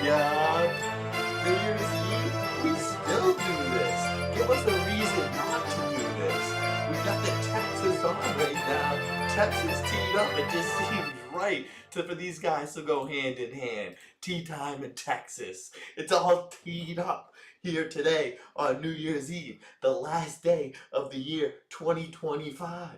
New Year's Eve, we still do this. Give us a reason not to do this. We got the Texas on right now. Texas teed up. It just seems right for these guys to go hand in hand. Tea time in Texas. It's all teed up here today on New Year's Eve, the last day of the year 2025.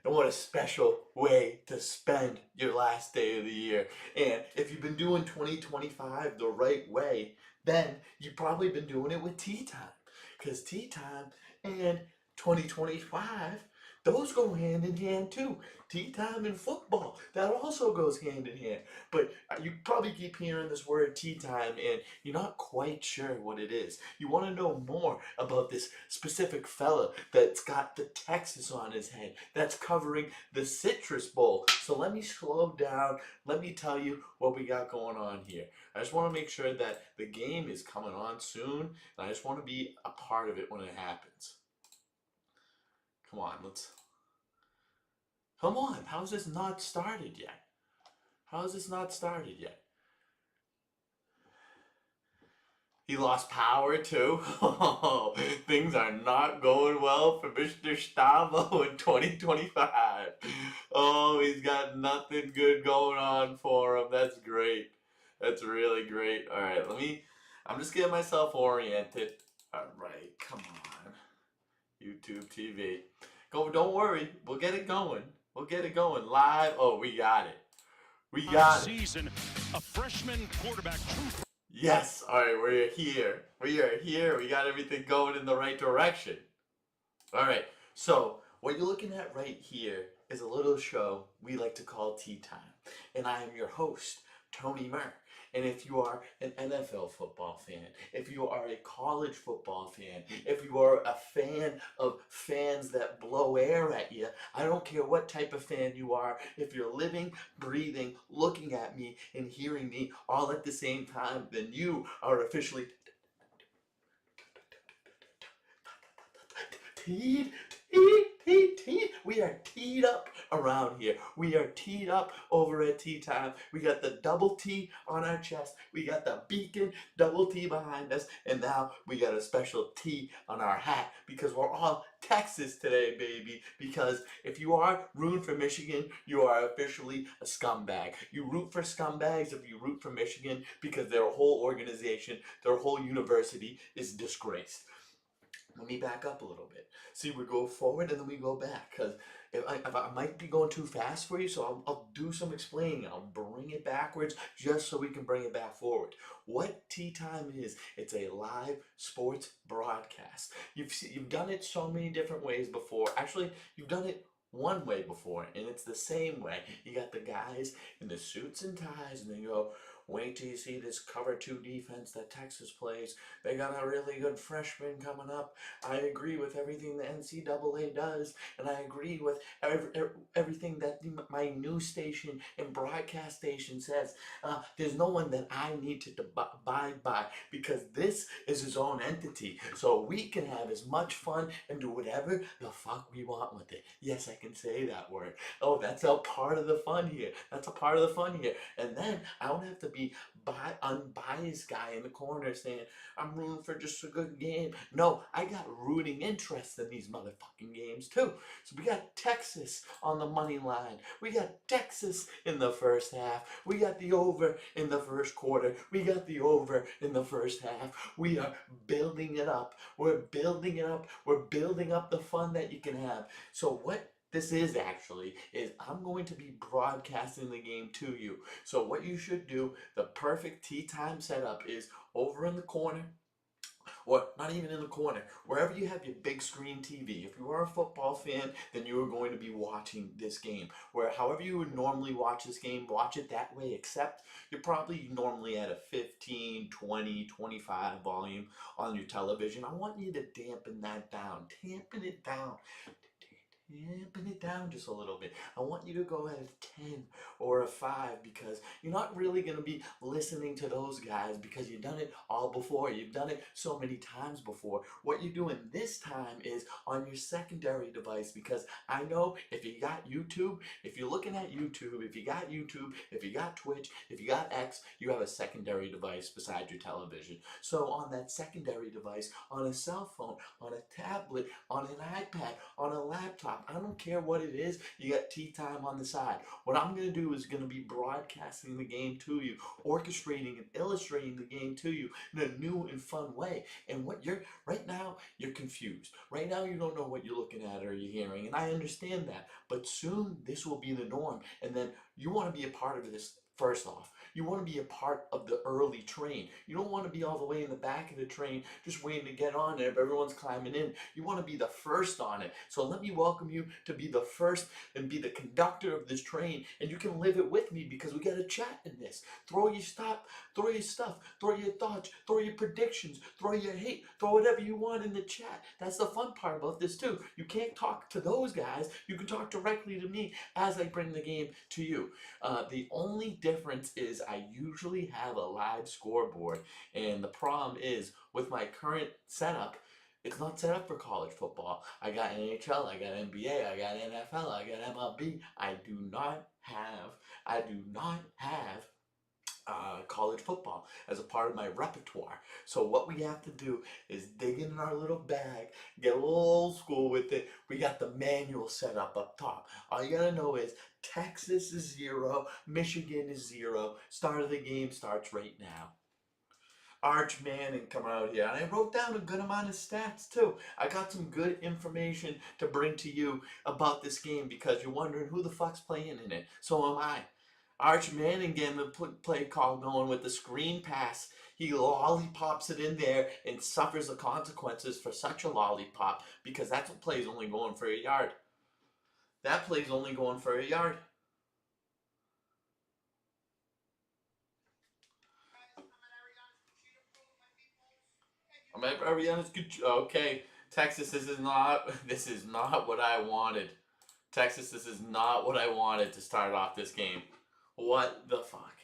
And what a special way to spend your last day of the year. And if you've been doing 2025 the right way, then you've probably been doing it with tea time. Because tea time and 2025, those go hand in hand too. Tea time and football, that also goes hand in hand. But you probably keep hearing this word tea time and you're not quite sure what it is. You want to know more about this specific fella that's got the Texas on his head, that's covering the Citrus Bowl. So let me slow down. Let me tell you what we got going on here. I just want to make sure that the game is coming on soon, and I just want to be a part of it when it happens. Come on, let's. Come on, how is this not started yet? How is this not started yet? He lost power too. Things are not going well for Mr. Stavo in 2025. Oh, he's got nothing good going on for him. That's great. That's really great. All right, I'm just getting myself oriented. All right, come on. YouTube TV. Go, don't worry. We'll get it going. We'll get it going live. Oh, we got it. We got it. Season, a freshman quarterback. Yes, all right, we're here. We are here. We got everything going in the right direction. All right, so what you're looking at right here is a little show we like to call Tea Time. And I am your host, Tony Murr. And if you are an NFL football fan, if you are a college football fan, if you are a fan of fans that blow air at you, I don't care what type of fan you are, if you're living, breathing, looking at me, and hearing me all at the same time, then you are officially teed, teed. We are teed up around here. We are teed up over at Tea Time. We got the double T on our chest. We got the beacon double T behind us. And now we got a special T on our hat because we're all Texas today, baby. Because if you are rooting for Michigan, you are officially a scumbag. You root for scumbags if you root for Michigan because their whole organization, their whole university is disgraced. Let me back up a little bit. See, we go forward and then we go back because if I might be going too fast for you, so I'll do some explaining. I'll bring it backwards just so we can bring it back forward. What Tea Time is, it's a live sports broadcast. You've done it so many different ways before. Actually, you've done it one way before, and it's the same way. You got the guys in the suits and ties, and they go, wait till you see this cover two defense that Texas plays. They got a really good freshman coming up. I agree with everything the NCAA does, and I agree with everything that my news station and broadcast station says. There's no one that I need to abide by because this is his own entity. So we can have as much fun and do whatever the fuck we want with it. Yes, I can say that word. Oh, that's a part of the fun here. That's a part of the fun here. And then I don't have to be unbiased guy in the corner saying I'm rooting for just a good game. No, I got rooting interest in these motherfucking games too. So we got Texas on the money line. We got Texas in the first half. We got the over in the first quarter. We got the over in the first half. We are building it up. We're building it up. We're building up the fun that you can have. So what this is actually is I'm going to be broadcasting the game to you. So what you should do, the perfect tea time setup is over in the corner, or not even in the corner, wherever you have your big screen TV. If you are a football fan, then you are going to be watching this game. Where however you would normally watch this game, watch it that way, except you're probably normally at a 15, 20, 25 volume on your television. I want you to dampen that down. Dampen it down. amping it down just a little bit. I want you to go at a 10 or a 5 because you're not really going to be listening to those guys because you've done it all before. You've done it so many times before. What you're doing this time is on your secondary device because I know if you got YouTube, if you're looking at YouTube, if you got YouTube, if you got Twitch, if you got X, you have a secondary device beside your television. So on that secondary device, on a cell phone, on a tablet, on an iPad, on a laptop, I don't care what it is, you got Tea Time on the side. What I'm going to do is going to be broadcasting the game to you, orchestrating and illustrating the game to you in a new and fun way. And what you're, right now, you're confused. Right now, you don't know what you're looking at or you're hearing, and I understand that. But soon, this will be the norm, and then you want to be a part of this. First off, you want to be a part of the early train. You don't want to be all the way in the back of the train just waiting to get on there if everyone's climbing in. You want to be the first on it. So let me welcome you to be the first and be the conductor of this train. And you can live it with me because we got to chat in this. Throw your stuff, throw your thoughts, throw your predictions, throw your hate, throw whatever you want in the chat. That's the fun part about this too. You can't talk to those guys. You can talk directly to me as I bring the game to you. The only difference is I usually have a live scoreboard, and the problem is with my current setup, it's not set up for college football. I got NHL, I got NBA, I got NFL, I got MLB. I do not have college football as a part of my repertoire. So what we have to do is dig in our little bag, get a little old school with it. We got the manual set up top. All you gotta know is Texas is 0, Michigan is 0. Start of the game starts right now. Arch Manning coming out here. And I wrote down a good amount of stats too. I got some good information to bring to you about this game because you're wondering who the fuck's playing in it. So am I. Arch Manning getting the play call going with the screen pass. He lollipops it in there and suffers the consequences for such a lollipop because that's a play's only going for a yard. That play's only going for a yard. I'm at Ariana's good. Okay, Texas, this is not what I wanted. Texas, this is not what I wanted to start off this game. What the fuck?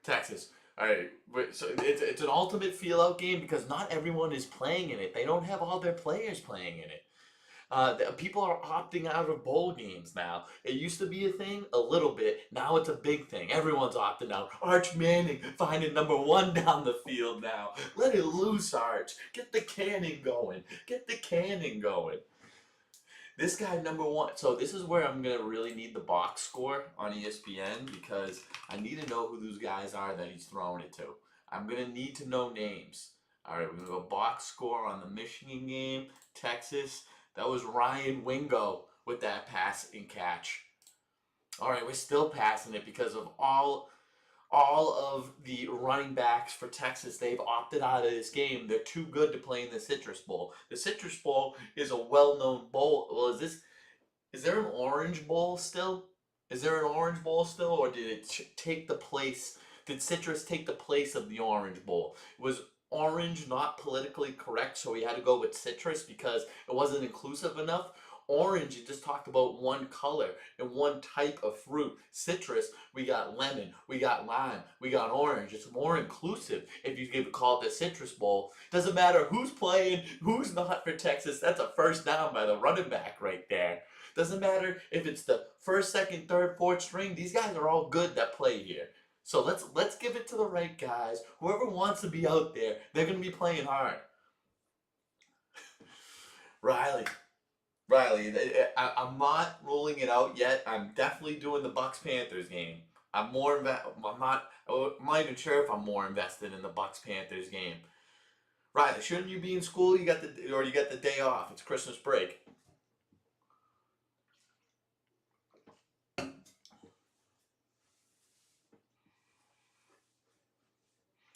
Texas. All right, so it's an ultimate feel-out game because not everyone is playing in it. They don't have all their players playing in it. People are opting out of bowl games now. It used to be a thing, a little bit. Now it's a big thing. Everyone's opting out. Arch Manning finding #1 down the field now. Let it loose, Arch. Get the cannon going. Get the cannon going. This guy #1. So this is where I'm gonna really need the box score on ESPN because I need to know who those guys are that he's throwing it to. I'm gonna need to know names. All right, we're gonna go box score on the Michigan game, Texas. That was Ryan Wingo with that pass and catch. All right, we're still passing it because of all of the running backs for Texas. They've opted out of this game. They're too good to play in the Citrus Bowl. The Citrus Bowl is a well-known bowl. Well, is there an Orange Bowl still? Is there an Orange Bowl still, or did it take the place? Did Citrus take the place of the Orange Bowl? Was Orange not politically correct, so we had to go with Citrus because it wasn't inclusive enough? Orange, you just talked about one color and one type of fruit. Citrus, we got lemon, we got lime, we got orange. It's more inclusive if you call it the Citrus Bowl. Doesn't matter who's playing, who's not for Texas. That's a first down by the running back right there. Doesn't matter if it's the first, second, third, fourth string. These guys are all good that play here. So let's give it to the right guys. Whoever wants to be out there, they're going to be playing hard. Riley, I'm not ruling it out yet. I'm definitely doing the Bucks Panthers game. I'm not even sure if I'm more invested in the Bucks Panthers game. Riley, shouldn't you be in school? You got the day off. It's Christmas break.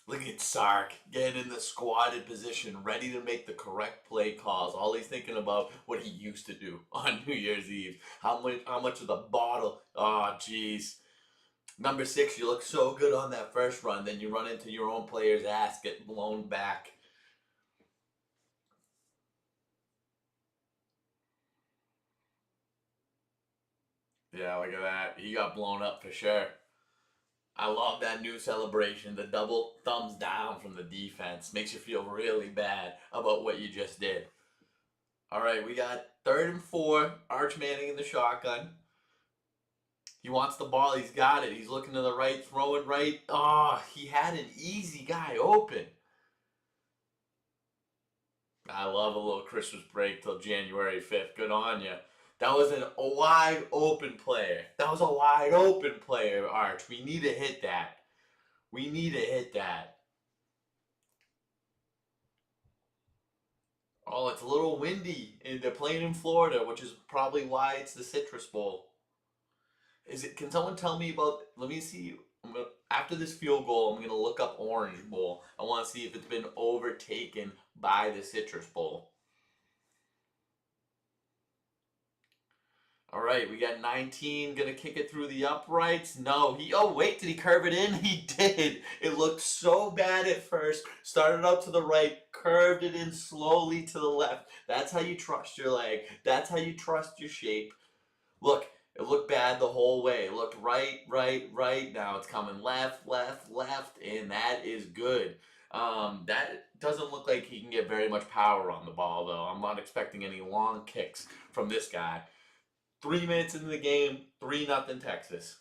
Look at Sark getting in the squatted position, ready to make the correct play calls. All he's thinking about what he used to do on New Year's Eve. How much of the bottle? Oh, jeez. #6, you look so good on that first run, then you run into your own player's ass, get blown back. Yeah, look at that. He got blown up for sure. I love that new celebration. The double thumbs down from the defense makes you feel really bad about what you just did. All right, we got 3rd and 4. Arch Manning in the shotgun. He wants the ball. He's got it. He's looking to the right, throwing right. Oh, he had an easy guy open. I love a little Christmas break till January 5th. Good on you. That was a wide open player. That was a wide open player, Arch. We need to hit that. We need to hit that. Oh, it's a little windy. And they're playing in Florida, which is probably why it's the Citrus Bowl. Is it? Can someone tell me about? Let me see. After this field goal, I'm gonna look up Orange Bowl. I want to see if it's been overtaken by the Citrus Bowl. All right, we got 19, gonna kick it through the uprights. No, oh wait, did he curve it in? He did. It looked so bad at first. Started up to the right, curved it in slowly to the left. That's how you trust your leg. That's how you trust your shape. Look, it looked bad the whole way. It looked right, right, right. Now it's coming left, left, left, and that is good. That doesn't look like he can get very much power on the ball, though. I'm not expecting any long kicks from this guy. 3 minutes into the game, 3-0 Texas.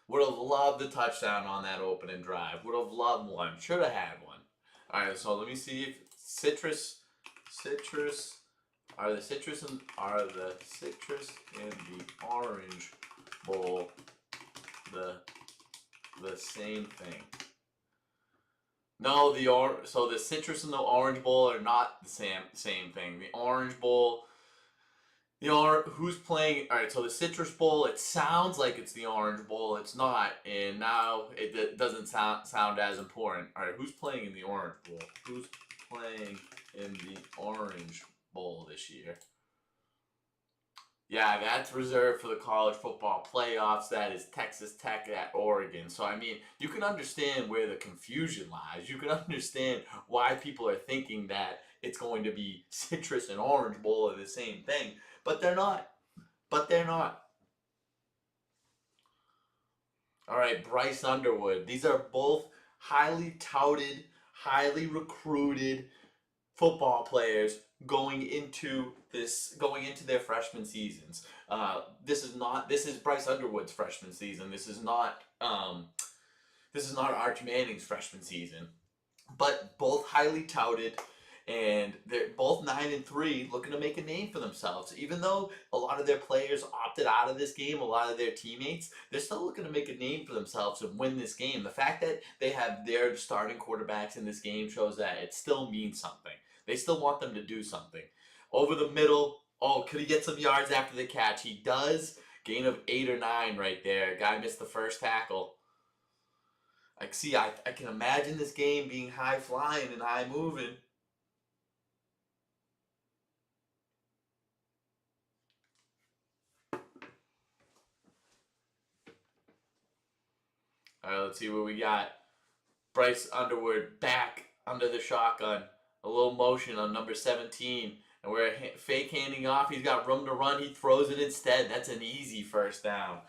Would have loved the touchdown on that opening drive. Would have loved one. Should have had one. All right, so let me see if citrus, are the citrus and the Orange Bowl the same thing? No, so the citrus and the Orange Bowl are not the same thing. The Orange Bowl. Who's playing? All right, so the Citrus Bowl. It sounds like it's the Orange Bowl. It's not, and now it doesn't sound as important. All right, who's playing in the Orange Bowl? Who's playing in the Orange Bowl this year? Yeah, that's reserved for the college football playoffs. That is Texas Tech at Oregon. So, I mean, you can understand where the confusion lies. You can understand why people are thinking that it's going to be Citrus and Orange Bowl are the same thing. But they're not. All right, Bryce Underwood. These are both highly touted, highly recruited football players going into their freshman seasons. This is Bryce Underwood's freshman season. This is not Arch Manning's freshman season. But both highly touted, and they're both 9-3, looking to make a name for themselves. Even though a lot of their players opted out of this game, a lot of their teammates, they're still looking to make a name for themselves and win this game. The fact that they have their starting quarterbacks in this game shows that it still means something. They still want them to do something. Over the middle, could he get some yards after the catch? He does. Gain of 8 or 9 right there. Guy missed the first tackle. I can imagine this game being high flying and high moving. All right, let's see what we got. Bryce Underwood back under the shotgun. A little motion on number 17. And we're fake handing off. He's got room to run. He throws it instead. That's an easy first down.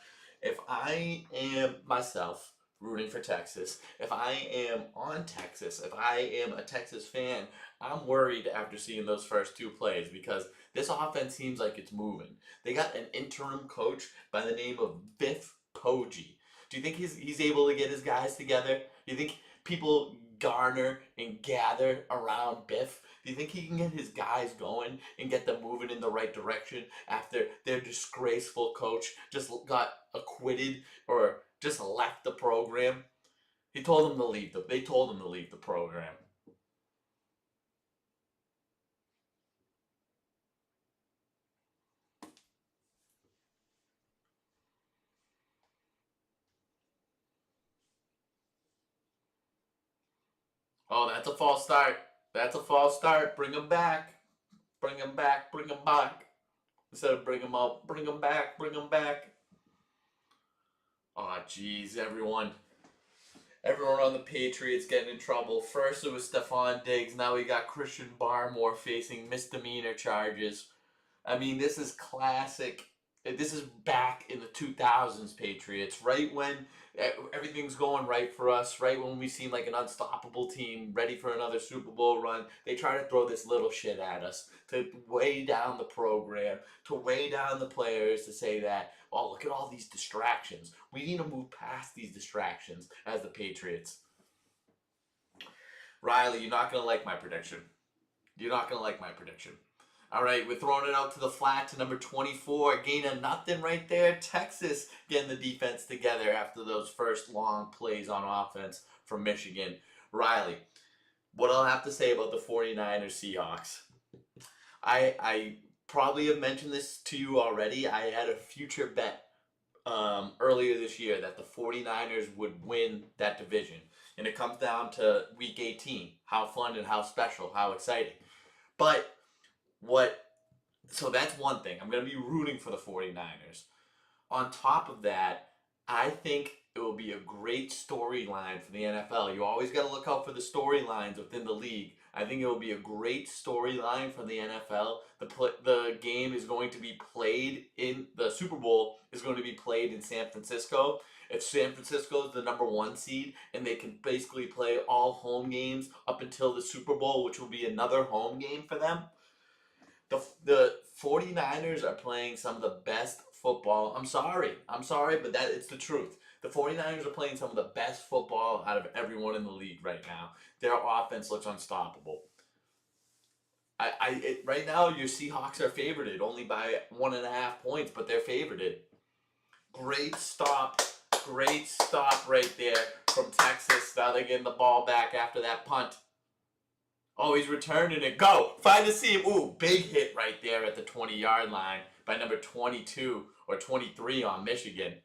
If I am myself rooting for Texas, if I am on Texas, if I am a Texas fan, I'm worried after seeing those first 2 plays because this offense seems like it's moving. They got an interim coach by the name of Biff Poggi. Do you think he's able to get his guys together? Do you think people garner and gather around Biff? Do you think he can get his guys going and get them moving in the right direction after their disgraceful coach just got acquitted or just left the program? They told him to leave the program. Oh, that's a false start. That's a false start. Bring him back. Bring him back. Bring him back. Instead of bring him up, bring him back. Bring him back. Oh, jeez, everyone. Everyone on the Patriots getting in trouble. First it was Stephon Diggs. Now we got Christian Barmore facing misdemeanor charges. I mean, this is classic This is back in the 2000s Patriots, right when everything's going right for us, right when we seem like an unstoppable team, ready for another Super Bowl run. They try to throw this little shit at us to weigh down the program, to weigh down the players, to say that, oh, look at all these distractions. We need to move past these distractions as the Patriots. Riley, you're not going to like my prediction. You're not going to like my prediction. All right, we're throwing it out to the flat to number 24. Gain of nothing right there. Texas getting the defense together after those first long plays on offense from Michigan. Riley, what I'll have to say about the 49ers Seahawks. I probably have mentioned this to you already. I had a future bet earlier this year that the 49ers would win that division. And it comes down to week 18. How fun and how special, how exciting. But so that's one thing. I'm going to be rooting for the 49ers. On top of that, I think it will be a great storyline for the NFL. You always got to look out for the storylines within the league. I think it will be a great storyline for the NFL. The game is going to be played in the Super Bowl is going to be played in San Francisco. If San Francisco is the number 1 seed and they can basically play all home games up until the Super Bowl, which will be another home game for them. The 49ers are playing some of the best football. I'm sorry, but it's the truth. The 49ers are playing some of the best football out of everyone in the league right now. Their offense looks unstoppable. Right now, your Seahawks are favorited only by 1.5 points, but they're favorited. Great stop right there from Texas. Now they're getting the ball back after that punt. Oh, he's returning it. Go! Find the seam. Ooh, big hit right there at the 20-yard line by number 22 or 23 on Michigan.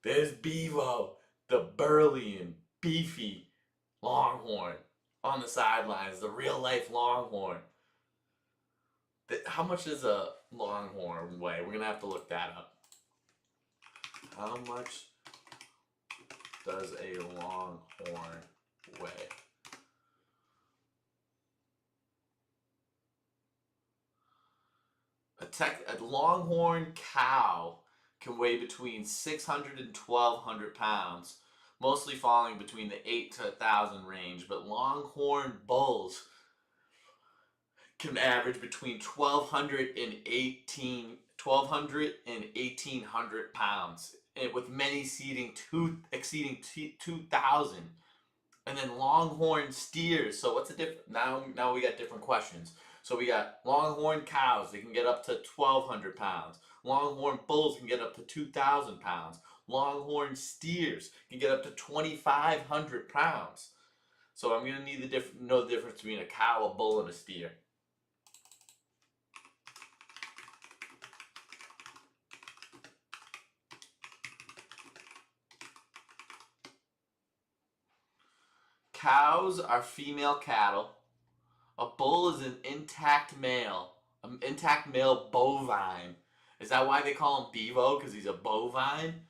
There's Bevo, the burly and beefy Longhorn on the sidelines, the real-life Longhorn. How much does a Longhorn weigh? We're going to have to look that up. How much does a Longhorn weigh? A Longhorn cow can weigh between 600 and 1,200 pounds, mostly falling between the 8 to 1,000 range, but Longhorn bulls can average between 1,200 and 1,800 pounds, and with many exceeding 2,000. And then Longhorn steers. So what's the difference? Now we got different questions. So we got Longhorn cows. They can get up to 1,200 pounds. Longhorn bulls can get up to 2,000 pounds. Longhorn steers can get up to 2,500 pounds. So I'm gonna need know the difference between a cow, a bull, and a steer. Cows are female cattle. A bull is an intact male bovine. Is that why they call him Bevo? Because he's a bovine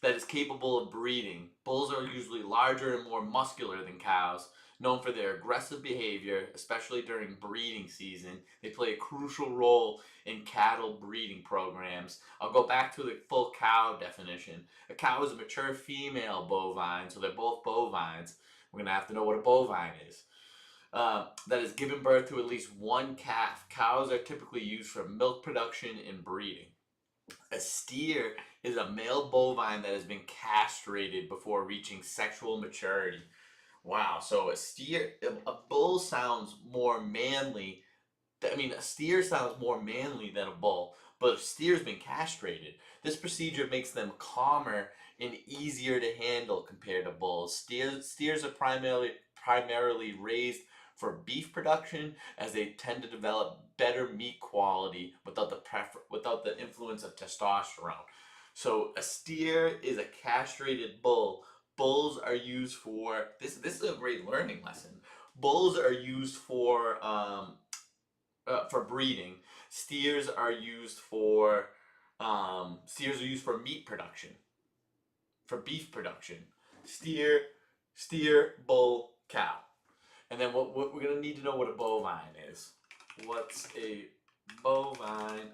that is capable of breeding. Bulls are usually larger and more muscular than cows, known for their aggressive behavior, especially during breeding season. They play a crucial role in cattle breeding programs. I'll go back to the full cow definition. A cow is a mature female bovine, so they're both bovines. We're going to have to know what a bovine is. That has given birth to at least one calf. Cows are typically used for milk production and breeding. A steer is a male bovine that has been castrated before reaching sexual maturity. Wow, so a bull sounds more manly. A steer sounds more manly than a bull, but a steer's been castrated. This procedure makes them calmer and easier to handle compared to bulls. Steers are primarily raised for beef production, as they tend to develop better meat quality without the influence of testosterone. So a steer is a castrated bull. Bulls are used for this. This is a great learning lesson. Bulls are used for breeding. Steers are used for meat production, for beef production. Steer, bull, cow. And then what we're going to need to know what a bovine is. What's a bovine?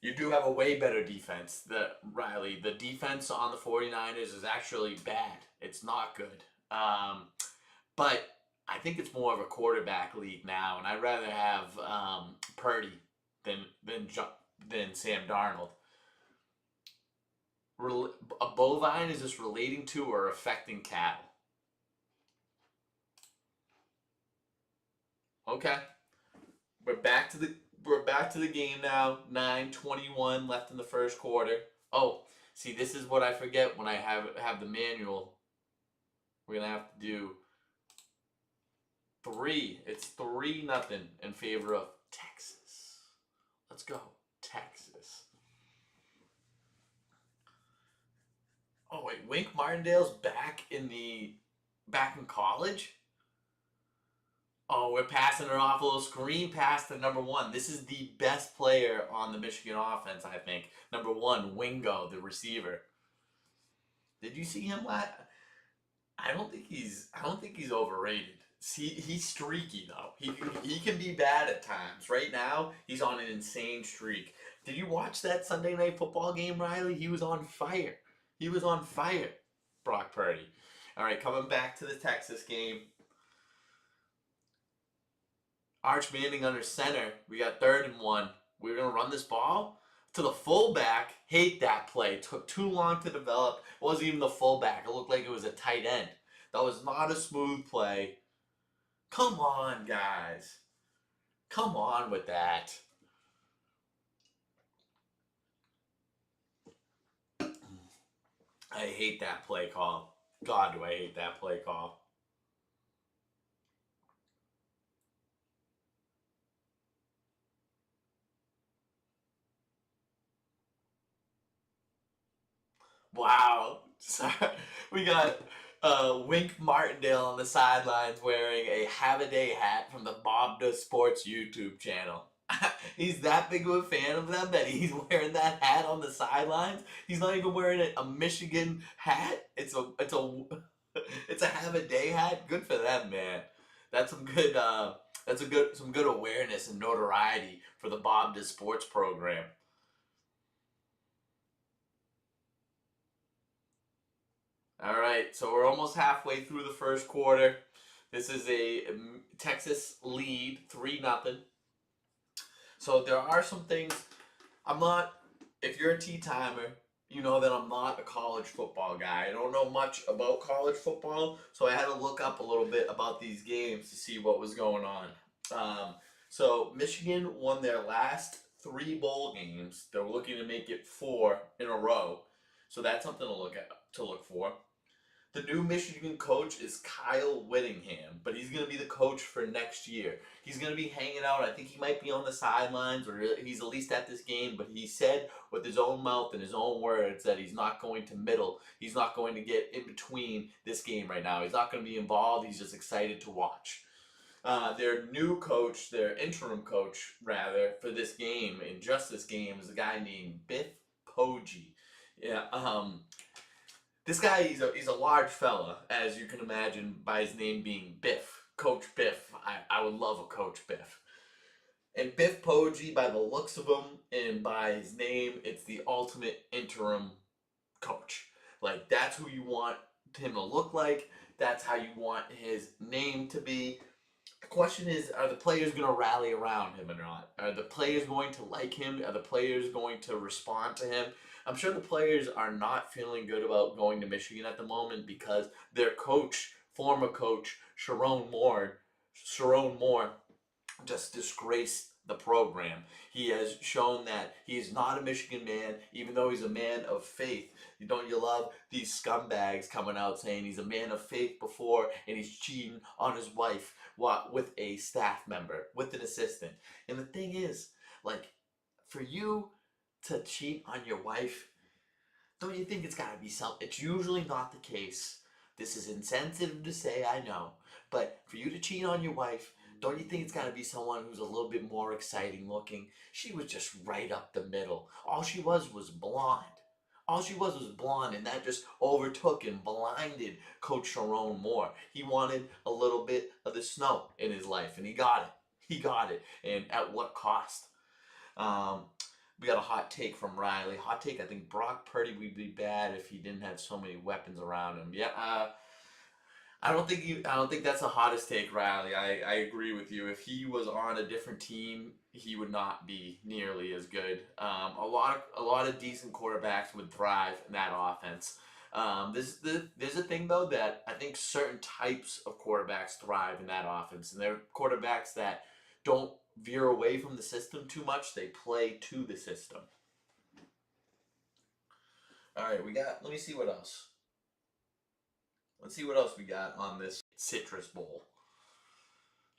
You do have a way better defense, Riley. The defense on the 49ers is actually bad. It's not good. But I think it's more of a quarterback league now, and I'd rather have Purdy than Sam Darnold. A bovine is this relating to or affecting cattle? Okay, we're back to the game now. 9:21 left in the first quarter. Oh, see, this is what I forget when I have the manual. We're gonna have to do 3. It's 3-0 in favor of Texas. Let's go, Texas. Oh wait, Wink Martindale's back in college. Oh, we're passing it off, a little screen pass to number 1. This is the best player on the Michigan offense, I think. Number 1, Wingo, the receiver. Did you see him last? I don't think he's overrated. See, he's streaky though. He can be bad at times. Right now, he's on an insane streak. Did you watch that Sunday Night Football game, Riley? He was on fire. He was on fire, Brock Purdy. All right, coming back to the Texas game. Arch Manning under center. We got 3rd and 1. We're going to run this ball to the fullback. Hate that play. It took too long to develop. It wasn't even the fullback. It looked like it was a tight end. That was not a smooth play. Come on, guys. Come on with that. I hate that play call. God, do I hate that play call. Wow. Sorry. We got Wink Martindale on the sidelines wearing a Have-A-Day hat from the Bob Does Sports YouTube channel. He's that big of a fan of them that he's wearing that hat on the sidelines. He's not even wearing a Michigan hat. It's a Have-A-Day hat. Good for them, man. That's some good some good awareness and notoriety for the Bob Does Sports program. All right, so we're almost halfway through the first quarter. This is a Texas lead, 3-0. So there are some things. If you're a T-timer, you know that I'm not a college football guy. I don't know much about college football, so I had to look up a little bit about these games to see what was going on. So Michigan won their last 3 bowl games. They're looking to make it 4 in a row. So that's something to look for. The new Michigan coach is Kyle Whittingham, but he's going to be the coach for next year. He's going to be hanging out. I think he might be on the sidelines, or he's at least at this game, but he said with his own mouth and his own words that he's not going to middle. He's not going to get in between this game right now. He's not going to be involved. He's just excited to watch. Their new coach, their interim coach, rather, for this game, in just this game, is a guy named Biff Poggi. Yeah, this guy, he's a large fella, as you can imagine by his name being Biff. Coach Biff. I would love a Coach Biff. And Biff Poggi, by the looks of him and by his name, it's the ultimate interim coach. Like, that's who you want him to look like. That's how you want his name to be. The question is, are the players going to rally around him or not? Are the players going to like him? Are the players going to respond to him? I'm sure the players are not feeling good about going to Michigan at the moment because their coach, former coach, Sharon Moore, just disgraced the program. He has shown that he is not a Michigan man, even though he's a man of faith. Don't you love these scumbags coming out saying he's a man of faith before and he's cheating on his wife with a staff member, with an assistant. And the thing is, like, for you to cheat on your wife, don't you think it's got to be something? It's usually not the case. This is insensitive to say, I know. But for you to cheat on your wife, don't you think it's got to be someone who's a little bit more exciting looking? She was just right up the middle. All she was blonde. All she was blonde, and that just overtook and blinded Coach Sharon Moore. He wanted a little bit of the snow in his life, and he got it. He got it. And at what cost? We got a hot take from Riley. Hot take: I think Brock Purdy would be bad if he didn't have so many weapons around him. Yeah, I don't think you. I don't think that's the hottest take, Riley. I agree with you. If he was on a different team, he would not be nearly as good. A lot of decent quarterbacks would thrive in that offense. There's a thing though that I think certain types of quarterbacks thrive in that offense, and they're quarterbacks that don't veer away from the system too much. They play to the system. All right, we got. Let me see what else. Let's see what else we got on this Citrus Bowl.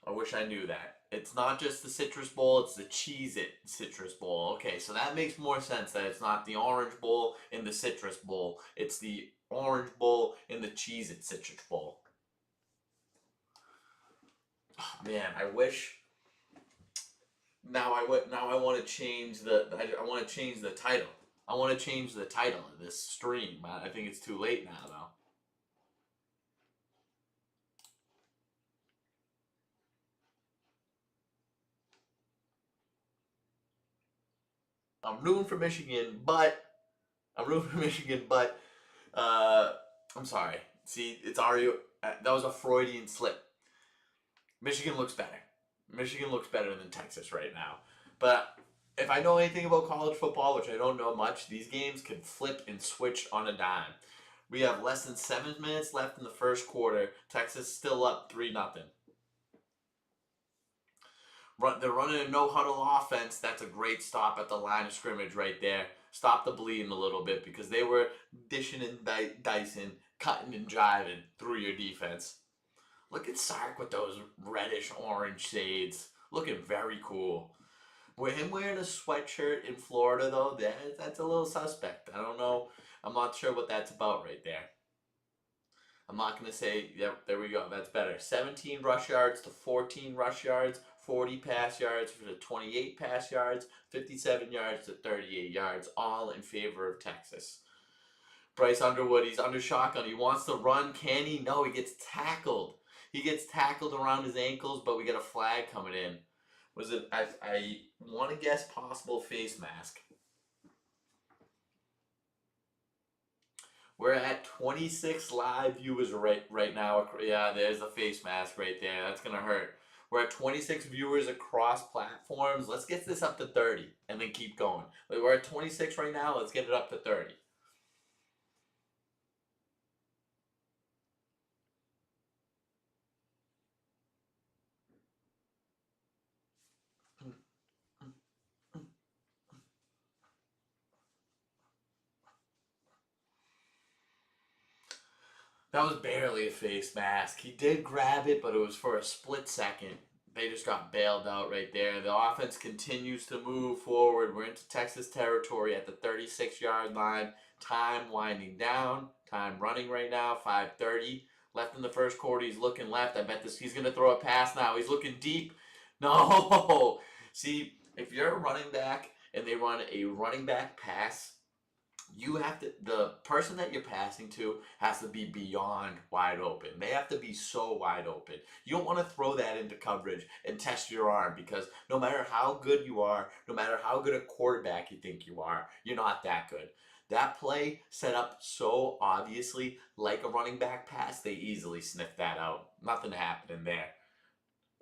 I wish I knew that. It's not just the Citrus Bowl, it's the Cheez-It Citrus Bowl. Okay, so that makes more sense that it's not the Orange Bowl in the Citrus Bowl. It's the Orange Bowl in the Cheez-It Citrus Bowl. Oh, man, I wish. Now I want to change I want to change the title. I want to change the title of this stream. I think it's too late now though. I'm rooting for Michigan, but I'm sorry. See, it's already that was a Freudian slip. Michigan looks better. Michigan looks better than Texas right now. But if I know anything about college football, which I don't know much, these games can flip and switch on a dime. We have less than 7 minutes left in the first quarter. Texas still up 3-0. They're running a no-huddle offense. That's a great stop at the line of scrimmage right there. Stop the bleeding a little bit because they were dishing and dicing, cutting and jiving through your defense. Look at Sark with those reddish-orange shades. Looking very cool. With him wearing a sweatshirt in Florida, though, that's a little suspect. I don't know. I'm not sure what that's about right there. I'm not going to say, yep, there we go. That's better. 17 rush yards to 14 rush yards. 40 pass yards to 28 pass yards, 57 yards to 38 yards, all in favor of Texas. Bryce Underwood, he's under shotgun. He wants to run. Can he? No, he gets tackled. He gets tackled around his ankles, but we get a flag coming in. Was it? I want to guess possible face mask. We're at 26 live viewers right now. Yeah, there's the face mask right there. That's going to hurt. We're at 26 viewers across platforms. Let's get this up to 30 and then keep going. We're at 26 right now. Let's get it up to 30. That was barely a face mask. He did grab it, but it was for a split second. They just got bailed out right there. The offense continues to move forward. We're into Texas territory at the 36-yard line. Time winding down. Time running right now. 5:30 left in the first quarter. He's looking left. I bet he's going to throw a pass now. He's looking deep. No. See, if you're a running back and they run a running back pass, you have to, the person that you're passing to has to be beyond wide open. They have to be so wide open. You don't want to throw that into coverage and test your arm because no matter how good you are, no matter how good a quarterback you think you are, you're not that good. That play set up so obviously like a running back pass, they easily sniffed that out. Nothing happened in there.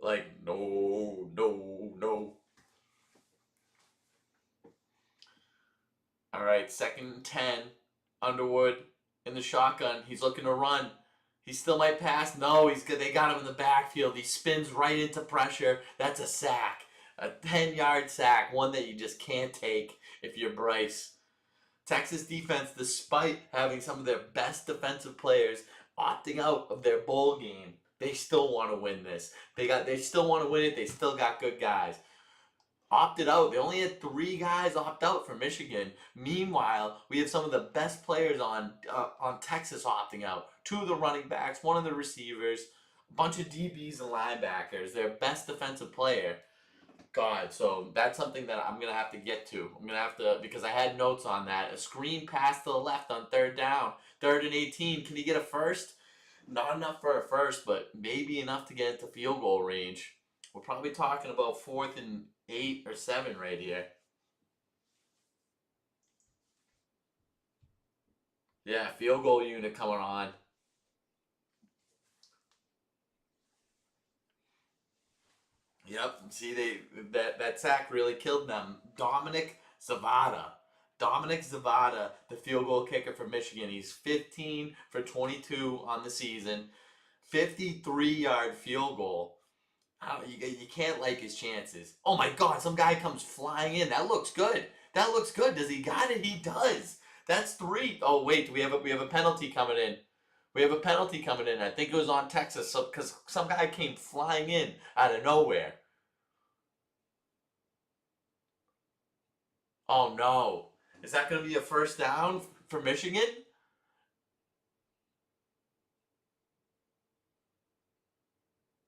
Like, no. All right, 2nd and 10. Underwood in the shotgun. He's looking to run. He still might pass. No, they got him in the backfield. He spins right into pressure. That's a sack. A 10-yard sack. One that you just can't take if you're Bryce. Texas defense, despite having some of their best defensive players opting out of their bowl game, they still want to win this. They still want to win it. They still got good guys. Opted out. They only had 3 guys opt out for Michigan. Meanwhile, we have some of the best players on Texas opting out. 2 of the running backs, 1 of the receivers, a bunch of DBs and linebackers. Their best defensive player. God, so that's something that I'm going to have to get to. I'm going to have to, because I had notes on that. A screen pass to the left on 3rd down. 3rd and 18. Can he get a first? Not enough for a first, but maybe enough to get into field goal range. We're probably talking about 4th and 8 or 7 right here. Yeah, field goal unit coming on. Yep. See, that sack really killed them. Dominic Zavada. Dominic Zavada, the field goal kicker for Michigan. He's 15 for 22 on the season. 53-yard field goal. You can't like his chances. Oh my God! Some guy comes flying in. That looks good. That looks good. Does he got it? He does. That's three. Oh wait, we have a penalty coming in. We have a penalty coming in. I think it was on Texas. So because some guy came flying in out of nowhere. Oh no. Is that going to be a first down for Michigan?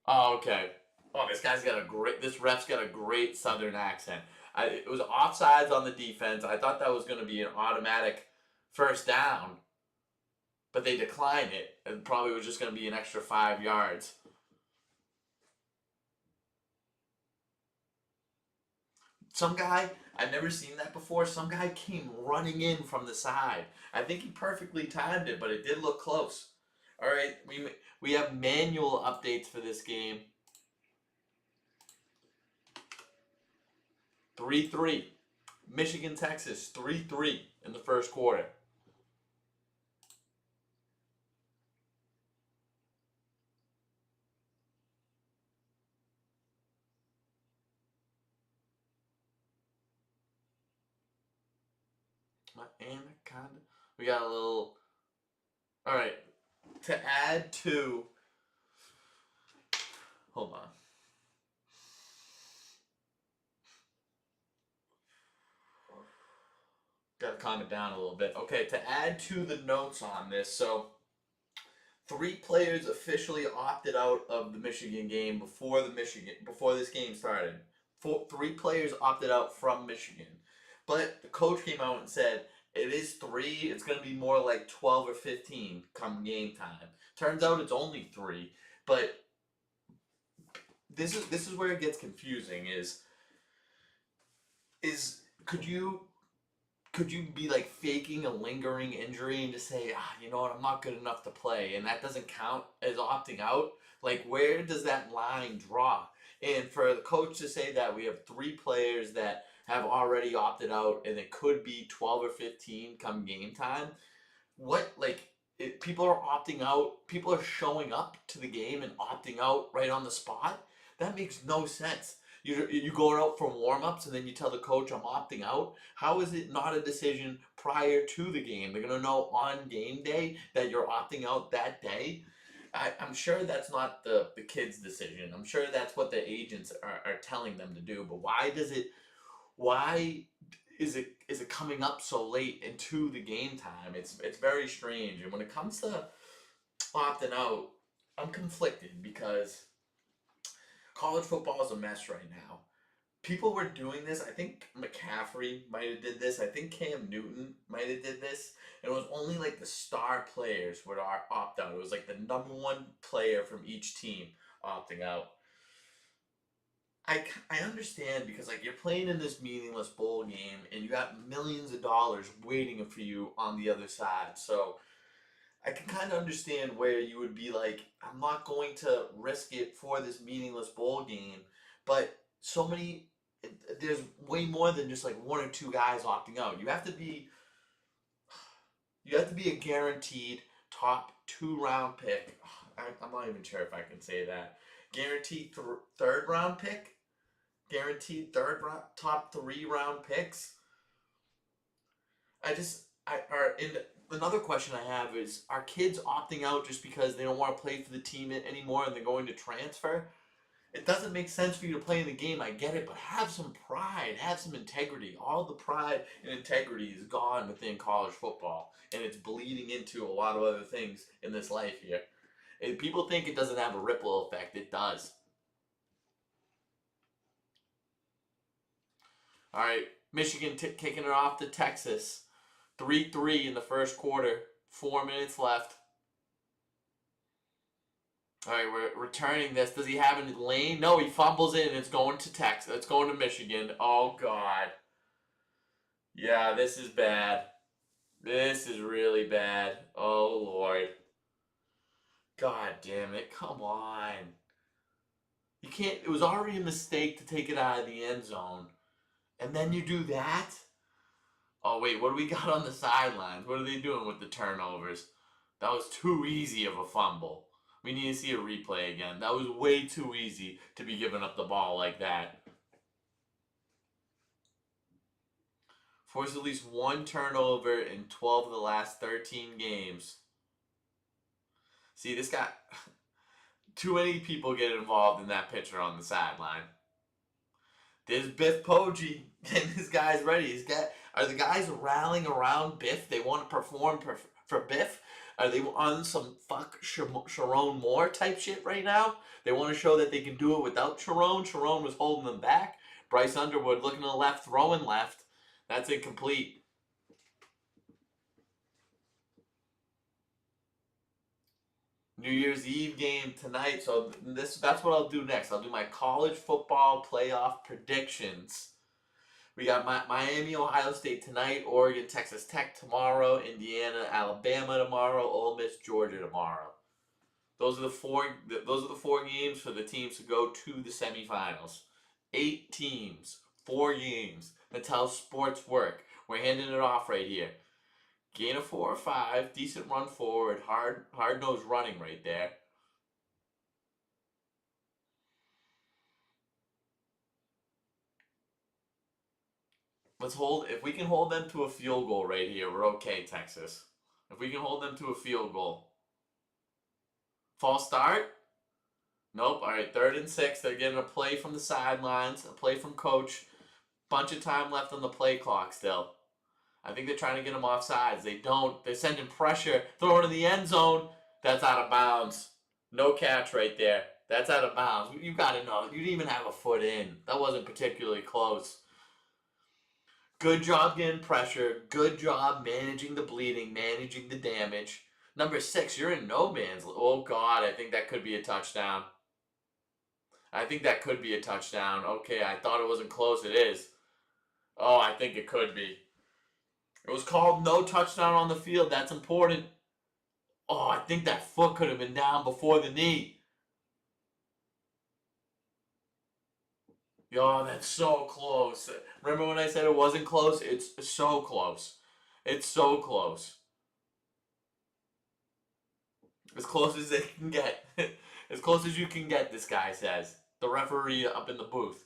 Oh, okay. Oh, this ref's got a great Southern accent. It was offsides on the defense. I thought that was going to be an automatic first down, but they declined it. It probably was just going to be an extra 5 yards. Some guy, I've never seen that before. Some guy came running in from the side. I think he perfectly timed it, but it did look close. All right, we have manual updates for this game. 3-3. Michigan, Texas, 3-3 in the first quarter. My anaconda. We got a little. All right. To add to. Hold on. Got to calm it down a little bit. Okay, to add to the notes on this, so 3 players officially opted out of the Michigan game before this game started. 3 players opted out from Michigan, but the coach came out and said it is 3. It's going to be more like 12 or 15 come game time. Turns out it's only 3, but this is where it gets confusing. Is could you be like faking a lingering injury and just say, you know what, I'm not good enough to play, and that doesn't count as opting out? Like, where does that line draw? And for the coach to say that we have 3 players that have already opted out, and it could be 12 or 15 come game time, what, like, people are opting out, people are showing up to the game and opting out right on the spot? That makes no sense. You go out for warm-ups and then you tell the coach I'm opting out. How is it not a decision prior to the game? They're gonna know on game day that you're opting out that day. I'm sure that's not the kid's decision. I'm sure that's what the agents are telling them to do. But why is it coming up so late into the game time? It's very strange. And when it comes to opting out, I'm conflicted because college football is a mess right now. People were doing this. I think McCaffrey might have did this. I think Cam Newton might have did this. And it was only like the star players would opt out. It was like the number 1 player from each team opting out. I understand because like you're playing in this meaningless bowl game and you got millions of dollars waiting for you on the other side. So I can kind of understand where you would be like, I'm not going to risk it for this meaningless bowl game. But there's way more than just like 1 or 2 guys opting out. You have to be a guaranteed top 2 round pick. I'm not even sure if I can say that. Guaranteed 3rd round pick. Guaranteed top 3 round picks. I just I are in. Another question I have is: are kids opting out just because they don't want to play for the team anymore and they're going to transfer? It doesn't make sense for you to play in the game. I get it, but have some pride, have some integrity. All the pride and integrity is gone within college football, and it's bleeding into a lot of other things in this life here. And people think it doesn't have a ripple effect. It does. All right, Michigan kicking it off to Texas. 3-3 in the first quarter. 4 minutes left. All right, we're returning this. Does he have any lane? No, he fumbles it, and it's going to Texas. It's going to Michigan. Oh, God. Yeah, this is bad. This is really bad. Oh, Lord. God damn it. Come on. You can't. It was already a mistake to take it out of the end zone. And then you do that? Oh, wait. What do we got on the sidelines? What are they doing with the turnovers? That was too easy of a fumble. We need to see a replay again. That was way too easy to be giving up the ball like that. Forced at least one turnover in 12 of the last 13 games. See, this guy. Too many people get involved in that picture on the sideline. There's Biff Poggi getting his guys ready. Are the guys rallying around Biff? They want to perform for Biff? Are they on some fuck Sharon Moore type shit right now? They want to show that they can do it without Sharon. Sharon was holding them back. Bryce Underwood looking to the left, throwing left. That's incomplete. New Year's Eve game tonight. So that's what I'll do next. I'll do my college football playoff predictions. We got Miami, Ohio State tonight, Oregon, Texas Tech tomorrow, Indiana, Alabama tomorrow, Ole Miss, Georgia tomorrow. Those are the four games for the teams to go to the semifinals. 8 teams, 4 games. That's how sports work. We're handing it off right here. Gain of 4 or 5, decent run forward, hard nose running right there. If we can hold them to a field goal right here, we're okay, Texas. If we can hold them to a field goal. False start? Nope. All right, 3rd and 6. They're getting a play from the sidelines, a play from coach. Bunch of time left on the play clock still. I think they're trying to get them off sides. They don't. They're sending pressure. Throw it in the end zone. That's out of bounds. No catch right there. That's out of bounds. You got to know. You didn't even have a foot in. That wasn't particularly close. Good job getting pressure. Good job managing the bleeding, managing the damage. Number 6, you're in no man's. Oh, God, I think that could be a touchdown. Okay, I thought it wasn't close. It is. Oh, I think it could be. It was called no touchdown on the field. That's important. Oh, I think that foot could have been down before the knee. Yo, that's so close. Remember when I said it wasn't close? It's so close. It's so close. As close as they can get. As close as you can get, this guy says. The referee up in the booth.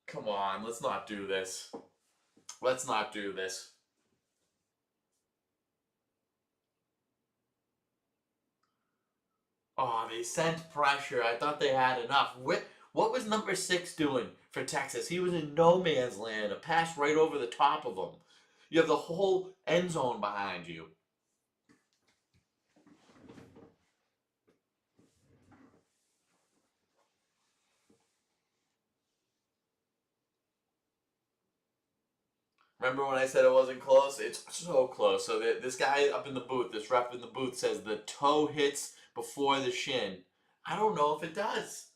Come on, let's not do this. Let's not do this. Oh, they sent pressure. I thought they had enough. What was number 6 doing for Texas? He was in no man's land. A pass right over the top of him. You have the whole end zone behind you. Remember when I said it wasn't close? It's so close. So this guy up in the booth, this rep in the booth says the toe hits before the shin. I don't know if it does.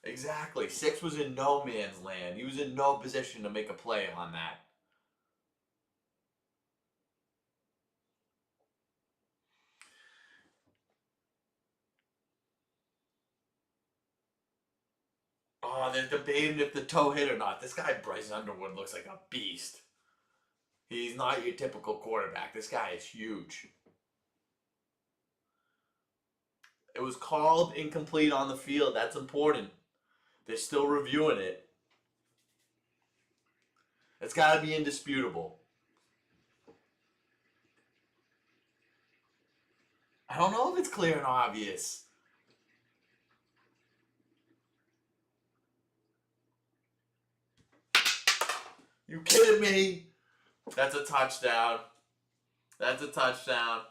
Exactly. 6 was in no man's land. He was in no position to make a play on that. Oh, they're debating if the toe hit or not. This guy, Bryce Underwood, looks like a beast. He's not your typical quarterback. This guy is huge. It was called incomplete on the field. That's important. They're still reviewing it. It's got to be indisputable. I don't know if it's clear and obvious. You kidding me? That's a touchdown. That's a touchdown.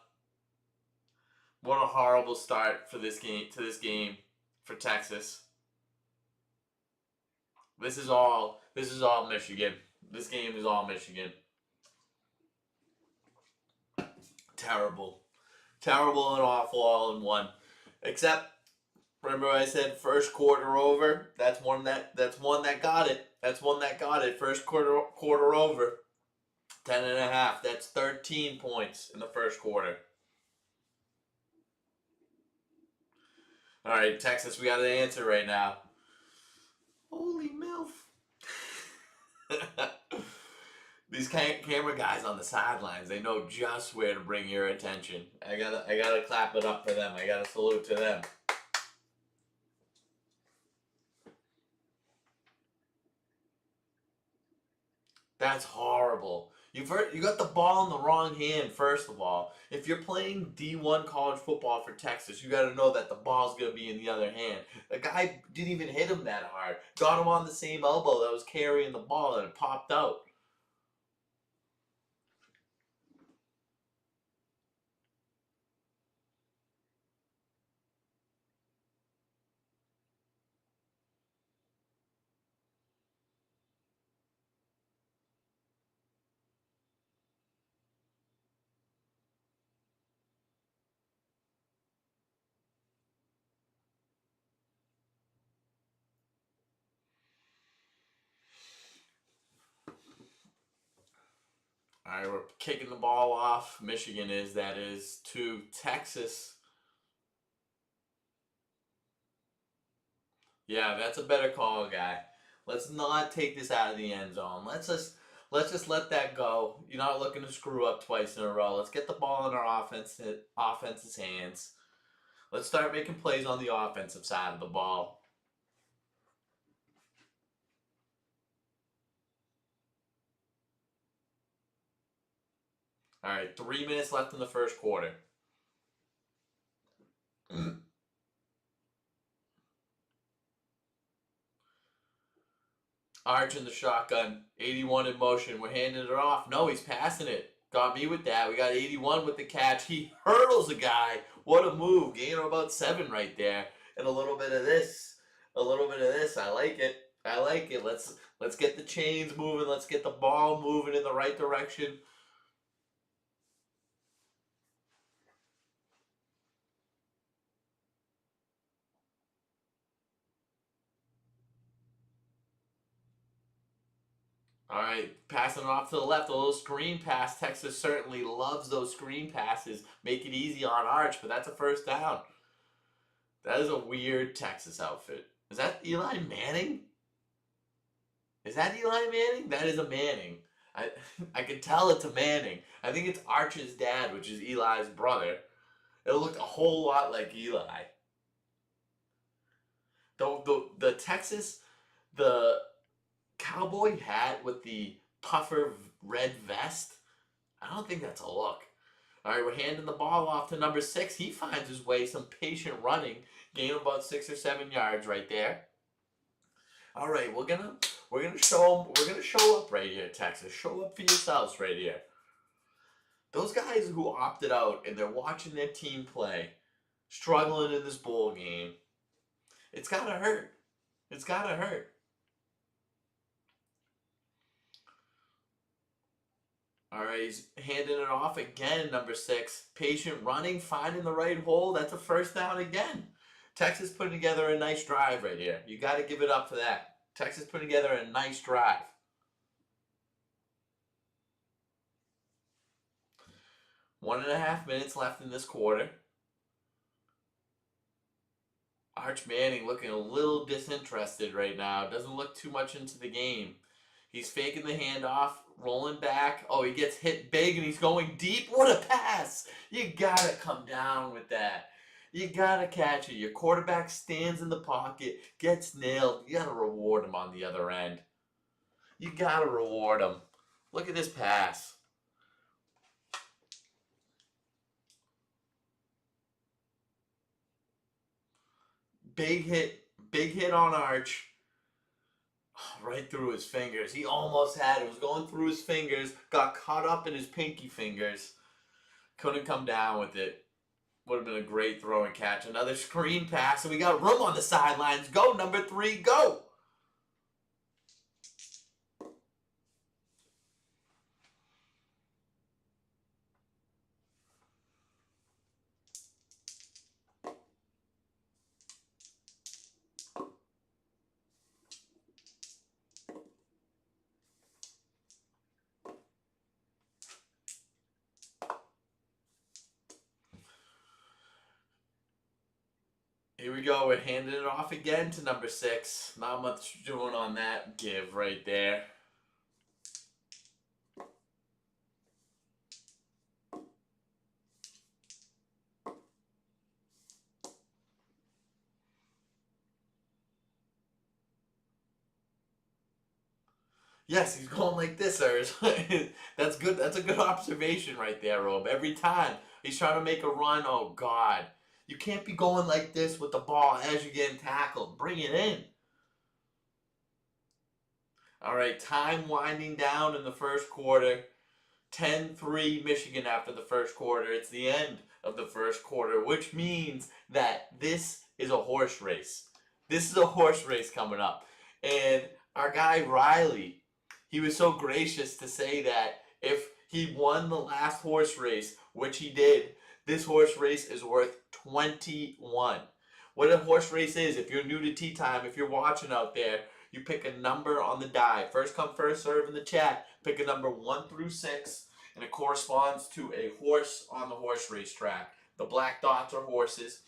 What a horrible start for this game for Texas. This is all Michigan. This game is all Michigan. Terrible. Terrible and awful all in one. Except, remember I said first quarter over? That's one that got it. That's one that got it. First quarter over. 10.5. That's 13 points in the first quarter. All right, Texas, we got an answer right now. Holy MILF. These camera guys on the sidelines, they know just where to bring your attention. I gotta clap it up for them. I gotta salute to them. That's horrible. You got the ball in the wrong hand, first of all. If you're playing D1 college football for Texas, you got to know that the ball's going to be in the other hand. The guy didn't even hit him that hard. Got him on the same elbow that was carrying the ball, and it popped out. All right, we're kicking the ball off. Michigan is, that is, to Texas. Yeah, that's a better call, guy. Let's not take this out of the end zone. Let's just let that go. You're not looking to screw up twice in a row. Let's get the ball in our offense's hands. Let's start making plays on the offensive side of the ball. All right, 3 minutes left in the first quarter. Arch in the shotgun, 81 in motion. We're handing it off. No, he's passing it. Got me with that. We got 81 with the catch. He hurdles a guy. What a move. Gain of about 7 right there. And a little bit of this. A little bit of this. I like it. I like it. Let's get the chains moving. Let's get the ball moving in the right direction. All right, passing it off to the left, a little screen pass. Texas certainly loves those screen passes. Make it easy on Arch, but that's a first down. That is a weird Texas outfit. Is that Eli Manning? Is that Eli Manning? That is a Manning. I can tell it's a Manning. I think it's Arch's dad, which is Eli's brother. It'll look a whole lot like Eli. The Texas, the cowboy hat with the puffer red vest, I don't think that's a look. All right, we're handing the ball off to number 6. He finds his way, some patient running, gain about 6 or 7 yards right there. All right, we're gonna show them. We're gonna show up right here, Texas. Show up for yourselves right here. Those guys who opted out and they're watching their team play, struggling in this bowl game, it's gotta hurt. It's gotta hurt. All right, he's handing it off again, number 6. Patient running, finding the right hole. That's a first down again. Texas putting together a nice drive right here. You got to give it up for that. Texas putting together a nice drive. 1.5 minutes left in this quarter. Arch Manning looking a little disinterested right now. Doesn't look too much into the game. He's faking the handoff, rolling back. Oh, he gets hit big and he's going deep. What a pass! You gotta come down with that. You gotta catch it. Your quarterback stands in the pocket, gets nailed. You gotta reward him on the other end. You gotta reward him. Look at this pass. Big hit on Arch. Right through his fingers. He almost had it. It was going through his fingers. Got caught up in his pinky fingers. Couldn't come down with it. Would have been a great throw and catch. Another screen pass, and we got room on the sidelines. Go, number 3, go! Here we go. We're handing it off again to number 6. Not much doing on that give right there. Yes, he's going like this, sir. That's good. That's a good observation right there, Rob. Every time he's trying to make a run, oh God, you can't be going like this with the ball as you're getting tackled. Bring it in. All right, time winding down in the first quarter. 10-3 Michigan after the first quarter. It's the end of the first quarter, which means that this is a horse race. This is a horse race coming up. And our guy Riley, he was so gracious to say that if he won the last horse race, which he did, this horse race is worth 21. What a horse race is, if you're new to Tea Time, if you're watching out there, you pick a number on the die. First come, first serve in the chat. Pick a number 1 through 6, and it corresponds to a horse on the horse race track. The black dots are horses.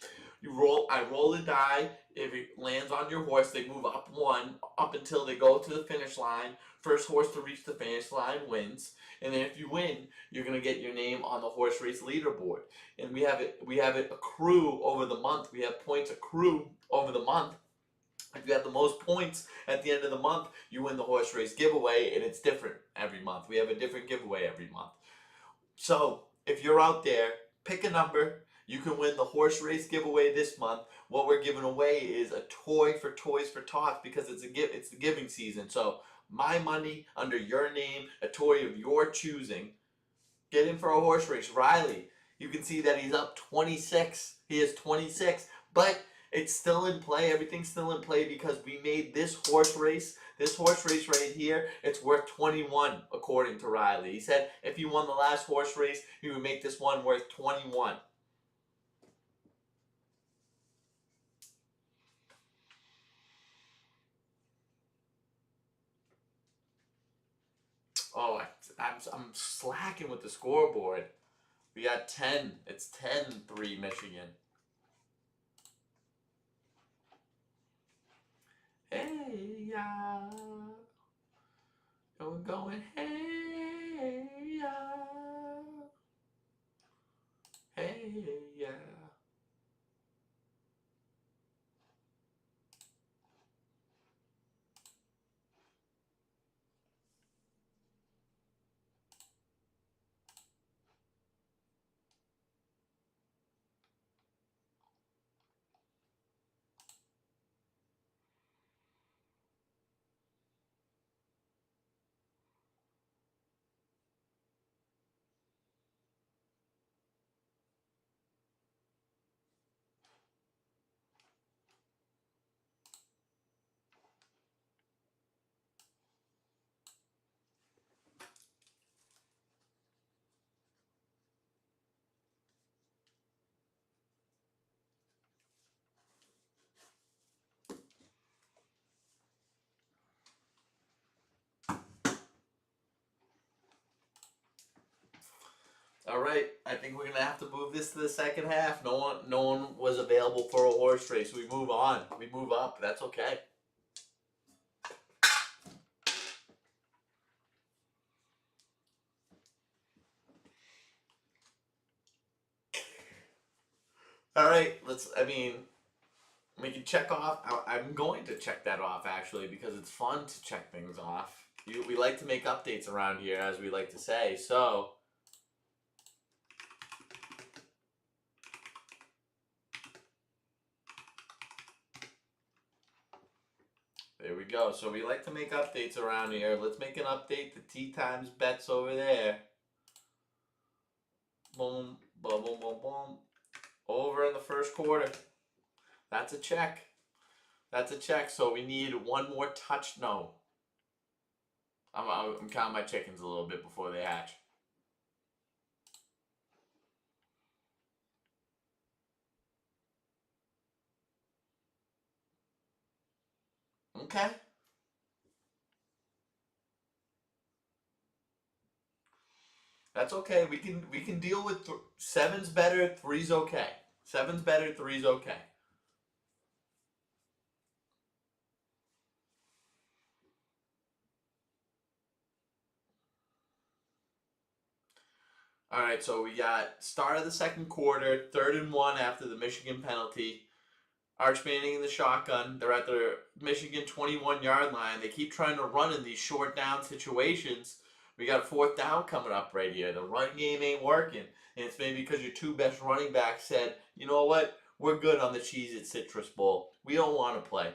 I roll the die. If it lands on your horse, they move up 1 up until they go to the finish line. First horse to reach the finish line wins. And then if you win, you're gonna get your name on the horse race leaderboard. And we have it accrue over the month. We have points accrue over the month. If you have the most points at the end of the month, you win the horse race giveaway, and it's different every month. We have a different giveaway every month. So if you're out there, pick a number. You can win the horse race giveaway this month. What we're giving away is a toy for Toys for Tots because it's the giving season. So my money under your name, a toy of your choosing. Get in for a horse race. Riley, you can see that he's up 26. He is 26, but it's still in play. Everything's still in play because we made this horse race right here, it's worth 21 according to Riley. He said if he won the last horse race, he would make this one worth 21. Oh, I'm slacking with the scoreboard. We got 10. It's 10-3 Michigan. Hey, yeah. And we're going, hey, yeah. Hey, yeah. All right, I think we're gonna have to move this to the second half. No one was available for a horse race. We move on. We move up. That's okay. All right, we can check off. I'm going to check that off actually because it's fun to check things off. We like to make updates around here, as we like to say. So. There we go. So we like to make updates around here. Let's make an update to Tea Times bets over there. Boom, boom, boom, boom, boom. Over in the first quarter. That's a check. That's a check. So we need one more touch. No. I'm counting my chickens a little bit before they hatch. Okay. That's okay. We can deal with 7's better, 3's okay. 7's better, 3's okay. All right, so we got start of the second quarter, 3rd and 1 after the Michigan penalty. Arch Manning in the shotgun. They're at the Michigan 21-yard line. They keep trying to run in these short down situations. We got a 4th down coming up right here. The run game ain't working. And it's maybe because your 2 best running backs said, you know what? We're good on the Cheez-It Citrus Bowl. We don't want to play.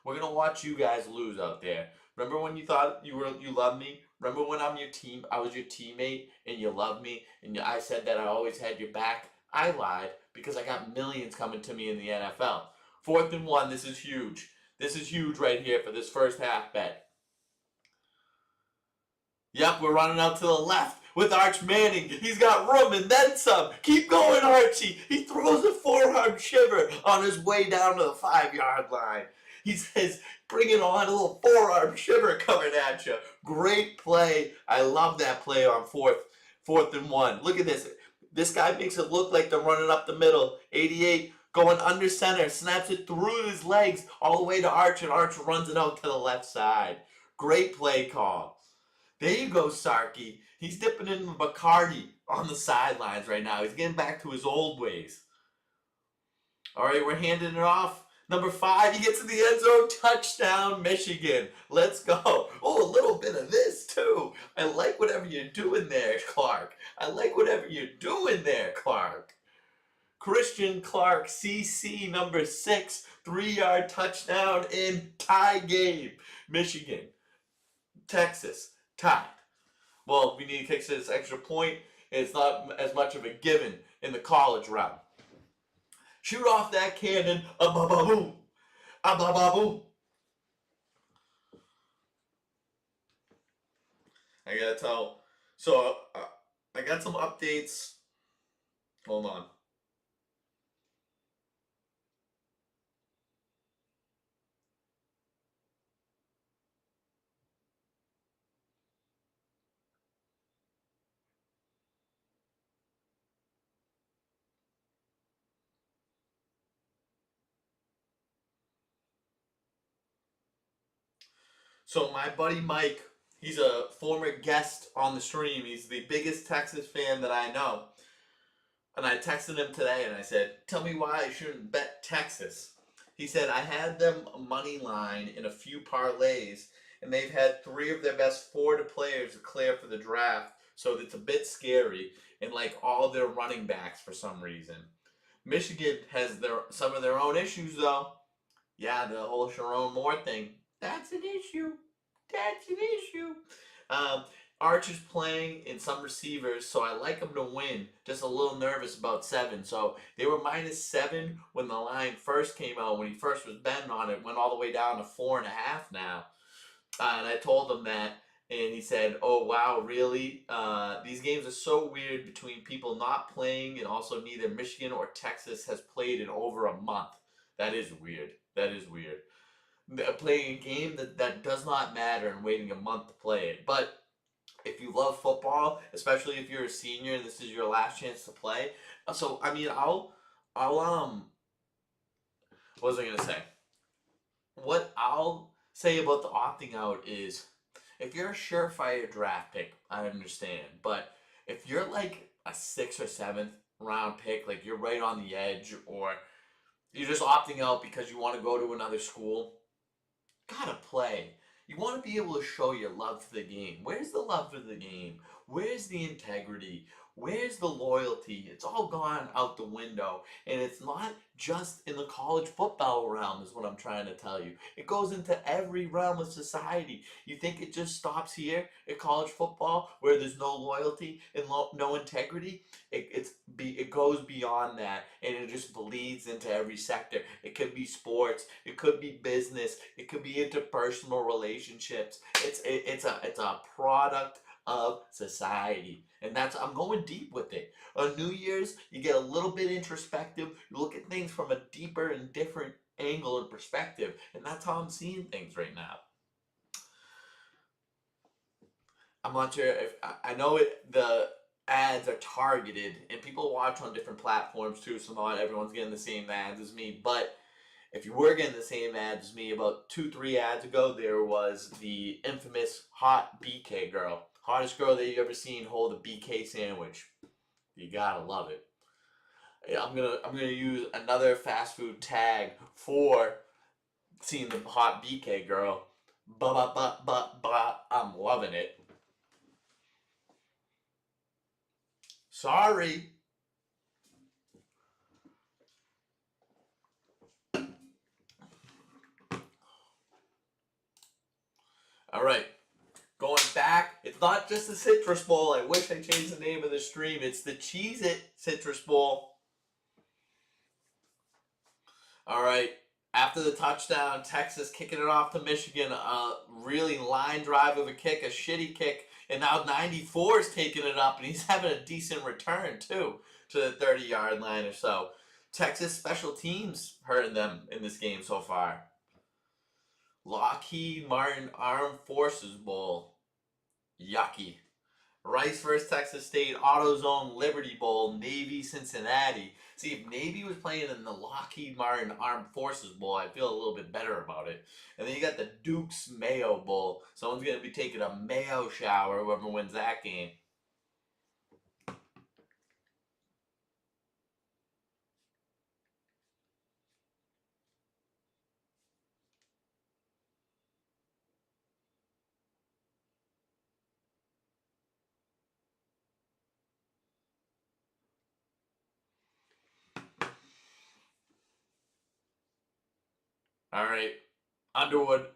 We're going to watch you guys lose out there. Remember when you thought you loved me? Remember when I was your teammate and you loved me and I said that I always had your back? I lied because I got millions coming to me in the NFL. 4th and 1, this is huge. This is huge right here for this first half bet. Yep, we're running out to the left with Arch Manning. He's got room and then some. Keep going, Archie. He throws a forearm shiver on his way down to the 5-yard line. He says, bring it on, a little forearm shiver coming at you. Great play. I love that play on 4th and 1. Look at this. This guy makes it look like they're running up the middle. 88 going under center, snaps it through his legs all the way to Arch, and Arch runs it out to the left side. Great play call. There you go, Sarky. He's dipping in Bacardi on the sidelines right now. He's getting back to his old ways. All right, we're handing it off. Number 5, he gets in the end zone. Touchdown, Michigan. Let's go. Oh, a little bit of this, too. I like whatever you're doing there, Clark. I like whatever you're doing there, Clark. Christian Clark, CC, number 6, 3-yard touchdown in tie game. Michigan, Texas, tied. Well, we need to kick this extra point. It's not as much of a given in the college round. Shoot off that cannon, a-ba-ba-boom, a-ba-ba-boom. I gotta tell. So, I got some updates. Hold on. So my buddy Mike, he's a former guest on the stream. He's the biggest Texas fan that I know. And I texted him today and I said, tell me why I shouldn't bet Texas. He said, I had them money line in a few parlays, and they've had 3 of their best Florida players declare for the draft, so it's a bit scary, and like all their running backs for some reason. Michigan has some of their own issues, though. Yeah, the whole Sharon Moore thing. That's an issue. That's an issue. Arch is playing in some receivers, so I like him to win. Just a little nervous about 7. So they were -7 when the line first came out. When he first was betting on it, went all the way down to 4.5 now. And I told him that, and he said, "Oh wow, really? These games are so weird between people not playing, and also neither Michigan or Texas has played in over a month. That is weird. That is weird. Playing a game that does not matter and waiting a month to play it. But if you love football, especially if you're a senior and this is your last chance to play, so I mean, what was I gonna say? What I'll say about the opting out is, if you're a surefire draft pick, I understand. But if you're like a 6th or 7th round pick, like you're right on the edge, or you're just opting out because you want to go to another school, gotta play. You want to be able to show your love for the game. Where's the love for the game? Where's the integrity? Where's the loyalty? It's all gone out the window. And it's not just in the college football realm, is what I'm trying to tell you. It goes into every realm of society. You think it just stops here at college football, where there's no loyalty and no integrity? It goes beyond that, and it just bleeds into every sector. It could be sports, it could be business, it could be interpersonal relationships. It's a product of society, and I'm going deep with it. On New Year's, you get a little bit introspective. You look at things from a deeper and different angle and perspective, and that's how I'm seeing things right now. I'm not sure if I know it. The ads are targeted, and people watch on different platforms too, so not everyone's getting the same ads as me. But if you were getting the same ads as me, about 2-3 ads ago, there was the infamous hot BK girl. Hottest girl that you've ever seen hold a BK sandwich. You gotta love it. Yeah, I'm gonna use another fast food tag for seeing the hot BK girl. Ba ba ba ba ba. I'm loving it. Sorry. All right. Going back, it's not just the Citrus Bowl. I wish I changed the name of the stream. It's the Cheez-It Citrus Bowl. All right. After the touchdown, Texas kicking it off to Michigan. A really line drive of a kick, a shitty kick. And now 94 is taking it up, and he's having a decent return, too, to the 30-yard line or so. Texas special teams hurting them in this game so far. Lockheed Martin Armed Forces Bowl. Yucky. Rice versus Texas State, AutoZone Liberty Bowl, Navy Cincinnati. See, if Navy was playing in the Lockheed Martin Armed Forces Bowl, I'd feel a little bit better about it. And then you got the Duke's Mayo Bowl. Someone's going to be taking a mayo shower, whoever wins that game. All right, Underwood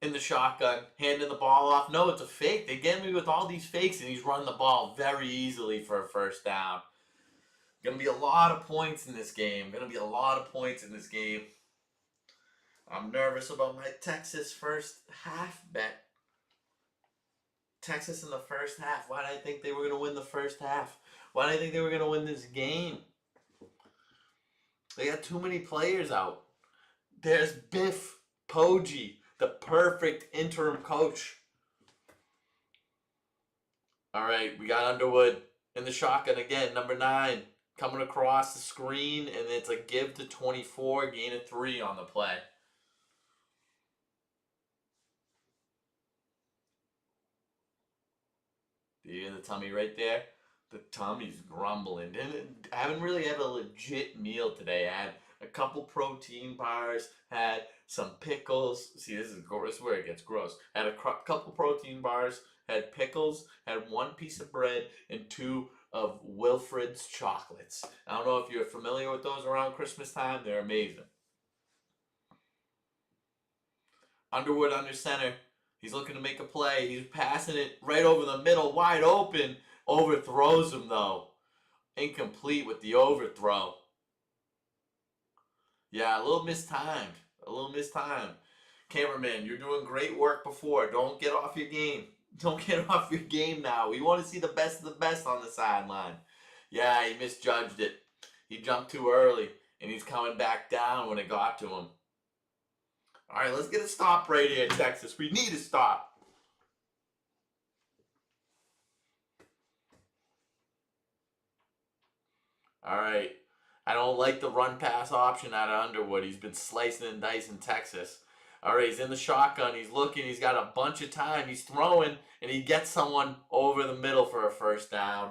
in the shotgun, handing the ball off. No, it's a fake. They get me with all these fakes, and he's running the ball very easily for a first down. Gonna be a lot of points in this game. I'm nervous about my Texas first half bet. Texas in the first half. Why did I think they were gonna win the first half? Why did I think they were gonna win this game? They got too many players out. There's Biff Poggi, the perfect interim coach. All right, we got Underwood in the shotgun again, number 9, coming across the screen, and it's a give to 24, gain of 3 on the play. Do you hear the tummy right there? The tummy's grumbling. Didn't I haven't really had a legit meal today. I had a couple protein bars, had some pickles. See, this is where it gets gross. Had a couple protein bars, had pickles, had one piece of bread, and 2 of Wilfred's chocolates. I don't know if you're familiar with those around Christmas time. They're amazing. Underwood under center. He's looking to make a play. He's passing it right over the middle, wide open. Overthrows him, though. Incomplete with the overthrow. Yeah, a little mistimed. Cameraman, you're doing great work before. Don't get off your game. Don't get off your game now. We want to see the best of the best on the sideline. Yeah, he misjudged it. He jumped too early, and he's coming back down when it got to him. All right, let's get a stop right here, Texas. We need a stop. All right. I don't like the run pass option out of Underwood. He's been slicing and dicing Texas. All right, he's in the shotgun. He's looking. He's got a bunch of time. He's throwing, and he gets someone over the middle for a first down.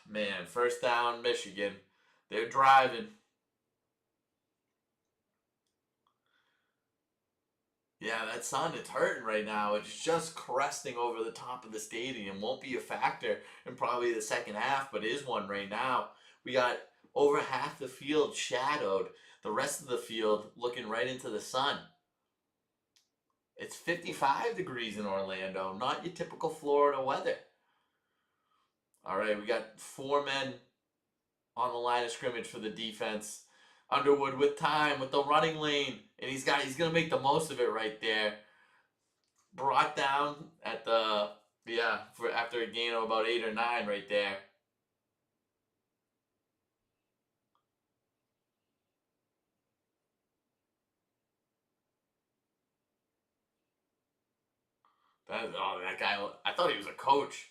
Man, first down, Michigan. They're driving. Yeah, that sun, it's hurting right now. It's just cresting over the top of the stadium. Won't be a factor in probably the second half, but is one right now. We got over half the field shadowed, the rest of the field looking right into the sun. It's 55 degrees in Orlando, not your typical Florida weather. All right, we got 4 men on the line of scrimmage for the defense. Underwood with time, with the running lane, and he's gonna make the most of it right there. Brought down at the for after a gain of about 8 or 9 right there. That guy! I thought he was a coach.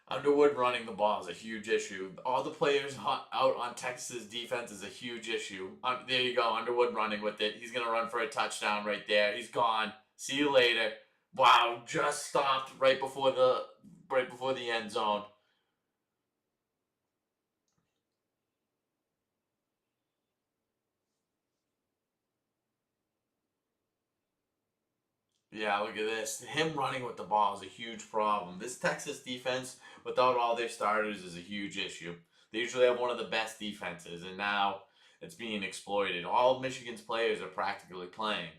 Underwood running the ball is a huge issue. All the players out on Texas' defense is a huge issue. There you go, Underwood running with it. He's going to run for a touchdown right there. He's gone. See you later. Wow, just stopped right before the end zone. Yeah, look at this. Him running with the ball is a huge problem. This Texas defense, without all their starters, is a huge issue. They usually have one of the best defenses, and now it's being exploited. All of Michigan's players are practically playing.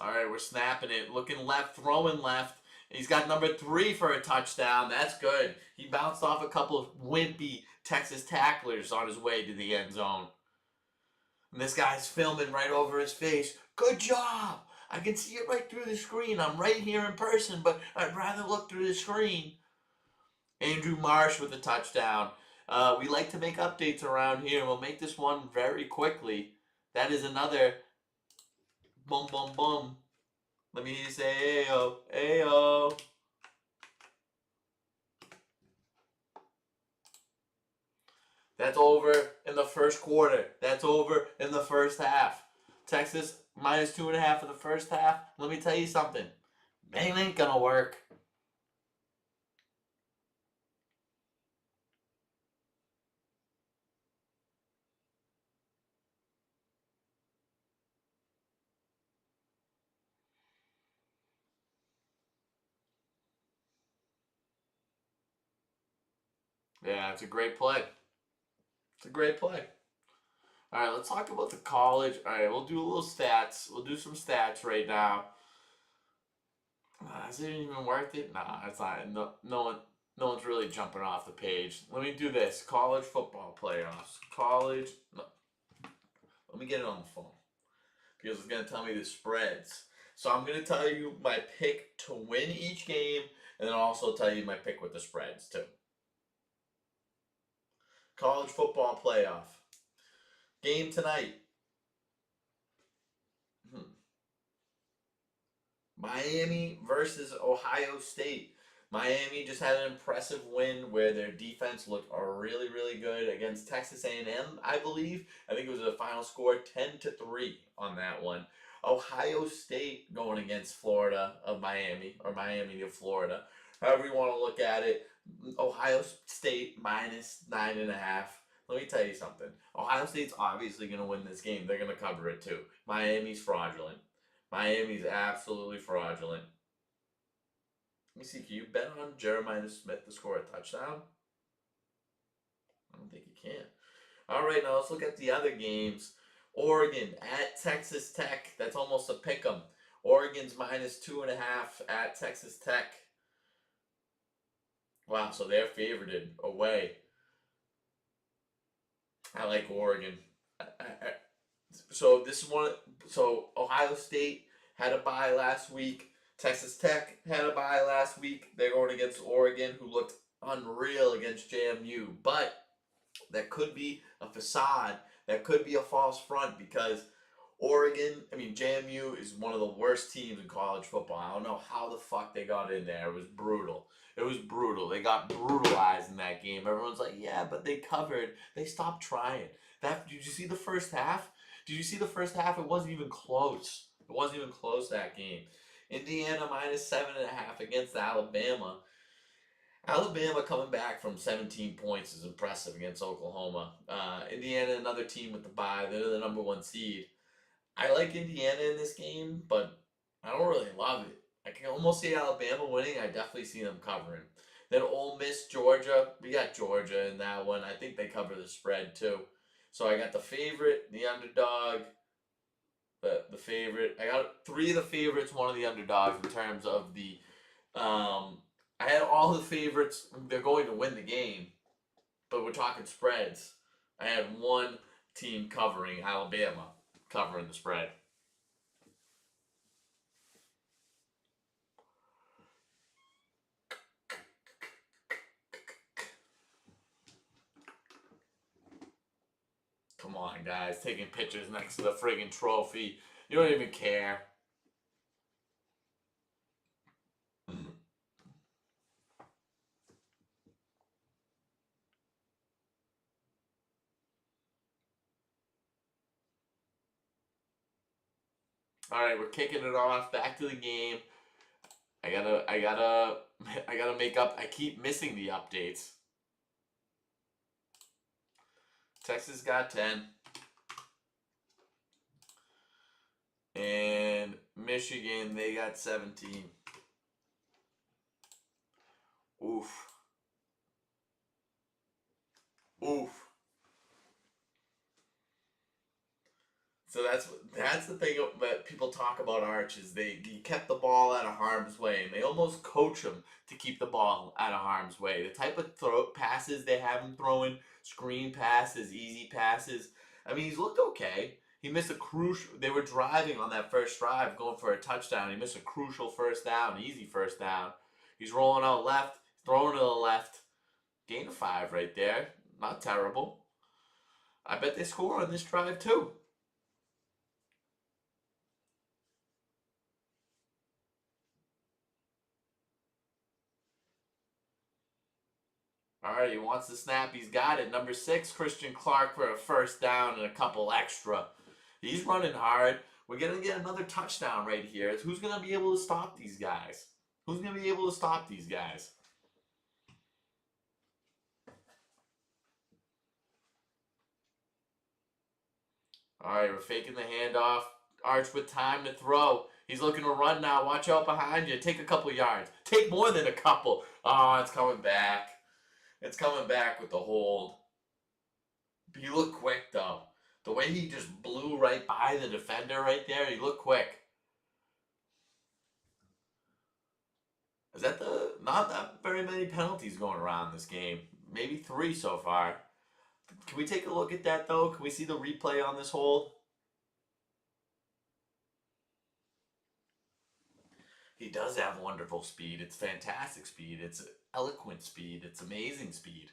All right, we're snapping it. Looking left, throwing left. He's got number 3 for a touchdown. That's good. He bounced off a couple of wimpy Texas tacklers on his way to the end zone. And this guy's filming right over his face. Good job. I can see it right through the screen. I'm right here in person, but I'd rather look through the screen. Andrew Marsh with a touchdown. We like to make updates around here, and we'll make this one very quickly. That is another boom, boom, boom. Let me say ayo, ayo. That's over in the first quarter. That's over in the first half. Texas minus 2.5 for the first half. Let me tell you something. It ain't gonna work. Yeah, it's a great play. It's a great play. All right, let's talk about the college. All right, we'll do a little stats. We'll do some stats right now. Is it even worth it? Nah, it's not. No one's really jumping off the page. Let me do this. College football playoffs. College. No, let me get it on the phone because it's gonna tell me the spreads. So I'm gonna tell you my pick to win each game, and then I'll also tell you my pick with the spreads too. College football playoff game tonight. Hmm. Miami versus Ohio State. Miami just had an impressive win where their defense looked really, really good against Texas A&M, I believe. I think it was a final score 10-3 on that one. Ohio State going against Florida of Miami, or Miami of Florida. However you want to look at it. Ohio State minus 9.5. Let me tell you something. Ohio State's obviously going to win this game. They're going to cover it too. Miami's fraudulent. Miami's absolutely fraudulent. Let me see. Can you bet on Jeremiah Smith to score a touchdown? I don't think you can. All right, now let's look at the other games. Oregon at Texas Tech. That's almost a pick 'em. Oregon's minus 2.5 at Texas Tech. Wow, so they're favored away. I like Oregon. So this is one. So Ohio State had a bye last week. Texas Tech had a bye last week. They're going against Oregon, who looked unreal against JMU. But that could be a facade. That could be a false front because JMU is one of the worst teams in college football. I don't know how the fuck they got in there. It was brutal. It was brutal. They got brutalized in that game. Everyone's like, yeah, but they covered. They stopped trying. Did you see the first half? Did you see the first half? It wasn't even close. It wasn't even close, that game. Indiana minus 7.5 against Alabama. Alabama coming back from 17 points is impressive against Oklahoma. Indiana, another team with the bye. They're the number 1 seed. I like Indiana in this game, but I don't really love it. I can almost see Alabama winning. I definitely see them covering. Then Ole Miss, Georgia. We got Georgia in that one. I think they cover the spread too. So I got the favorite, the underdog, the favorite. I got 3 of the favorites, 1 of the underdogs in terms of the. I had all the favorites. They're going to win the game, but we're talking spreads. I had 1 team covering Alabama, covering the spread. Come on, guys, taking pictures next to the friggin' trophy. You don't even care. All right, we're kicking it off. Back to the game. I gotta make up. I keep missing the updates. Texas got 10. And Michigan, they got 17. Oof. Oof. So that's the thing that people talk about Arch is he kept the ball out of harm's way, and they almost coach him to keep the ball out of harm's way. The type of passes they have him throwing, screen passes, easy passes. I mean, he's looked okay. He missed a crucial. They were driving on that first drive, going for a touchdown. He missed a crucial first down, easy first down. He's rolling out left, throwing to the left. Gain of 5 right there. Not terrible. I bet they score on this drive too. All right, he wants the snap. He's got it. Number 6, Christian Clark for a first down and a couple extra. He's running hard. We're going to get another touchdown right here. Who's going to be able to stop these guys? Who's going to be able to stop these guys? All right, we're faking the handoff. Arch with time to throw. He's looking to run now. Watch out behind you. Take a couple yards. Take more than a couple. Oh, it's coming back. It's coming back with the hold. He looked quick, though. The way he just blew right by the defender right there, he looked quick. Is that not that very many penalties going around this game? Maybe 3 so far. Can we take a look at that, though? Can we see the replay on this hold? He does have wonderful speed. It's fantastic speed. It's eloquent speed. It's amazing speed.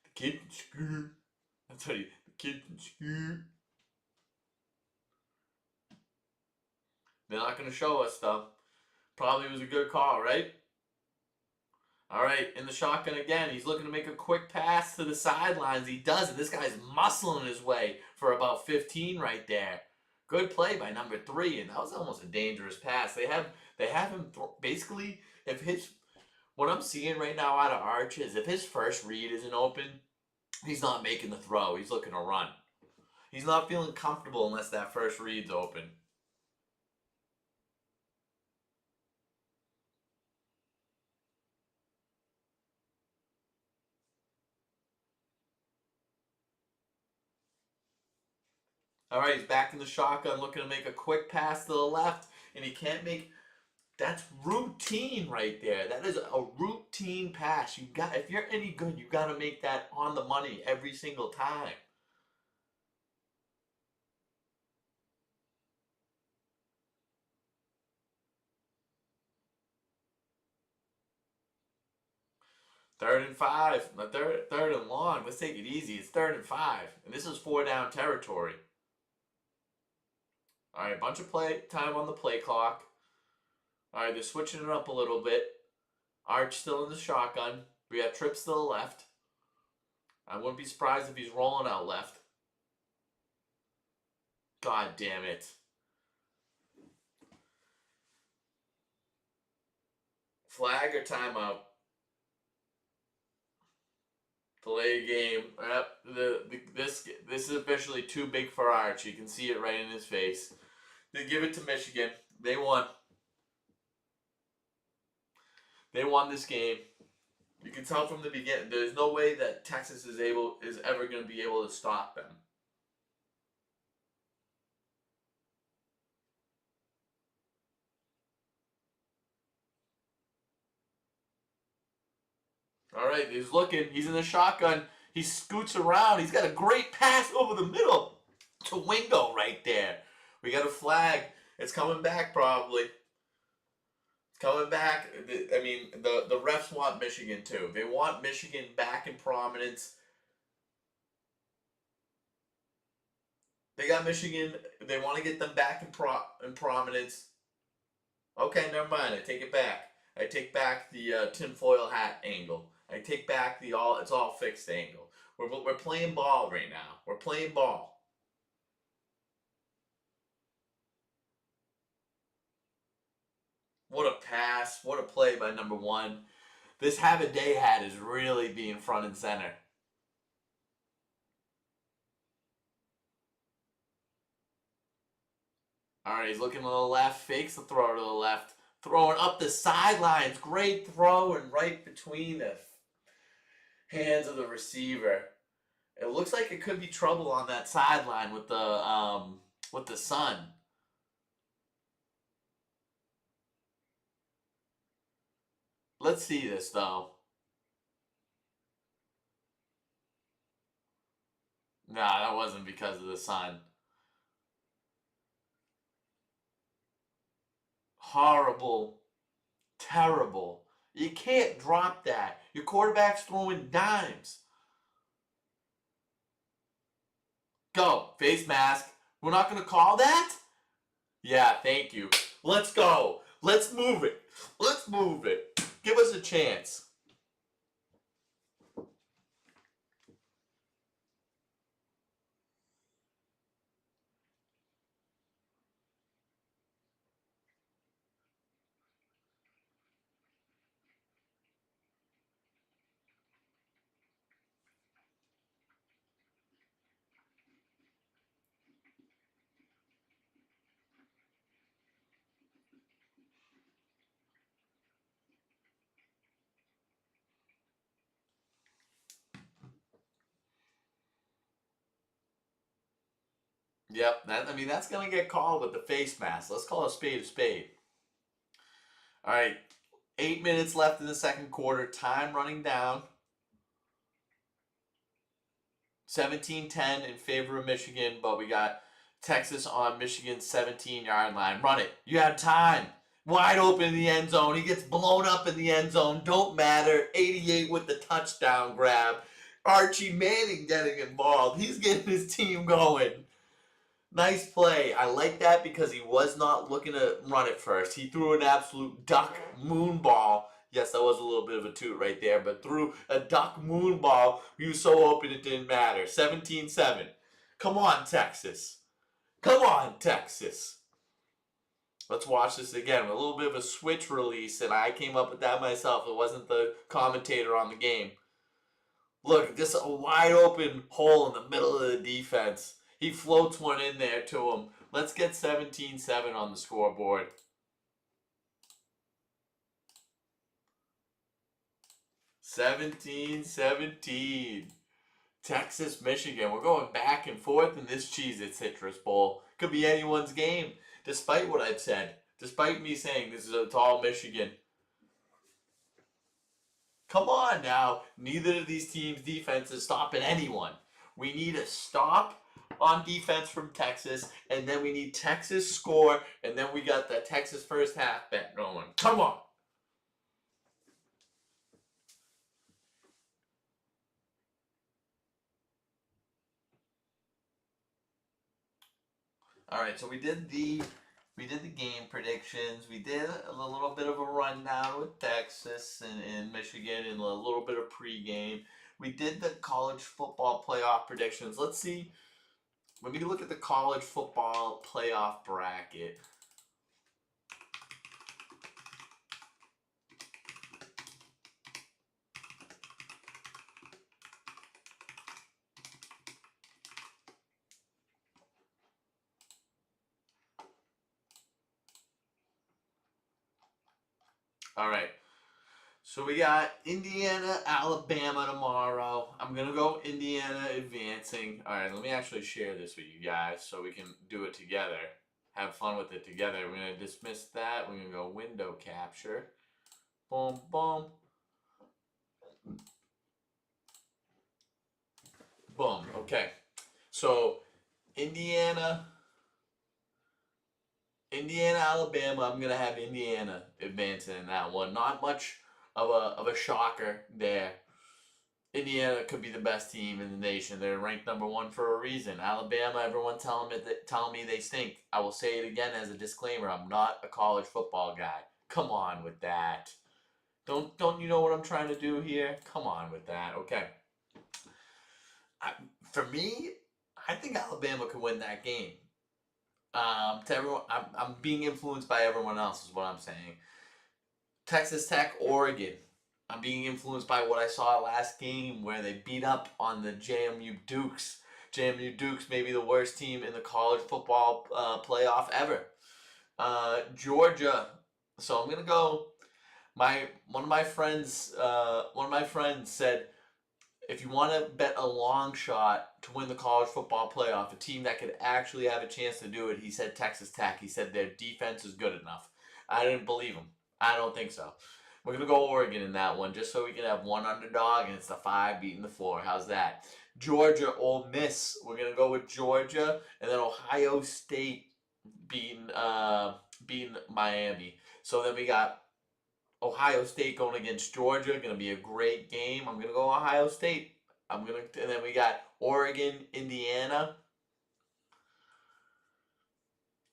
The kid can scoot. That's what the kid can scoot. They're not going to show us, though. Probably was a good call, right? All right, in the shotgun again. He's looking to make a quick pass to the sidelines. He does it. This guy's muscling his way for about 15 right there. Good play by number 3, and that was almost a dangerous pass. They have him basically. What I'm seeing right now out of Arch is if his first read isn't open, he's not making the throw. He's looking to run. He's not feeling comfortable unless that first read's open. All right, he's back in the shotgun, looking to make a quick pass to the left, and he can't make. That's routine right there. That is a routine pass. If you're any good, you got to make that on the money every single time. Third and 5. Third and long. Let's take it easy. It's 3rd and 5, and this is 4-down territory. All right, bunch of play time on the play clock. All right, they're switching it up a little bit. Arch still in the shotgun. We have trips to the left. I wouldn't be surprised if he's rolling out left. God damn it. Flag or timeout? Delay game. Yep. This is officially too big for Arch. You can see it right in his face. They give it to Michigan. They won. They won this game. You can tell from the beginning. There's no way that Texas is ever going to be able to stop them. All right, he's looking. He's in the shotgun. He scoots around. He's got a great pass over the middle to Wingo right there. We got a flag. It's coming back probably. It's coming back. I mean, the refs want Michigan too. They want Michigan back in prominence. They got Michigan. They want to get them back in prominence. Okay, never mind. I take it back. I take back the tinfoil hat angle. I take back the it's all fixed angle. We're playing ball right now. We're playing ball. What a pass. What a play by number 1. This have a day hat is really being front and center. All right, he's looking to the left, fakes the throw to the left, throwing up the sidelines. Great throw and right between the hands of the receiver. It looks like it could be trouble on that sideline with the sun. Let's see this though. Nah, that wasn't because of the sun. Horrible. Terrible. You can't drop that. Your quarterback's throwing dimes. Go. Face mask. We're not going to call that? Yeah, thank you. Let's go. Let's move it. Let's move it. Give us a chance. Yep, that's going to get called with the face mask. Let's call a spade a spade. All right, 8 minutes left in the second quarter. Time running down. 17-10 in favor of Michigan, but we got Texas on Michigan's 17-yard line. Run it. You have time. Wide open in the end zone. He gets blown up in the end zone. Don't matter. 88 with the touchdown grab. Archie Manning getting involved. He's getting his team going. Nice play. I like that because he was not looking to run it first. He threw an absolute duck moon ball. Yes, that was a little bit of a toot right there, but threw a duck moon ball. He was so open it didn't matter. 17-7. Come on, Texas. Come on, Texas. Let's watch this again. A little bit of a switch release, and I came up with that myself. It wasn't the commentator on the game. Look, just a wide open hole in the middle of the defense. He floats one in there to him. Let's get 17-7 on the scoreboard. (17-17). Texas, Michigan. We're going back and forth in this Cheez-It Citrus Bowl. Could be anyone's game, despite what I've said. Despite me saying this is a tall Michigan. Come on now. Neither of these teams' defense is stopping anyone. We need a stop on defense from Texas, and then we need Texas score, and then we got the Texas first half bet going. Come on. All right, so we did the game predictions. We did a little bit of a rundown with Texas and Michigan and a little bit of pregame. We did the college football playoff predictions. Let's see. Let me look at the college football playoff bracket. All right. So we got Indiana, Alabama tomorrow. I'm going to go Indiana advancing. All right, let me actually share this with you guys so we can do it together. Have fun with it together. We're going to dismiss that. We're going to go window capture. Boom, boom. Boom. Okay. So Indiana, Alabama. I'm going to have Indiana advancing in that one. Not much of a shocker there. Indiana could be the best team in the nation. They're ranked number 1 for a reason. Alabama, everyone telling me they stink. I will say it again as a disclaimer. I'm not a college football guy. Come on with that. Don't you know what I'm trying to do here? Come on with that. Okay. For me, I think Alabama could win that game. To everyone, I'm being influenced by everyone else, is what I'm saying. Texas Tech, Oregon. I'm being influenced by what I saw last game where they beat up on the JMU Dukes. JMU Dukes may be the worst team in the college football playoff ever. Georgia. So I'm gonna go. One of my friends said if you want to bet a long shot to win the college football playoff, a team that could actually have a chance to do it, he said Texas Tech. He said their defense is good enough. I didn't believe him. I don't think so. We're going to go Oregon in that one just so we can have one underdog and it's the 5 beating the 4. How's that? Georgia, Ole Miss. We're going to go with Georgia and then Ohio State beating Miami. So then we got Ohio State going against Georgia, going to be a great game. I'm going to go Ohio State. And then we got Oregon, Indiana.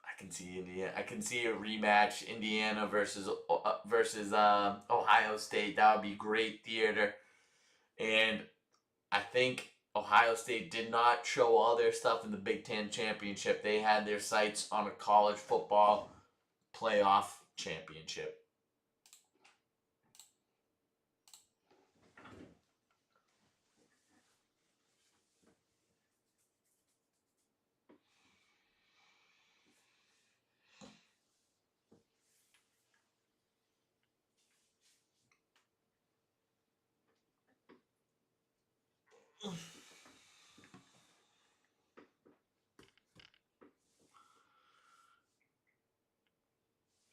I can see Indiana. I can see a rematch, Indiana versus Ohio State. That would be great theater. And I think Ohio State did not show all their stuff in the Big Ten championship. They had their sights on a college football playoff championship.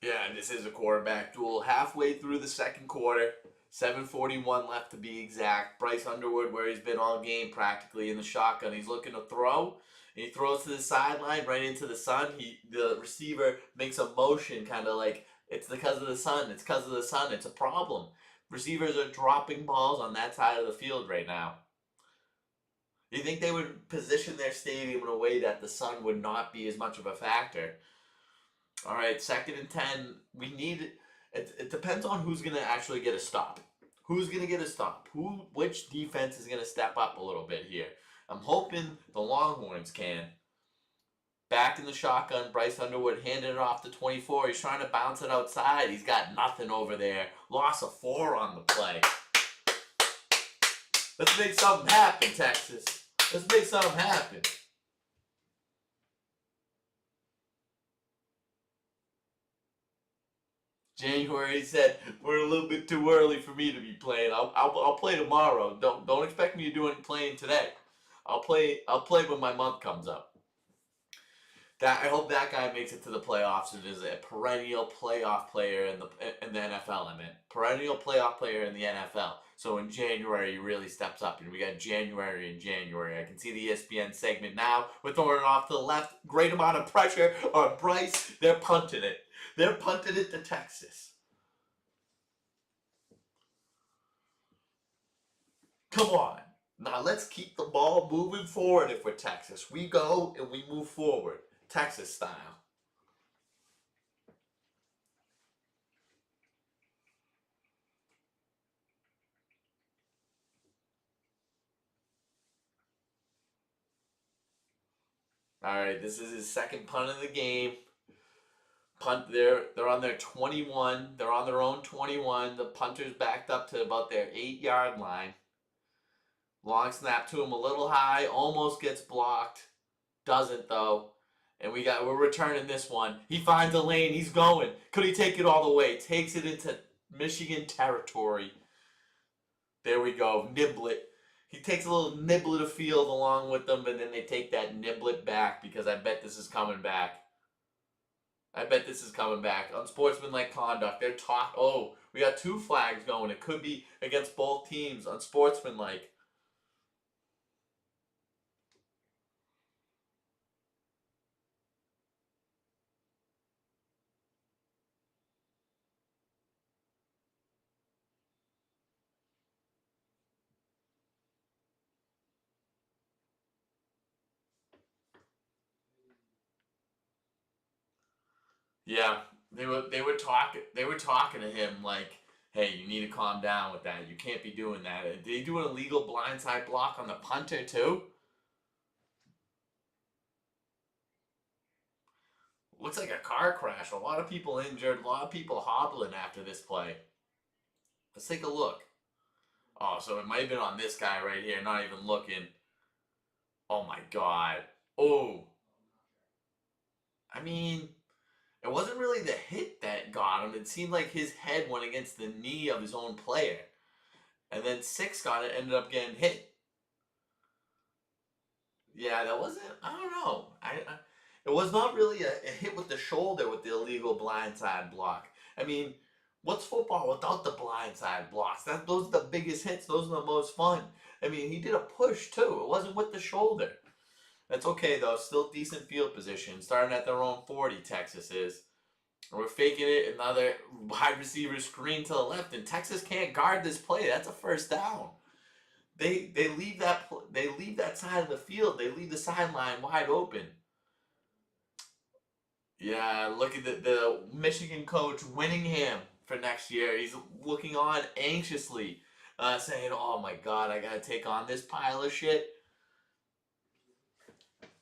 Yeah, and this is a quarterback duel. Halfway through the second quarter, 7:41 left to be exact. Bryce Underwood, where he's been all game practically in the shotgun, he's looking to throw. And he throws to the sideline right into the sun. The receiver makes a motion, kind of like it's because of the sun. It's because of the sun. It's a problem. Receivers are dropping balls on that side of the field right now. You think they would position their stadium in a way that the sun would not be as much of a factor? All right, 2nd and 10. We need it depends on who's going to actually get a stop. Who's going to get a stop? Which defense is going to step up a little bit here? I'm hoping the Longhorns can. Back in the shotgun, Bryce Underwood handed it off to 24. He's trying to bounce it outside. He's got nothing over there. Loss of 4 on the play. Let's make something happen, Texas. Let's make something happen. January said we're a little bit too early for me to be playing. I'll play tomorrow. Don't expect me to do any playing today. I'll play when my month comes up. I hope that guy makes it to the playoffs and is a perennial playoff player in the NFL. I meant perennial playoff player in the NFL. So in January he really steps up, and we got January and January. I can see the ESPN segment now. We're throwing it off to the left. Great amount of pressure on Bryce. They're punting it. They're punting it to Texas. Come on. Now let's keep the ball moving forward if we're Texas. We go and we move forward. Texas style. All right, this is his second punt of the game. Punt. They're on their 21. They're on their own 21. The punter's backed up to about their 8-yard line. Long snap to him a little high, almost gets blocked. Doesn't though. And we're returning this one. He finds a lane. He's going. Could he take it all the way? Takes it into Michigan territory. There we go. Niblet. He takes a little niblet of field along with them, but then they take that niblet back because I bet this is coming back. I bet this is coming back. Unsportsmanlike conduct. They're talk. Oh, we got 2 flags going. It could be against both teams. Unsportsmanlike. Yeah, they were talking to him like, "Hey, you need to calm down with that. You can't be doing that." Did he do an illegal blindside block on the punter too? Looks like a car crash. A lot of people injured. A lot of people hobbling after this play. Let's take a look. Oh, so it might have been on this guy right here, not even looking. Oh my god. Oh. I mean, it wasn't really the hit that got him. It seemed like his head went against the knee of his own player. And then 6 got it, ended up getting hit. Yeah, that wasn't, I don't know. It was not really a hit with the shoulder with the illegal blindside block. I mean, what's football without the blindside blocks? Those are the biggest hits. Those are the most fun. I mean, he did a push too. It wasn't with the shoulder. That's okay though. Still decent field position. Starting at their own 40, Texas is. We're faking it. Another wide receiver screen to the left, and Texas can't guard this play. That's a first down. They leave that side of the field. They leave the sideline wide open. Yeah, look at the Michigan coach Winningham for next year. He's looking on anxiously, saying, "Oh my God, I gotta take on this pile of shit."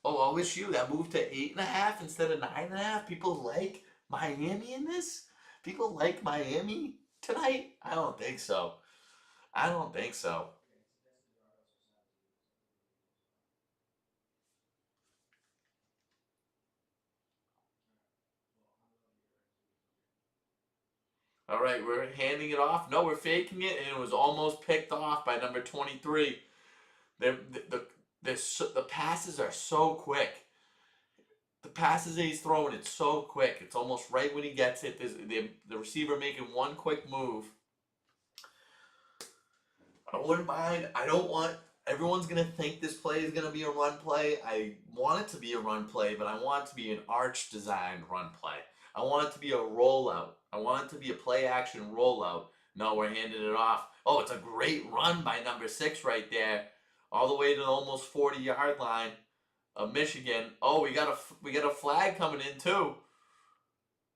Oh, OSU that moved to 8.5 instead of 9.5. People like Miami in this. People like Miami tonight. I don't think so. I don't think so. All right, we're handing it off. No, we're faking it, and it was almost picked off by number 23. The passes are so quick. The passes that he's throwing, it's so quick. It's almost right when he gets it. The receiver making one quick move. I wouldn't mind. I don't want. Everyone's going to think this play is going to be a run play. I want it to be a run play, but I want it to be an arch designed run play. I want it to be a rollout. I want it to be a play action rollout. No, we're handing it off. Oh, it's a great run by number 6 right there. All the way to the almost 40-yard line of Michigan. Oh, we got a flag coming in too.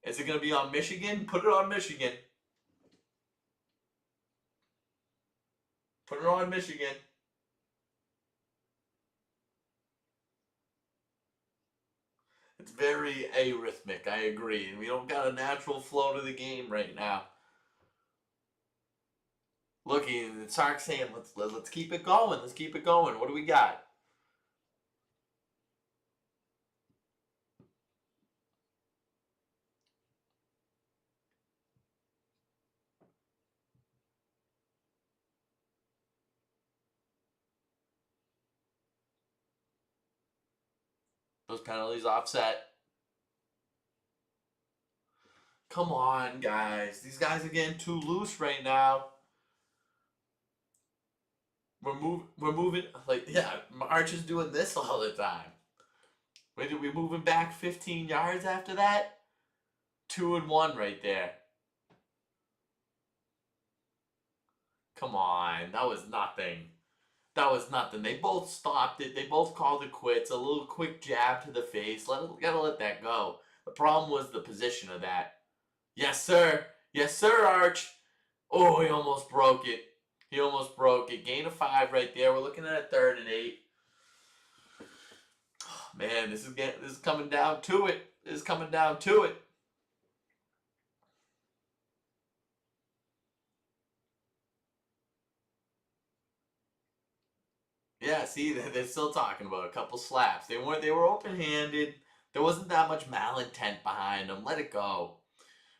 Is it going to be on Michigan? Put it on Michigan. Put it on Michigan. It's very arrhythmic, I agree. We don't got a natural flow to the game right now. Looking, Sark saying, let's keep it going. Let's keep it going. What do we got? Those penalties offset. Come on, guys. These guys are getting too loose right now. We're moving like yeah. Arch is doing this all the time. We moving back 15 yards after that. 2-1 right there. Come on, that was nothing. That was nothing. They both stopped it. They both called it quits. A little quick jab to the face. Gotta let that go. The problem was the position of that. Yes, sir. Yes, sir, Arch. Oh, he almost broke it. He almost broke it. Gain of 5 right there. We're looking at a 3rd and 8. Oh, man, this is coming down to it. This is coming down to it. Yeah, see, they're still talking about a couple slaps. They were open handed. There wasn't that much malintent behind them. Let it go.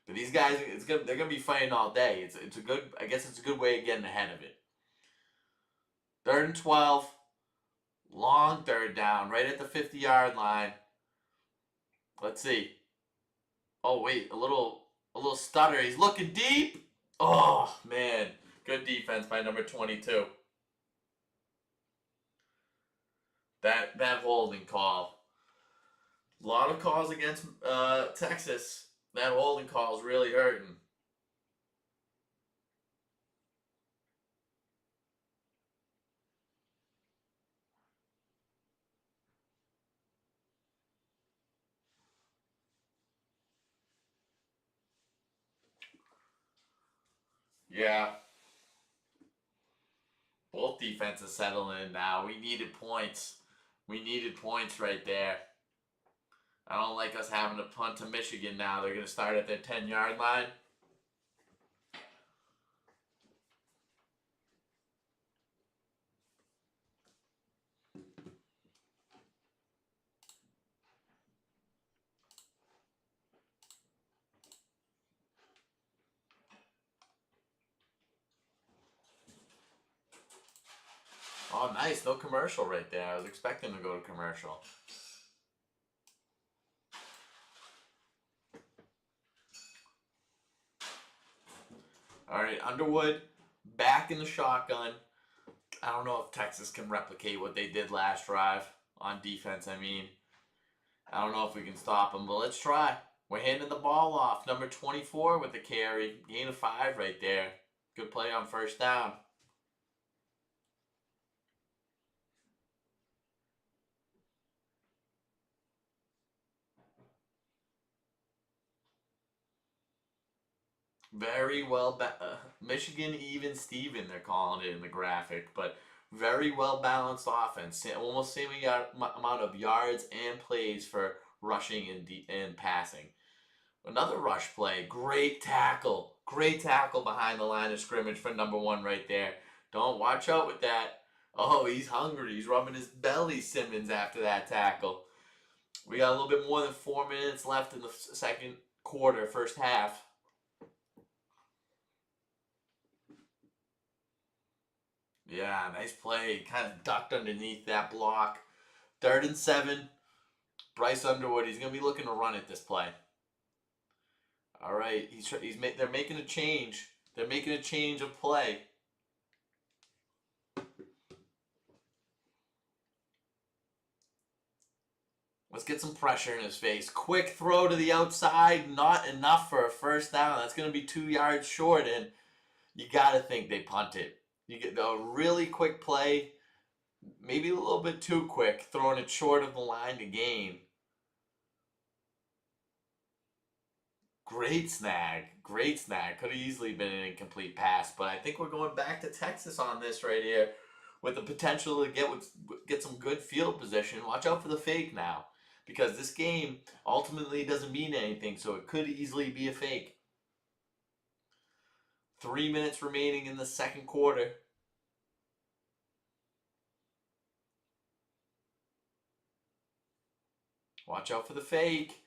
But these guys, they're gonna be fighting all day. It's a good. I guess it's a good way of getting ahead of it. 3rd and 12, long 3rd down, right at the 50-yard line. Let's see. Oh wait, a little stutter. He's looking deep. Oh man, good defense by number 22. That holding call. A lot of calls against Texas. That holding call is really hurting. Yeah. Both defenses settling in now. We needed points. We needed points right there. I don't like us having to punt to Michigan now. They're going to start at their 10-yard line. Oh, nice. No commercial right there. I was expecting to go to commercial. All right, Underwood back in the shotgun. I don't know if Texas can replicate what they did last drive on defense. I mean, I don't know if we can stop them, but let's try. We're handing the ball off. Number 24 with the carry. Gain of 5 right there. Good play on first down. Very well, Michigan even Steven, they're calling it in the graphic, but very well balanced offense. Almost same amount of yards and plays for rushing and passing. Another rush play, great tackle behind the line of scrimmage for number 1 right there. Don't watch out with that. Oh, he's hungry. He's rubbing his belly, Simmons, after that tackle. We got a little bit more than 4 minutes left in the second quarter, first half. Yeah, nice play. Kind of ducked underneath that block. 3rd and 7. Bryce Underwood. He's gonna be looking to run it this play. All right, they're making a change. They're making a change of play. Let's get some pressure in his face. Quick throw to the outside. Not enough for a first down. That's gonna be 2 yards short, and you gotta think they punt it. You get a really quick play, maybe a little bit too quick, throwing it short of the line to gain. Great snag. Great snag. Could have easily been an incomplete pass, but I think we're going back to Texas on this right here with the potential to get some good field position. Watch out for the fake now, because this game ultimately doesn't mean anything, so it could easily be a fake. 3 minutes remaining in the second quarter. Watch out for the fake.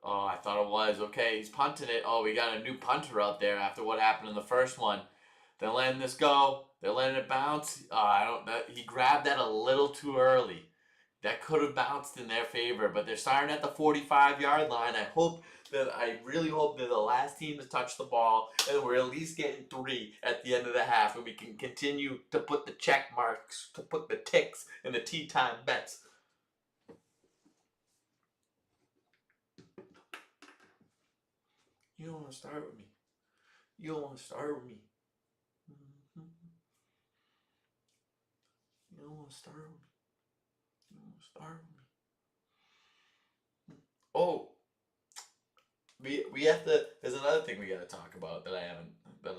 Oh, I thought it was. Okay, he's punting it. Oh, we got a new punter out there after what happened in the first one. They're letting this go. They're letting it bounce. He grabbed that a little too early. That could have bounced in their favor, but they're starting at the 45-yard line. I really hope they're the last team to touch the ball, and we're at least getting 3 at the end of the half, and we can continue to put the check marks, to put the ticks in the tea time bets. You don't want to start with me. You don't want to start with me. You don't want to start with me. You don't want to start with me. Oh, we have to. There's another thing we got to talk about that I haven't been.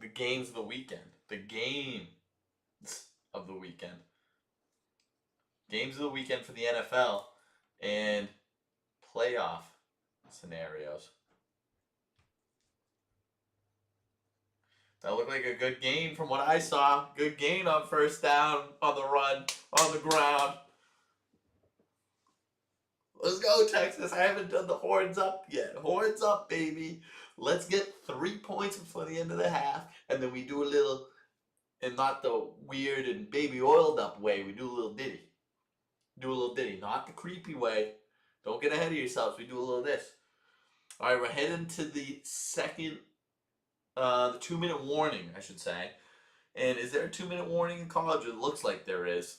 The games of the weekend. The games of the weekend. Games of the weekend for the NFL and playoff scenarios. That looked like a good game from what I saw. Good gain on first down, on the run, on the ground. Let's go, Texas. I haven't done the horns up yet. Horns up, baby. Let's get 3 points before the end of the half, and then we do a little, and not the weird and baby oiled up way. We do a little ditty. Do a little ditty. Not the creepy way. Don't get ahead of yourselves. We do a little this. All right, we're heading to the second, the 2-minute warning, I should say. And is there a 2-minute warning in college? It looks like there is.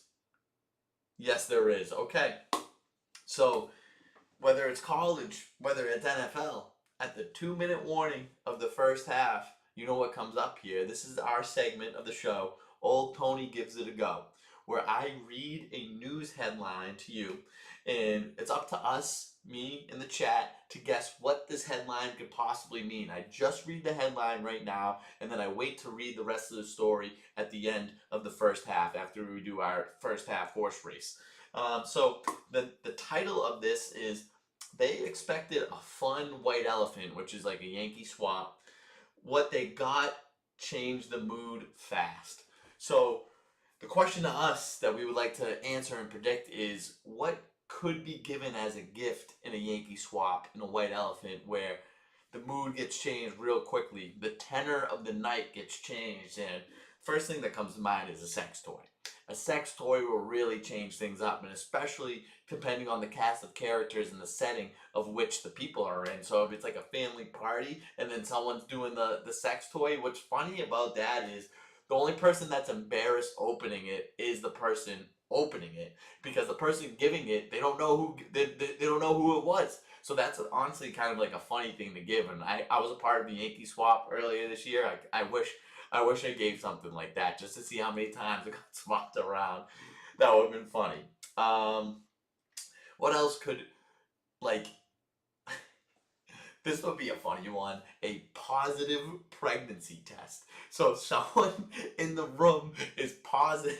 Yes, there is. Okay. So, whether it's college, whether it's NFL, at the 2-minute warning of the first half, you know what comes up here. This is our segment of the show, Old Tony Gives It a Go, where I read a news headline to you, and it's up to us, me, in the chat, to guess what this headline could possibly mean. I just read the headline right now, and then I wait to read the rest of the story at the end of the first half, after we do our first half horse race. So the title of this is, they expected a fun white elephant, which is like a Yankee swap. What they got changed the mood fast. So the question to us that we would like to answer and predict is, what could be given as a gift in a Yankee swap in a white elephant where the mood gets changed real quickly, the tenor of the night gets changed, and first thing that comes to mind is a sex toy. A sex toy will really change things up, and especially depending on the cast of characters and the setting of which the people are in. So if it's like a family party and then someone's doing the sex toy, what's funny about that is the only person that's embarrassed opening it is the person opening it, because the person giving it, they don't know who they don't know who it was. So that's honestly kind of like a funny thing to give. And I was a part of the Yankee swap earlier this year. I wish I gave something like that just to see how many times it got swapped around. That would have been funny. What else could, like, this would be a funny one. A positive pregnancy test. So if someone in the room is positive,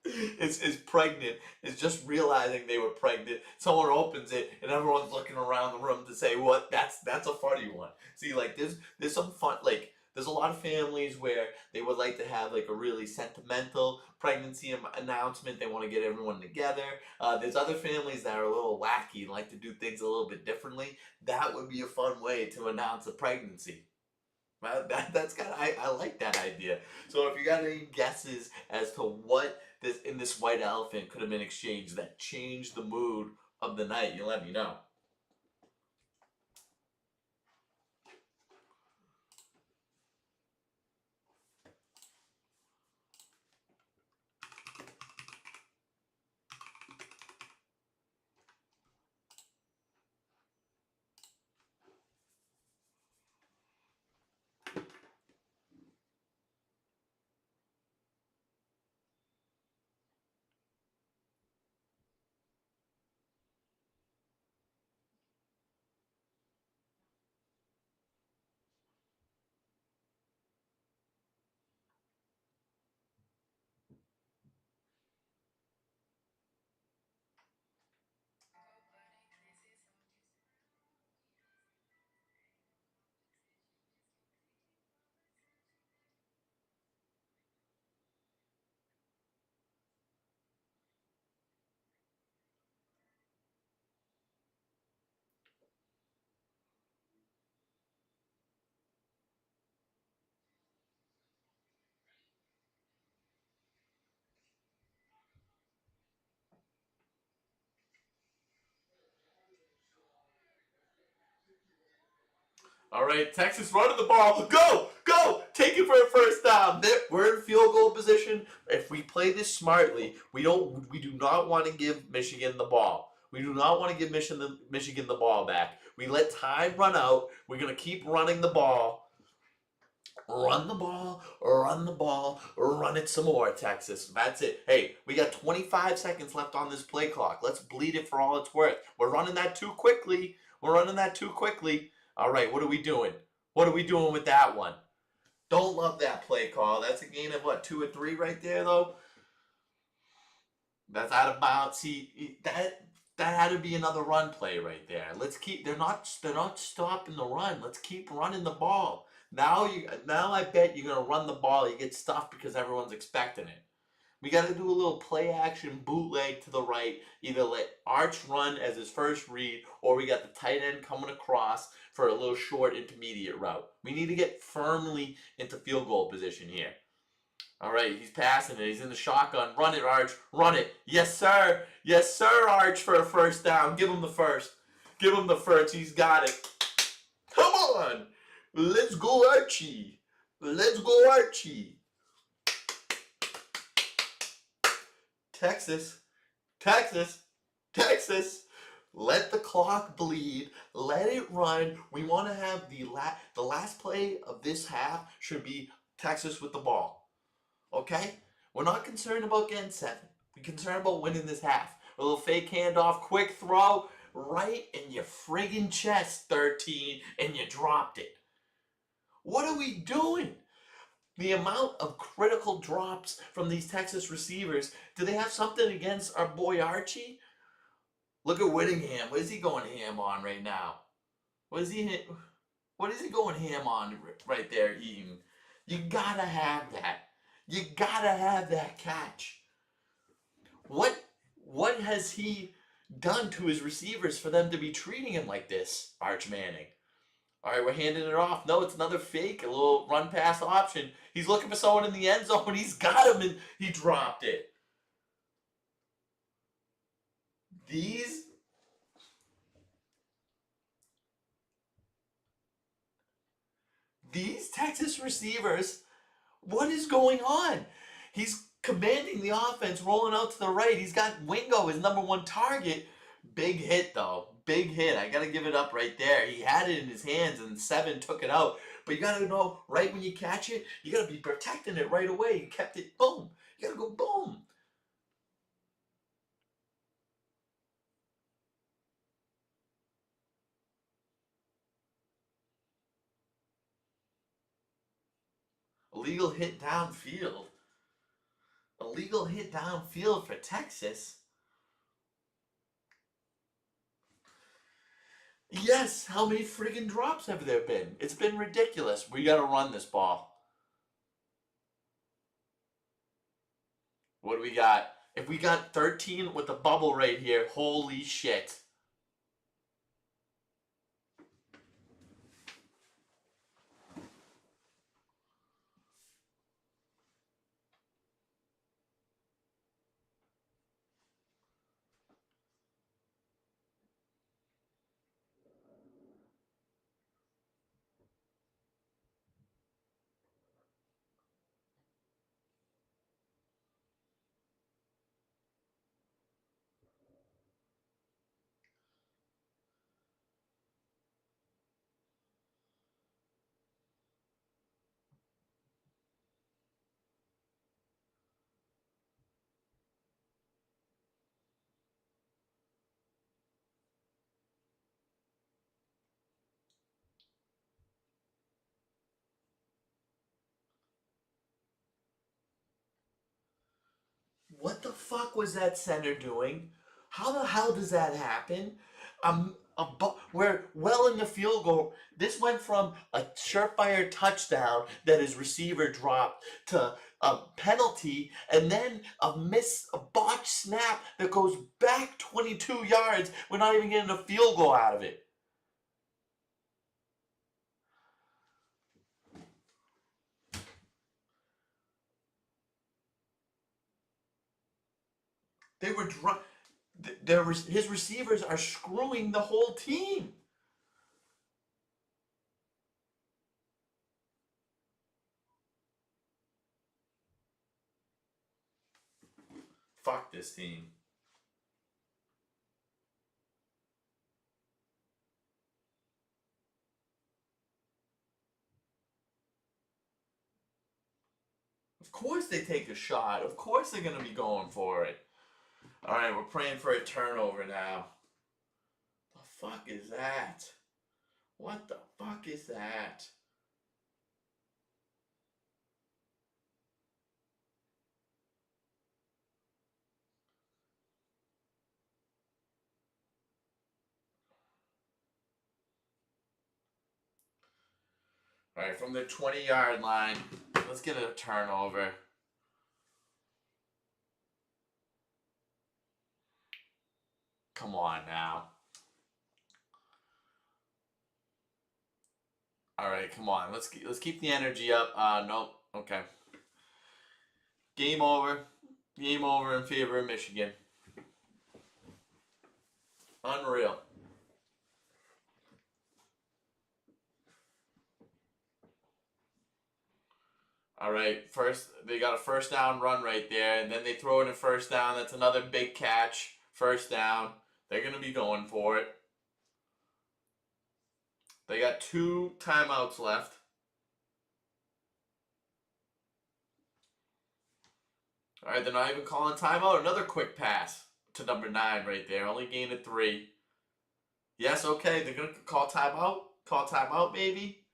is pregnant, is just realizing they were pregnant. Someone opens it and everyone's looking around the room to say, "What?" That's a funny one. See, like there's some fun, like there's a lot of families where they would like to have like a really sentimental pregnancy announcement. They want to get everyone together. There's other families that are a little wacky and like to do things a little bit differently. That would be a fun way to announce a pregnancy. That's kind of, I like that idea. So if you got any guesses as to what this white elephant could have been exchanged that changed the mood of the night, you let me know. All right, Texas running the ball. Go, go, take it for a first down. We're in field goal position. If we play this smartly, we do not want to give Michigan the ball. We do not want to give Michigan the ball back. We let time run out. We're gonna keep running the ball. Run the ball, run the ball, run it some more, Texas. That's it. Hey, we got 25 seconds left on this play clock. Let's bleed it for all it's worth. We're running that too quickly. We're running that too quickly. All right, what are we doing? What are we doing with that one? Don't love that play call. That's a gain of what, 2 or 3 right there, though? That's out of bounds. See, that had to be another run play right there. Let's keep. They're not stopping the run. Let's keep running the ball. Now I bet you're gonna run the ball. You get stuffed because everyone's expecting it. We got to do a little play action bootleg to the right. Either let Arch run as his first read, or we got the tight end coming across for a little short intermediate route. We need to get firmly into field goal position here. All right, he's passing it. He's in the shotgun. Run it, Arch. Run it. Yes, sir. Yes, sir, Arch, for a first down. Give him the first. Give him the first. He's got it. Come on. Let's go, Archie. Let's go, Archie. Texas. Texas. Texas. Let the clock bleed. Let it run. We want to have the last play of this half should be Texas with the ball. Okay? We're not concerned about getting 7. We're concerned about winning this half. A little fake handoff, quick throw, right in your friggin' chest, 13, and you dropped it. What are we doing? The amount of critical drops from these Texas receivers, do they have something against our boy Archie? Look at Whittingham. What is he going ham on right now? What is he going ham on right there, Eaton? You gotta have that. You gotta have that catch. What has he done to his receivers for them to be treating him like this, Arch Manning? All right, we're handing it off. No, it's another fake, a little run pass option. He's looking for someone in the end zone. He's got him, and he dropped it. These Texas receivers, what is going on? He's commanding the offense, rolling out to the right. He's got Wingo, his number one target. Big hit, though. Big hit. I got to give it up right there. He had it in his hands, and 7 took it out. But you got to know, right when you catch it, you got to be protecting it right away. He kept it, boom. You got to go, boom. Illegal hit downfield. Illegal hit downfield for Texas. Yes, how many friggin' drops have there been? It's been ridiculous. We gotta run this ball. What do we got? If we got 13 with the bubble right here, holy shit. What the fuck was that center doing? How the hell does that happen? We're well in the field goal. This went from a surefire touchdown that his receiver dropped to a penalty, and then a botched snap that goes back 22 yards. We're not even getting a field goal out of it. They were his receivers are screwing the whole team. Fuck this team. Of course they take a shot. Of course they're gonna be going for it. All right, we're praying for a turnover now. The fuck is that? What the fuck is that? All right, from the 20-yard line, let's get a turnover. Come on now. All right, come on. Let's keep the energy up. Nope. Okay. Game over. Game over in favor of Michigan. Unreal. All right, first they got a first down run right there, and then they throw in a first down. That's another big catch. First down. They're gonna be going for it. They got 2 timeouts left. All right, they're not even calling timeout. Another quick pass to number 9 right there. Only gained a 3. Yes, okay. They're gonna call timeout. Call timeout, maybe.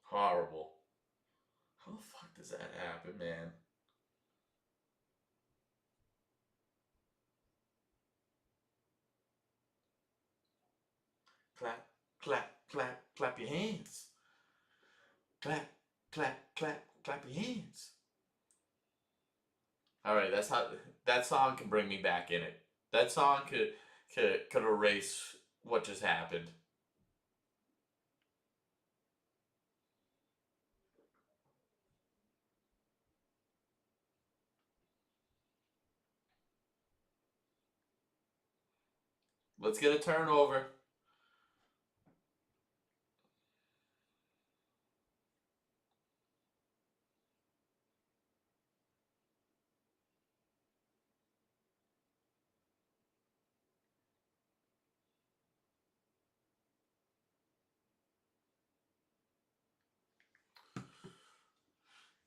Horrible. How the fuck does that happen, man? Clap, clap, clap, clap your hands. Clap, clap, clap, clap your hands. All right, that's how That song can bring me back in it. That song could erase what just happened. Let's get a turnover.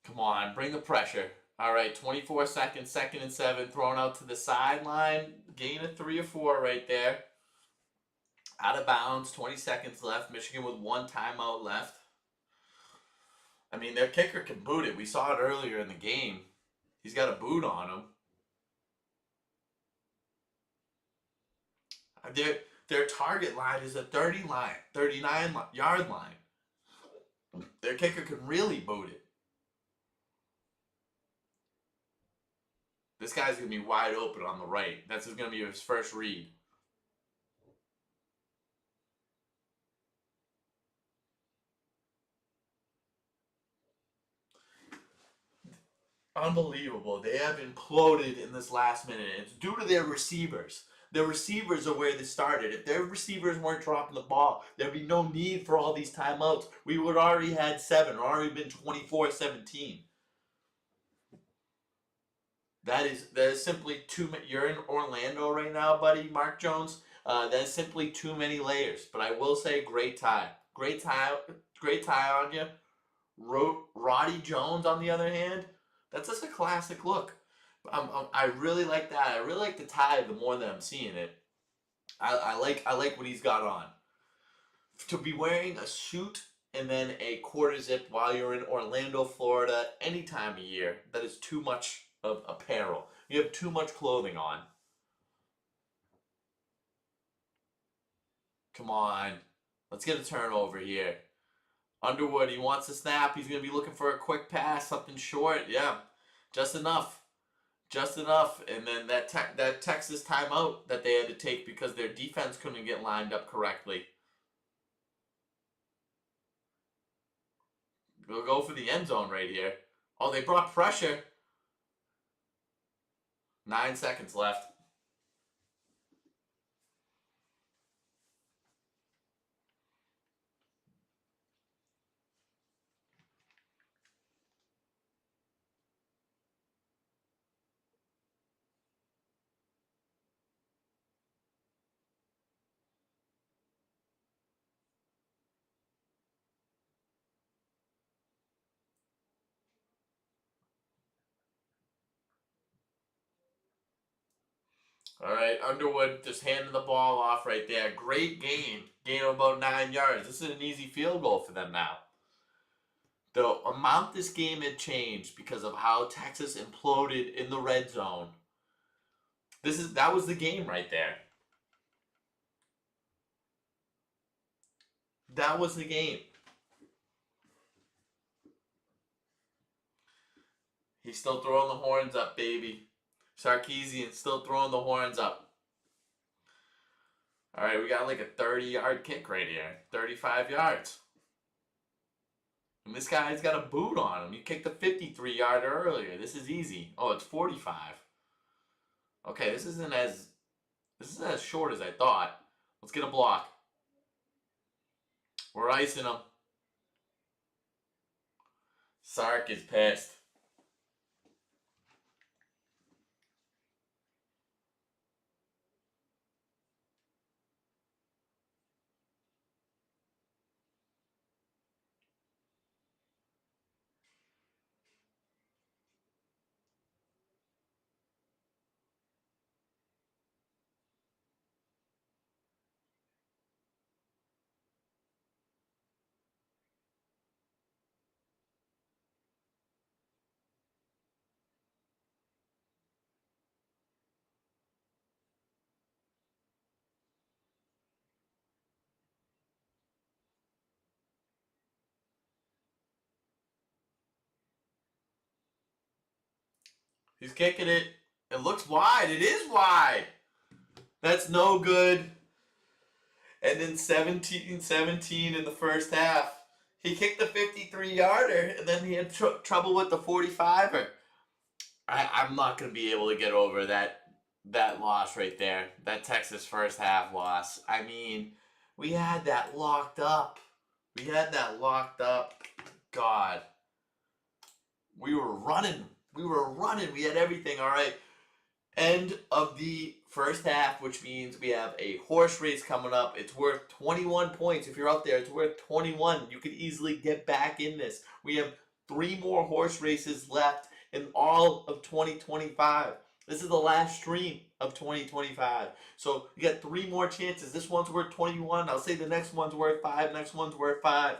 Come on, bring the pressure. All right, 24 seconds, 2nd and 7, thrown out to the sideline. Gain of 3 or 4 right there. Out of bounds, 20 seconds left. Michigan with 1 timeout left. I mean, their kicker can boot it. We saw it earlier in the game. He's got a boot on him. Their target line is a 39-yard line. Their kicker can really boot it. This guy's going to be wide open on the right. That's going to be his first read. Unbelievable. They have imploded in this last minute. It's due to their receivers. Their receivers are where they started. If their receivers weren't dropping the ball, there'd be no need for all these timeouts. We would already had 7, or already been 24-17. That is simply too many. You're in Orlando right now, buddy, Mark Jones. That is simply too many layers. But I will say, great tie, great tie on you. Roddy Jones, on the other hand, that's just a classic look. I really like that. I really like the tie. The more that I'm seeing it, I like what he's got on. To be wearing a suit and then a quarter zip while you're in Orlando, Florida, any time of year, that is too much of apparel. You have too much clothing on. Come on. Let's get a turnover here. Underwood, he wants to snap. He's going to be looking for a quick pass, something short. Yeah, just enough. Just enough. And then that Texas timeout that they had to take because their defense couldn't get lined up correctly. We'll go for the end zone right here. Oh, they brought pressure. 9 seconds left. All right, Underwood just handing the ball off right there. Great gain. Gain of about 9 yards. This is an easy field goal for them now. The amount this game had changed because of how Texas imploded in the red zone. That was the game right there. That was the game. He's still throwing the horns up, baby. Sarkisian still throwing the horns up. All right, we got like a 30-yard kick right here. 35 yards. And this guy's got a boot on him. He kicked a 53-yarder earlier. This is easy. Oh, it's 45. Okay, this isn't as short as I thought. Let's get a block. We're icing him. Sark is pissed. He's kicking it. It looks wide. It is wide. That's no good. And then 17-17 in the first half. He kicked the 53-yarder, and then he had trouble with the 45er. I'm not going to be able to get over that loss right there. That Texas first half loss. I mean, we had that locked up. We had that locked up. God. We were running. We were running. We had everything. All right. End of the first half, which means we have a horse race coming up. It's worth 21 points. If you're out there, it's worth 21. You could easily get back in this. We have 3 more horse races left in all of 2025. This is the last stream of 2025. So you got 3 more chances. This one's worth 21. I'll say the next one's worth 5. Next one's worth 5.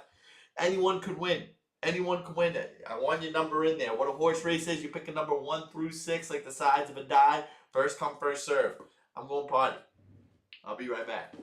Anyone could win. Anyone can win it. I want your number in there. What a horse race is, you pick a number 1 through 6, like the sides of a die. First come, first serve. I'm going potty. I'll be right back.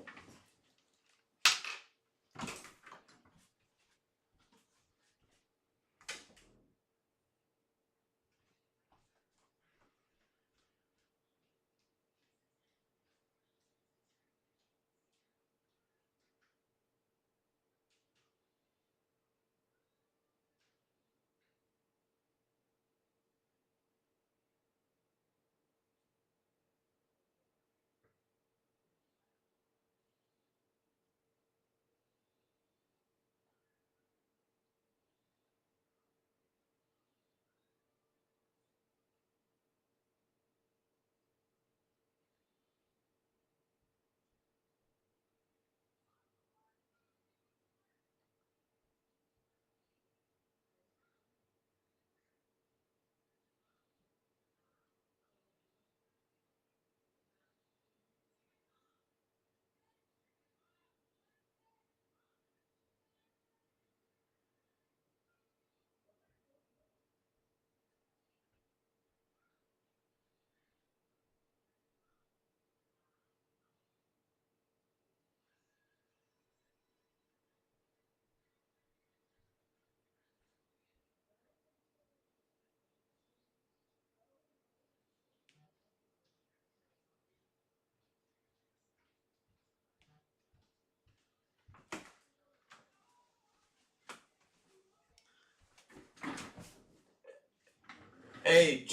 Hey,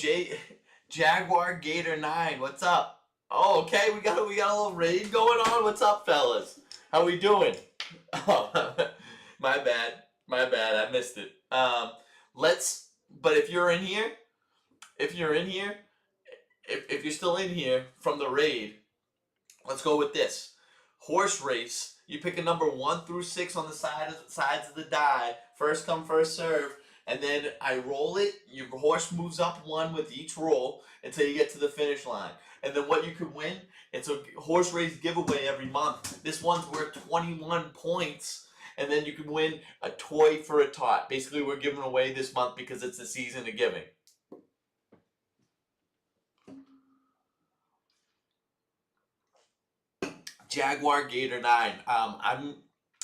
Jaguar Gator 9, what's up? Oh, okay, we got a little raid going on. What's up, fellas? How we doing? Oh, my bad. My bad. I missed it. Let's. But if you're in here, if you're in here, if you're still in here from the raid, let's go with this. Horse race. You pick a number 1 through 6 on the sides of the die. First come, first serve. And then I roll it. Your horse moves up 1 with each roll until you get to the finish line. And then what you could win, it's a horse race giveaway every month. This one's worth 21 points. And then you can win a toy for a tot. Basically, we're giving away this month because it's the season of giving. Jaguar Gator 9.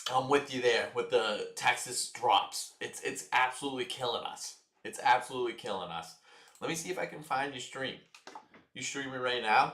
I'm with you there with the Texas drops. It's absolutely killing us. It's absolutely killing us. Let me see if I can find your stream. You streaming right now?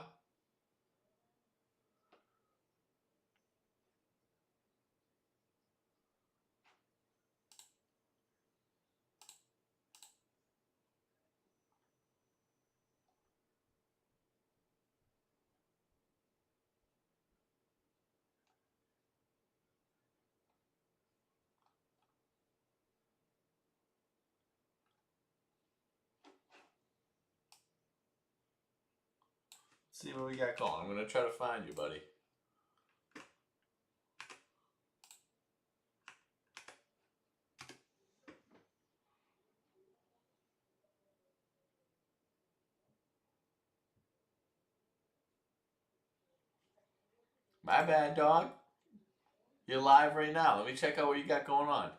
Let's see what we got going. I'm gonna try to find you, buddy. My bad, dog. You're live right now. Let me check out what you got going on.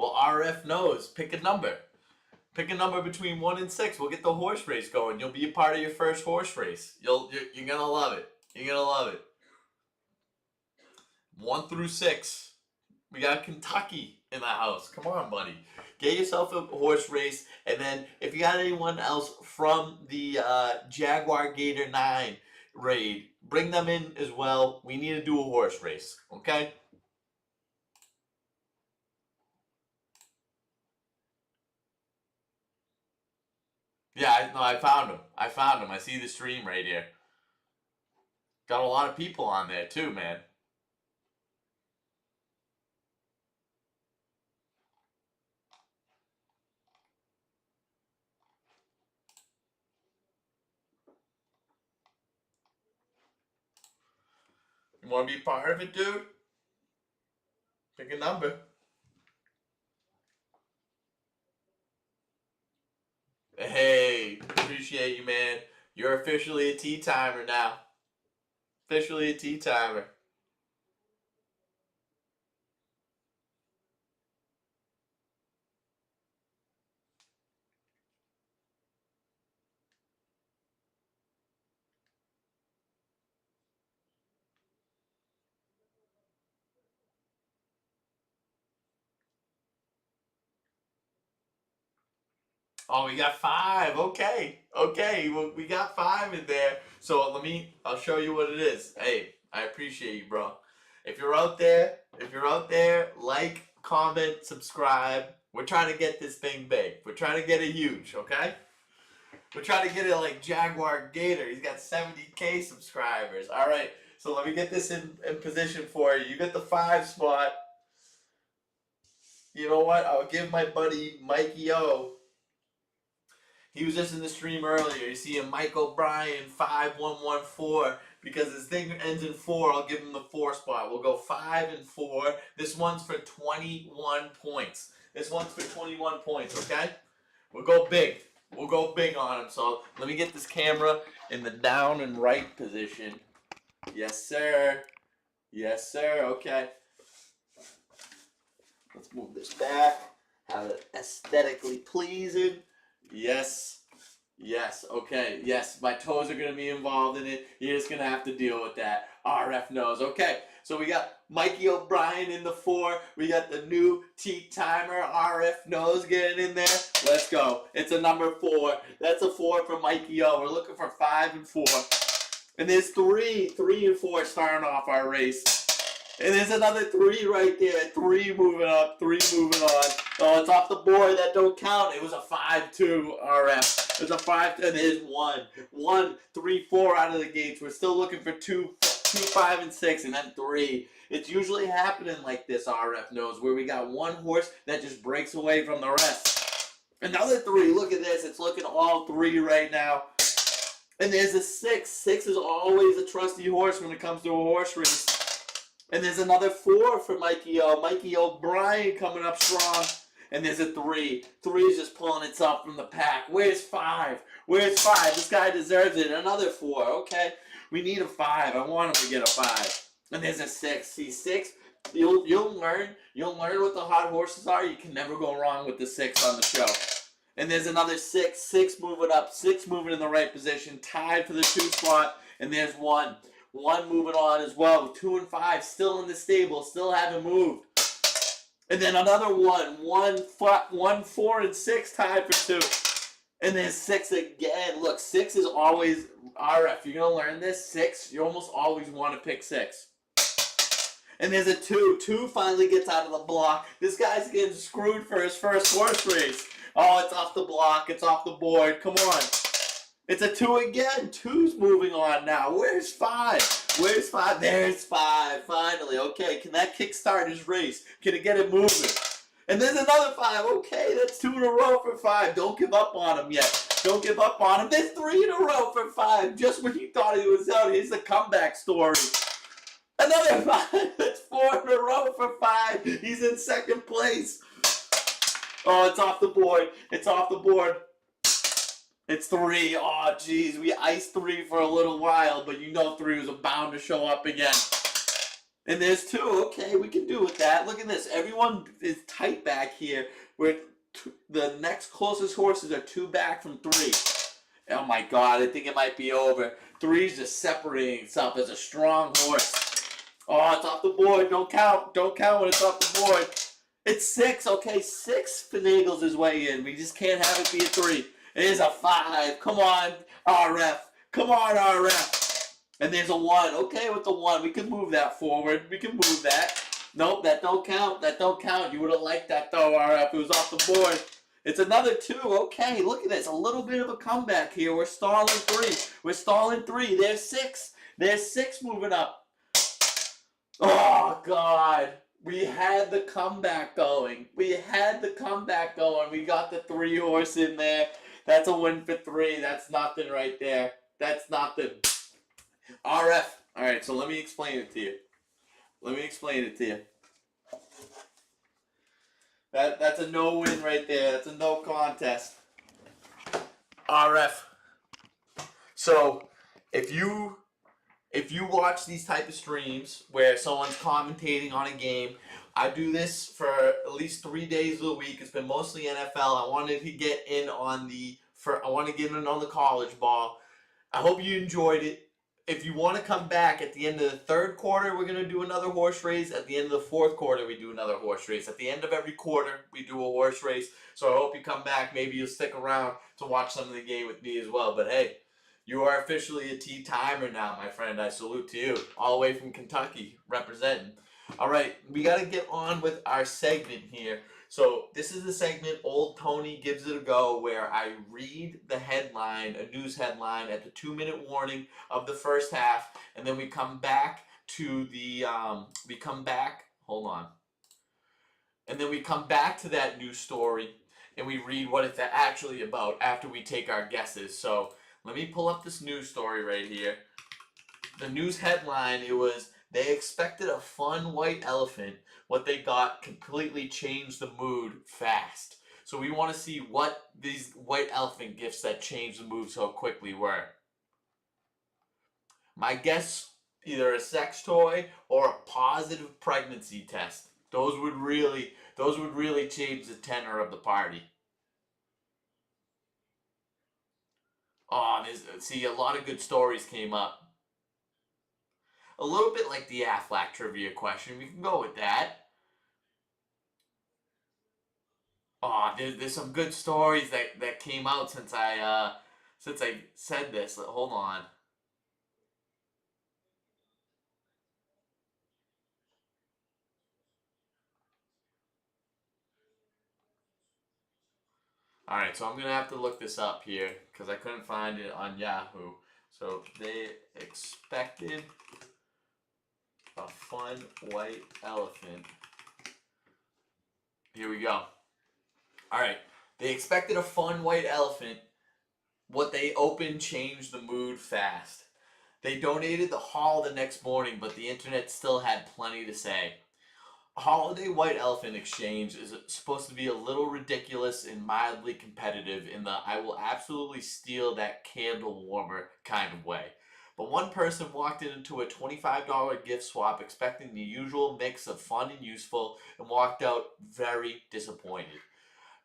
Well, RF knows. Pick a number. Pick a number between 1 and 6. We'll get the horse race going. You'll be a part of your first horse race. You're gonna love it. You're gonna love it. 1 through 6. We got Kentucky in the house. Come on, buddy. Get yourself a horse race, and then if you got anyone else from the Jaguar Gator 9 raid, bring them in as well. We need to do a horse race, okay? Yeah, I found him. I found him. I see the stream right here. Got a lot of people on there too, man. You want to be part of it, dude? Pick a number. Hey, appreciate you, man. You're officially a tea timer now. Officially a tea timer. Oh, we got 5. Okay. Okay. Well, we got 5 in there. So I'll show you what it is. Hey, I appreciate you, bro. If you're out there, like, comment, subscribe. We're trying to get this thing big. We're trying to get it huge, okay? We're trying to get it like Jaguar Gator. He's got 70K subscribers. All right. So let me get this in position for you. You get the 5 spot. You know what? I'll give my buddy Mikey O. He was just in the stream earlier. You see him, Mike O'Brien, 5114. Because his thing ends in 4, I'll give him the 4 spot. We'll go 5 and 4. This one's for 21 points. This one's for 21 points, okay? We'll go big. We'll go big on him. So let me get this camera in the down and right position. Yes, sir. Yes, sir. Okay. Let's move this back. Have it aesthetically pleasing. Yes. Yes. Okay. Yes. My toes are going to be involved in it. You're just going to have to deal with that. RF knows. Okay. So we got Mikey O'Brien in the 4. We got the new Tea Timer. RF knows getting in there. Let's go. It's a number 4. That's a 4 for Mikey O. We're looking for 5 and 4. And there's 3 and 4 starting off our race. And there's another 3 right there. 3 moving up, 3 moving on. Oh, it's off the board. That don't count. It was a 5-2 RF. It was a 5, and there's 1. 1, 3, 4 out of the gates. We're still looking for 2, 5, and 6, and then 3. It's usually happening like this, RF knows, where we got 1 horse that just breaks away from the rest. Another 3. Look at this. It's looking all 3 right now. And there's a 6. 6 is always a trusty horse when it comes to a horse race. And there's another 4 for Mikey O. Mikey O'Brien coming up strong. And there's a 3. 3 is just pulling itself from the pack. Where's 5? Where's 5? This guy deserves it. Another 4. Okay. We need a 5. I want him to get a 5. And there's a 6. See, 6. You'll learn what the hot horses are. You can never go wrong with the 6 on the show. And there's another 6. 6 moving up. 6 moving in the right position. Tied for the 2 spot. And there's 1. 1 moving on as well. 2 and 5 still in the stable. Still haven't moved. And then another 1. 1, 4, and 6 tied for 2. And then 6 again. Look, 6 is always RF. You're going to learn this. 6, you almost always want to pick 6. And there's a 2. 2 finally gets out of the block. This guy's getting screwed for his first horse race. Oh, it's off the block. It's off the board. Come on. It's a 2 again. 2's moving on now. Where's 5? Where's 5? There's 5. Finally. Okay, can that kickstart his race? Can it get it moving? And there's another 5. Okay, that's 2 in a row for 5. Don't give up on him yet. Don't give up on him. There's 3 in a row for 5. Just when you thought he was out, here's the comeback story. Another 5. That's 4 in a row for 5. He's in second place. Oh, it's off the board. It's off the board. It's 3. Oh, geez. We iced 3 for a little while, but you know 3 was bound to show up again. And there's 2. Okay, we can do with that. Look at this. Everyone is tight back here. The next closest horses are 2 back from 3. Oh my God, I think it might be over. 3's just separating itself as a strong horse. Oh, it's off the board. Don't count. Don't count when it's off the board. It's 6. Okay, 6 finagles his way in. We just can't have it be a 3. It is a 5. Come on, RF. Come on, RF. And there's a 1. Okay, with the 1, we can move that forward. We can move that. Nope, that don't count. That don't count. You would have liked that though, RF. It was off the board. It's another 2. Okay, look at this. A little bit of a comeback here. We're stalling 3. We're stalling 3. There's 6. There's 6 moving up. Oh, God. We had the comeback going. We had the comeback going. We got the 3 horse in there. That's a win for 3. That's nothing right there. That's nothing. RF. All right, so let me explain it to you. Let me explain it to you. That's a no win right there. That's a no contest. RF. So if you watch these type of streams where someone's commentating on a game, I do this for at least 3 days of the week. It's been mostly NFL. I wanted to get in on the college ball. I hope you enjoyed it. If you want to come back at the end of the 3rd quarter, we're going to do another horse race. At the end of the 4th quarter, we do another horse race. At the end of every quarter, we do a horse race. So I hope you come back. Maybe you'll stick around to watch some of the game with me as well. But hey, you are officially a tea timer now, my friend. I salute to you. All the way from Kentucky, representing. All right, we got to get on with our segment here. So this is the segment Old Tony Gives It a Go, where I read the headline, a news headline, at the 2-minute warning of the first half, and then we come back to the hold on, and then we come back to that news story, and we read what it's actually about after we take our guesses. So let me pull up this news story right here. The news headline, it was, "They expected a fun white elephant. What they got completely changed the mood fast." So we want to see what these white elephant gifts that changed the mood so quickly were. My guess, either a sex toy or a positive pregnancy test. Those would really change the tenor of the party. Oh, see, a lot of good stories came up. A little bit like the Aflac trivia question. We can go with that. Oh, there's some good stories that came out since I said this. Hold on. All right, so I'm gonna have to look this up here because I couldn't find it on Yahoo. So they expected a fun white elephant. Here we go. All right, they expected a fun white elephant. What they opened changed the mood fast. They donated the haul the next morning, but the internet still had plenty to say. A holiday white elephant exchange is supposed to be a little ridiculous and mildly competitive in the "I will absolutely steal that candle warmer" kind of way. But one person walked into a $25 gift swap expecting the usual mix of fun and useful and walked out very disappointed.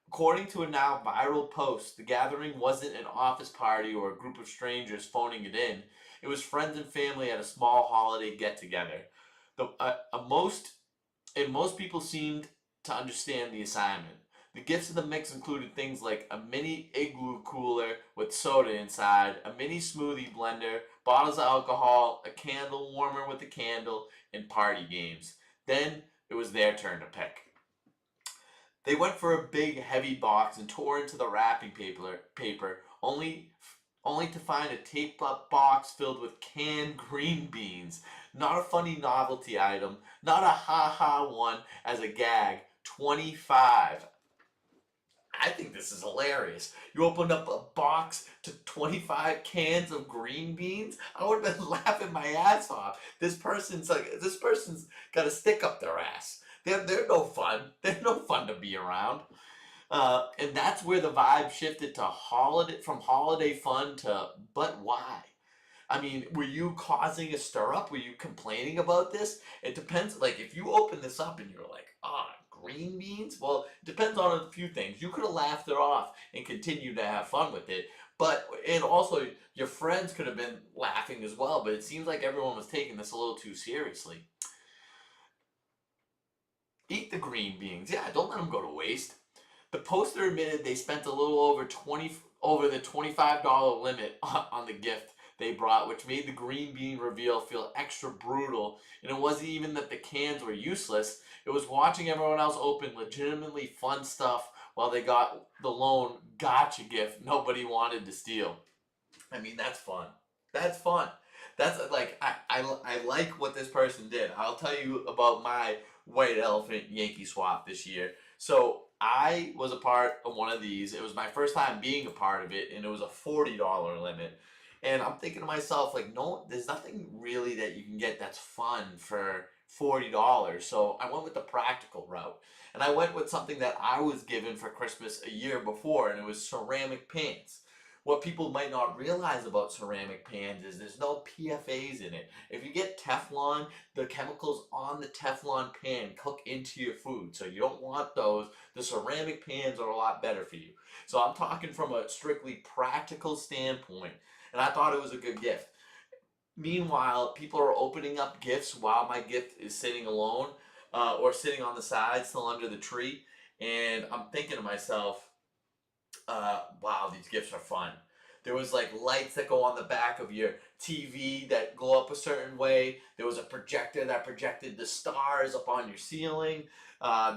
According to a now viral post, the gathering wasn't an office party or a group of strangers phoning it in. It was friends and family at a small holiday get-together. Most people seemed to understand the assignment. The gifts in the mix included things like a mini igloo cooler with soda inside, a mini smoothie blender, bottles of alcohol, a candle warmer with a candle, and party games. Then it was their turn to pick. They went for a big, heavy box and tore into the wrapping paper, only to find a taped-up box filled with canned green beans. Not a funny novelty item, not a ha-ha one as a gag. 25. I think this is hilarious. You opened up a box to 25 cans of green beans? I would have been laughing my ass off. This person's got a stick up their ass. They're no fun. They're no fun to be around. And that's where the vibe shifted to from holiday fun to "but why?" I mean, were you causing a stir up? Were you complaining about this? It depends. Like, if you open this up and you're like, green beans? Well, it depends on a few things. You could have laughed it off and continued to have fun with it. But, and also, your friends could have been laughing as well, but it seems like everyone was taking this a little too seriously. Eat the green beans. Yeah, don't let them go to waste. The poster admitted they spent a little over the $25 limit on the gift they brought, which made the green bean reveal feel extra brutal. And it wasn't even that the cans were useless. It was watching everyone else open legitimately fun stuff while they got the lone gotcha gift nobody wanted to steal. I mean, that's fun. That's fun. That's like I like what this person did. I'll tell you about my white elephant Yankee swap this year. So I was a part of one of these. It was my first time being a part of it, and it was a $40 limit. And I'm thinking to myself, like, no, there's nothing really that you can get that's fun for $40. So I went with the practical route. And I went with something that I was given for Christmas a year before, and it was ceramic pans. What people might not realize about ceramic pans is there's no PFAs in it. If you get Teflon, the chemicals on the Teflon pan cook into your food. So you don't want those. The ceramic pans are a lot better for you. So I'm talking from a strictly practical standpoint. And I thought it was a good gift. Meanwhile, people are opening up gifts while my gift is sitting alone or sitting on the side, still under the tree. And I'm thinking to myself, wow, these gifts are fun. There was like lights that go on the back of your TV that glow up a certain way. There was a projector that projected the stars up on your ceiling. I'll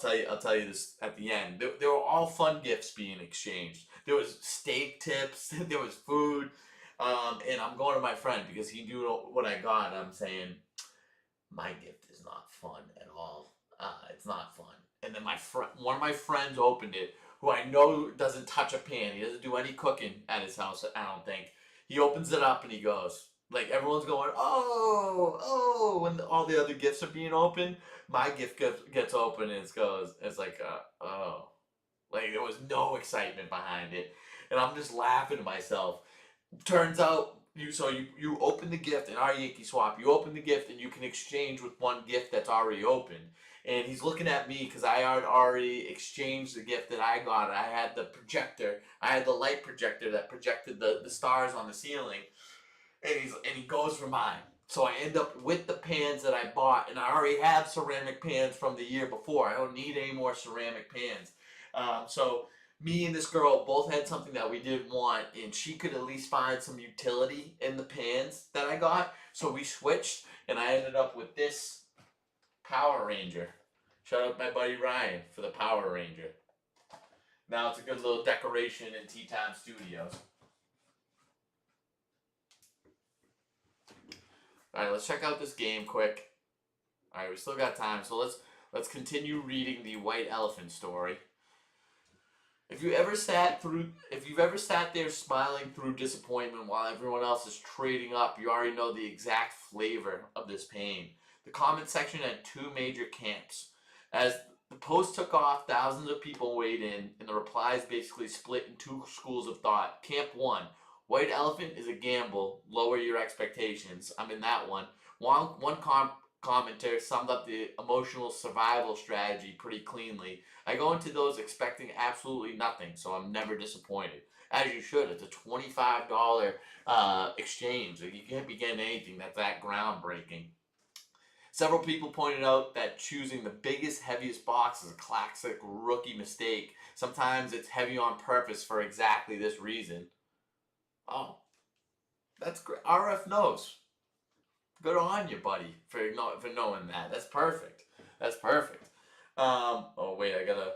tell you this at the end. There were all fun gifts being exchanged. There was steak tips. There was food. And I'm going to my friend because he knew what I got. And I'm saying, my gift is not fun at all. It's not fun. And then one of my friends opened it, who I know doesn't touch a pan. He doesn't do any cooking at his house, I don't think. He opens it up and he goes, like everyone's going, oh, when all the other gifts are being opened, my gift gets open and it's like, oh. Like there was no excitement behind it. And I'm just laughing to myself. Turns out you open the gift in our Yankee swap. You open the gift and you can exchange with one gift that's already opened. And he's looking at me because I had already exchanged the gift that I got. I had the projector. I had the light projector that projected the stars on the ceiling. And he goes for mine. So I end up with the pans that I bought, and I already have ceramic pans from the year before. I don't need any more ceramic pans. So me and this girl both had something that we didn't want, and she could at least find some utility in the pans that I got. So we switched, and I ended up with this Power Ranger. Shout out my buddy Ryan for the Power Ranger. Now it's a good little decoration in Tea Time Studios. Alright, let's check out this game quick. Alright, we still got time, so let's continue reading the White Elephant story. If you've ever sat there smiling through disappointment while everyone else is trading up, you already know the exact flavor of this pain. The comment section had two major camps. As the post took off, thousands of people weighed in, and the replies basically split in two schools of thought. Camp 1, White Elephant is a gamble, lower your expectations. I'm in that one. One commenter summed up the emotional survival strategy pretty cleanly. I go into those expecting absolutely nothing, so I'm never disappointed. As you should. It's a $25 exchange. You can't be getting anything that's that groundbreaking. Several people pointed out that choosing the biggest, heaviest box is a classic rookie mistake. Sometimes it's heavy on purpose for exactly this reason. Oh, that's great. RF knows. Good on you, buddy, for knowing that. That's perfect. That's perfect. Oh wait, I gotta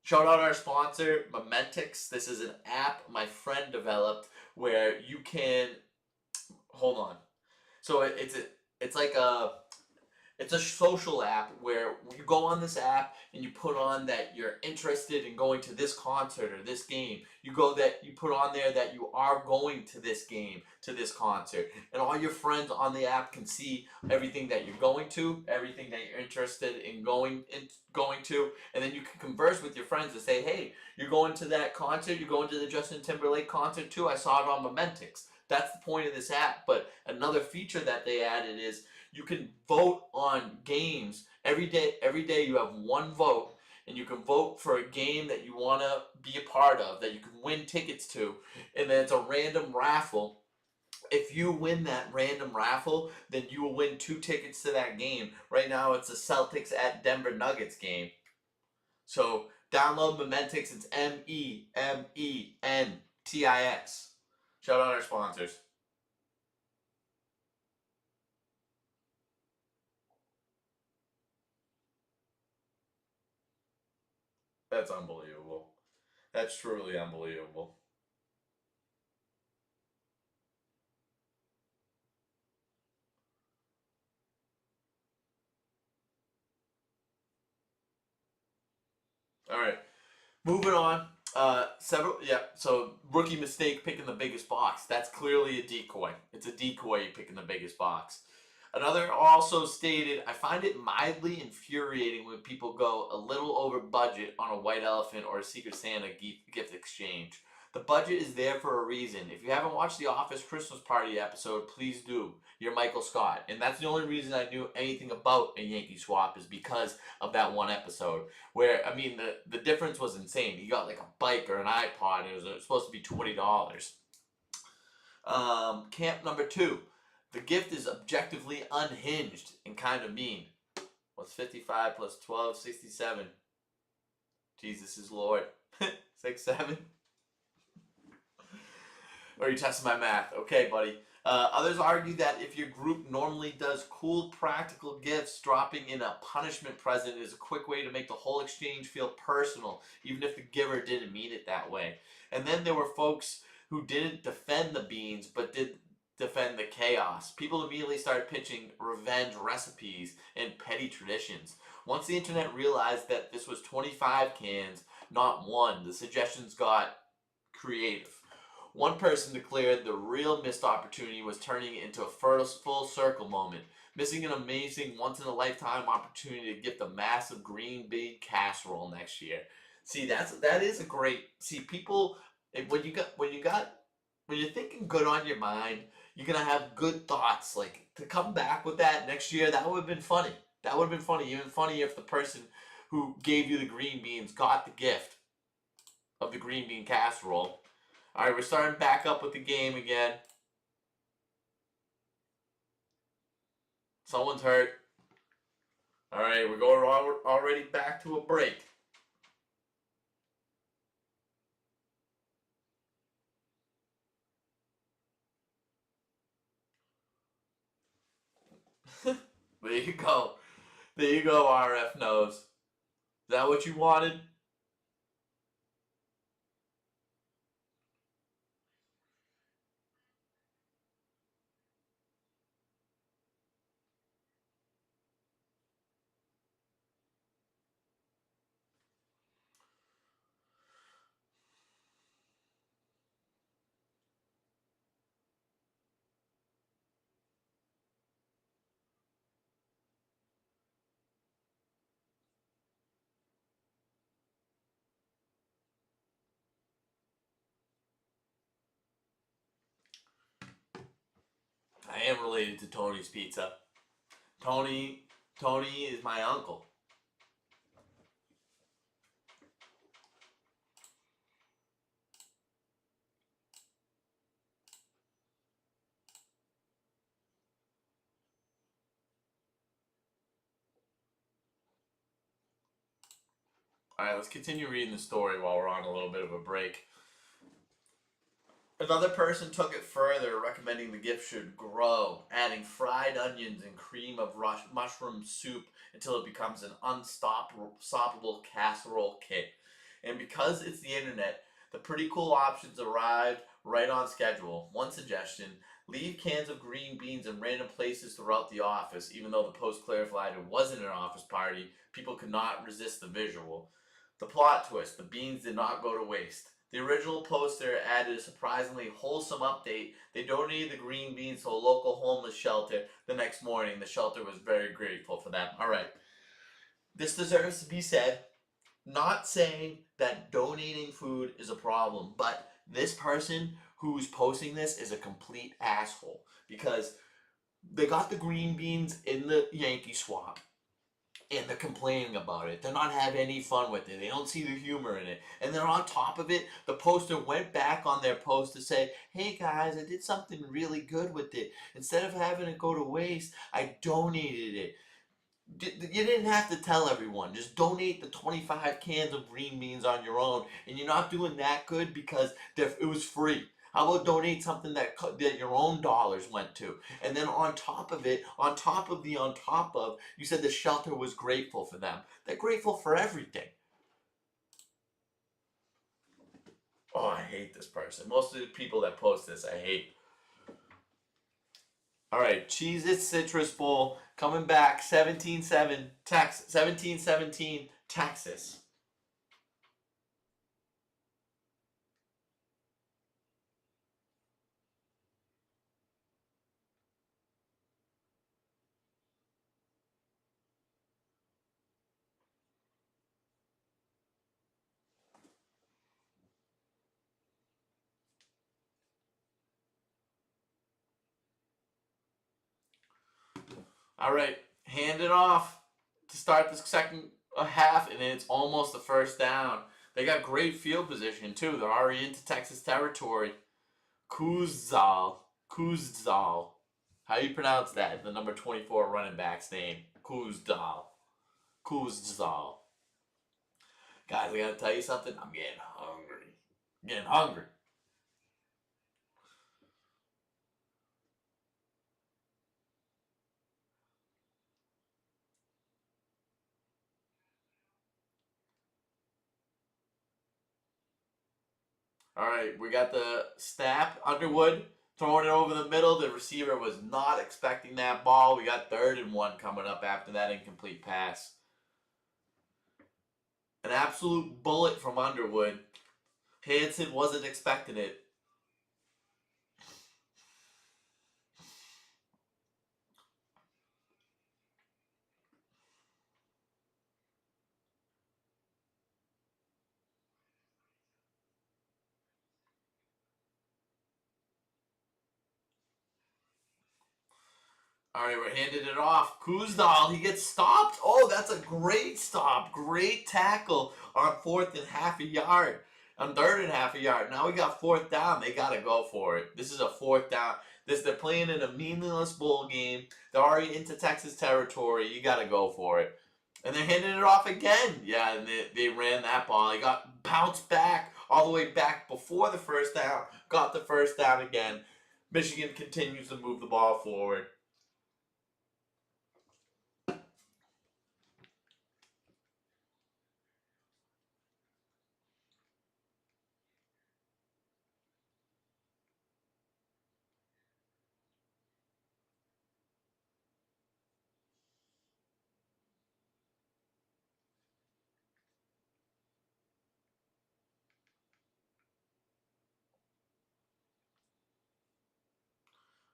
shout out our sponsor, Momentix. This is an app my friend developed where you can hold on. So it's like It's a social app where you go on this app and you put on that you're interested in going to this concert or this game. You put on there that you are going to this game, to this concert, and all your friends on the app can see everything that you're going to, everything that you're interested in going to, and then you can converse with your friends and say, "Hey, you're going to that concert? You're going to the Justin Timberlake concert too? I saw it on Momentix." That's the point of this app. But another feature that they added is you can vote on games every day. Every day you have one vote, and you can vote for a game that you want to be a part of, that you can win tickets to, and then it's a random raffle. If you win that random raffle, then you will win 2 tickets to that game. Right now, it's the Celtics at Denver Nuggets game. So download Momentix. It's MEMENTIX. Shout out our sponsors. That's unbelievable. That's truly unbelievable. All right, moving on. So rookie mistake picking the biggest box. That's clearly a decoy. It's a decoy picking the biggest box. Another also stated, I find it mildly infuriating when people go a little over budget on a white elephant or a Secret Santa gift exchange. The budget is there for a reason. If you haven't watched the Office Christmas Party episode, please do. You're Michael Scott. And that's the only reason I knew anything about a Yankee swap is because of that one episode. Where, I mean, the difference was insane. He got like a bike or an iPod, and it was supposed to be $20. Camp number 2. The gift is objectively unhinged and kind of mean. What's 55 plus 12? 67. Jesus is Lord. 6, 7. Or are you testing my math? Okay, buddy. Others argue that if your group normally does cool, practical gifts, dropping in a punishment present is a quick way to make the whole exchange feel personal, even if the giver didn't mean it that way. And then there were folks who didn't defend the beans, but did defend the chaos. People immediately started pitching revenge recipes and petty traditions. Once the internet realized that this was 25 cans, not one, the suggestions got creative. One person declared the real missed opportunity was turning it into a full circle moment, missing an amazing once-in-a-lifetime opportunity to gift a massive green bean casserole next year. See, that is a great. See, people, when you're thinking good on your mind, you're gonna have good thoughts. Like to come back with that next year, that would have been funny. That would have been funny. Even funny if the person who gave you the green beans got the gift of the green bean casserole. All right, we're starting back up with the game again. Someone's hurt. All right, we're going already back to a break. There you go. There you go, RF knows. Is that what you wanted? I am related to Tony's Pizza. Tony is my uncle. All right, let's continue reading the story while we're on a little bit of a break. Another person took it further, recommending the gift should grow, adding fried onions and cream of mushroom soup until it becomes an unstoppable casserole kit. And because it's the internet, the pretty cool options arrived right on schedule. One suggestion, Leave cans of green beans in random places throughout the office. Even though the post clarified it wasn't an office party, people could not resist the visual. The plot twist: the beans did not go to waste. The original poster added a surprisingly wholesome update. They donated the green beans to a local homeless shelter the next morning. The shelter was very grateful for them. Alright. This deserves to be said. Not saying that donating food is a problem, but this person who's posting this is a complete asshole because they got the green beans in the Yankee swap and they're complaining about it. They're not having any fun with it. They don't see the humor in it. And then on top of it, the poster went back on their post to say, hey guys, I did something really good with it. Instead of having it go to waste, I donated it. You didn't have to tell everyone. Just donate the 25 cans of green beans on your own. And you're not doing that good because it was free. How about donate something that your own dollars went to? And then on top of it, on top of, you said the shelter was grateful for them. They're grateful for everything. Oh, I hate this person. Most of the people that post this, I hate. All right, Cheez-It Citrus Bowl coming back 1717 Texas. All right, hand it off to start the second half, and it's almost the first down. They got great field position, too. They're already into Texas territory. Kuzal. How do you pronounce that? The number 24 running back's name. Kuzal. Guys, I gotta tell you something. I'm getting hungry. All right, we got the snap. Underwood throwing it over the middle. The receiver was not expecting that ball. We got 3rd and 1 coming up after that incomplete pass. An absolute bullet from Underwood. Hanson wasn't expecting it. All right, we're handing it off. Kuzdal, he gets stopped. Oh, that's a great stop. Great tackle on 4th and half a yard. On 3rd and half a yard. Now we got 4th down. They got to go for it. This is a 4th down. They're playing in a meaningless bowl game. They're already into Texas territory. You got to go for it. And they're handing it off again. Yeah, and they ran that ball. He got bounced back all the way back before the first down. Got the first down again. Michigan continues to move the ball forward.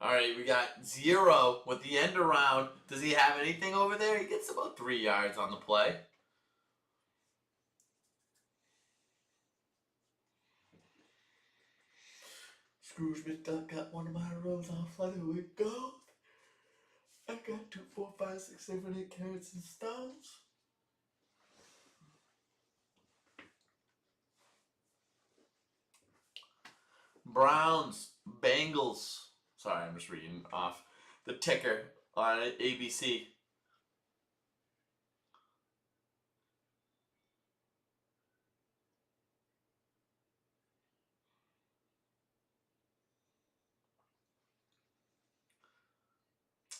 All right, we got 0 with the end around. Does he have anything over there? He gets about 3 yards on the play. Scrooge McDuck got one of my rolls off. Let it go. I got 2, 4, 5, 6, 7, 8 carrots and stones. Browns, Bengals. Sorry, I'm just reading off the ticker on ABC.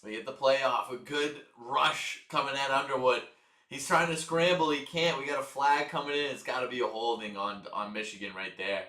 We get the playoff. A good rush coming at Underwood. He's trying to scramble. He can't. We got a flag coming in. It's got to be a holding on Michigan right there.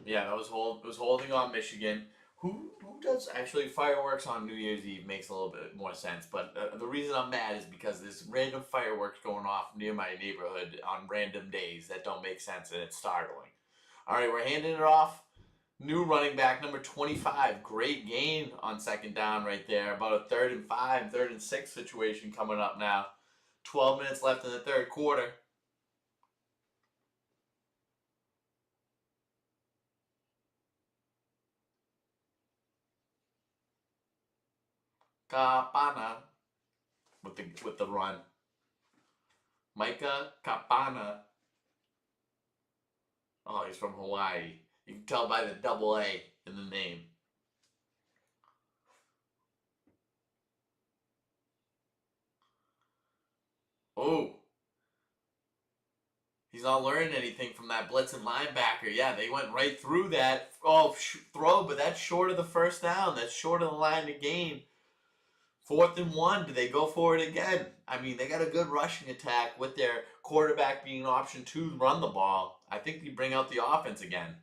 Yeah, that was holding on Michigan. Who does actually fireworks on New Year's Eve makes a little bit more sense. But the reason I'm mad is because there's random fireworks going off near my neighborhood on random days that don't make sense, and it's startling. All right, we're handing it off. New running back number 25. Great gain on second down right there. About a 3rd and 5, 3rd and 6 situation coming up now. 12 minutes left in the third quarter. Kapana with the run. Micah Kapana. Oh, he's from Hawaii. You can tell by the double A in the name. Oh, he's not learning anything from that blitzing linebacker. Yeah, they went right through that. Oh, throw, but that's short of the first down. That's short of the line to gain. 4th and 1. Do they go for it again? I mean, they got a good rushing attack with their quarterback being option 2 to run the ball. I think they bring out the offense again.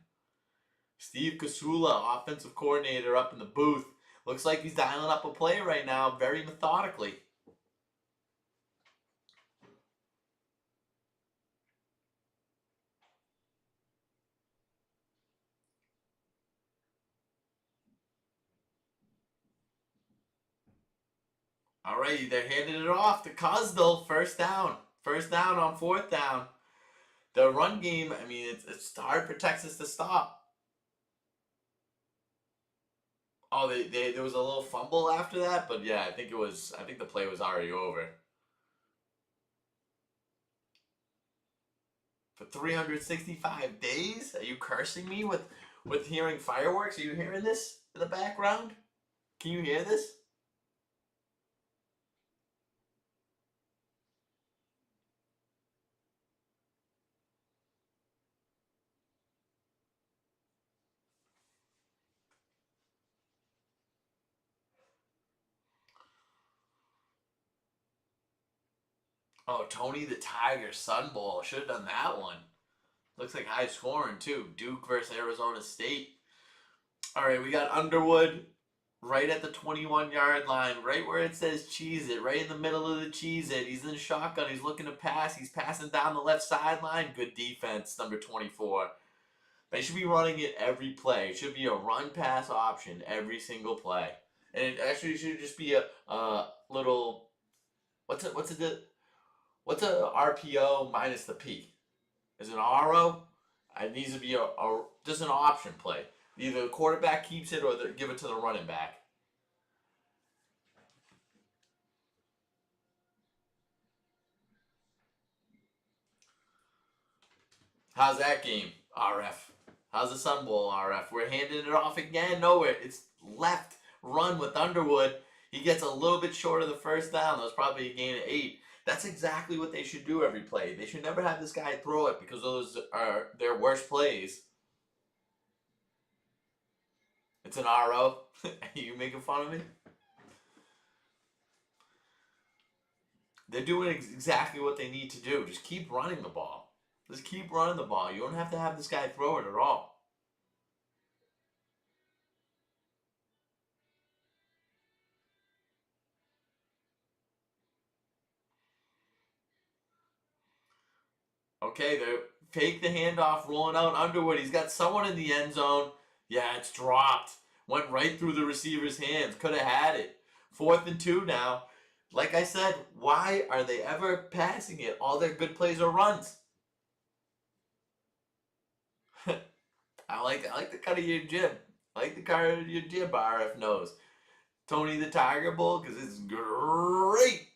Steve Kasula, offensive coordinator, up in the booth. Looks like he's dialing up a play right now very methodically. Alrighty, they're handing it off to Cosdell. First down. First down on 4th down. The run game, I mean, it's hard for Texas to stop. Oh, there was a little fumble after that, but yeah, I think the play was already over. For 365 days? Are you cursing me with hearing fireworks? Are you hearing this in the background? Can you hear this? Oh, Tony the Tiger Sun Bowl. Should have done that one. Looks like high scoring too. Duke versus Arizona State. All right, we got Underwood right at the 21-yard line, right where it says Cheese It, right in the middle of the Cheese It. He's in shotgun. He's looking to pass. He's passing down the left sideline. Good defense, number 24. They should be running it every play. It should be a run-pass option every single play. And it actually should just be a little what's a RPO minus the P? Is it an RO? It needs to be just an option play. Either the quarterback keeps it or they give it to the running back. How's that game, RF? How's the Sun Bowl, RF? We're handing it off again. Nowhere. It's left run with Underwood. He gets a little bit short of the first down. That was probably a gain of 8. That's exactly what they should do every play. They should never have this guy throw it because those are their worst plays. It's an RO. Are you making fun of me? They're doing exactly what they need to do. Just keep running the ball. Just keep running the ball. You don't have to have this guy throw it at all. Okay, they're fake the handoff, rolling out Underwood. He's got someone in the end zone. Yeah, it's dropped. Went right through the receiver's hands. Could have had it. 4th and 2 now. Like I said, why are they ever passing it? All their good plays are runs. I like the cut of your jib. I like the cut of your jib, RF knows. Tony the Tiger Bowl, because it's great.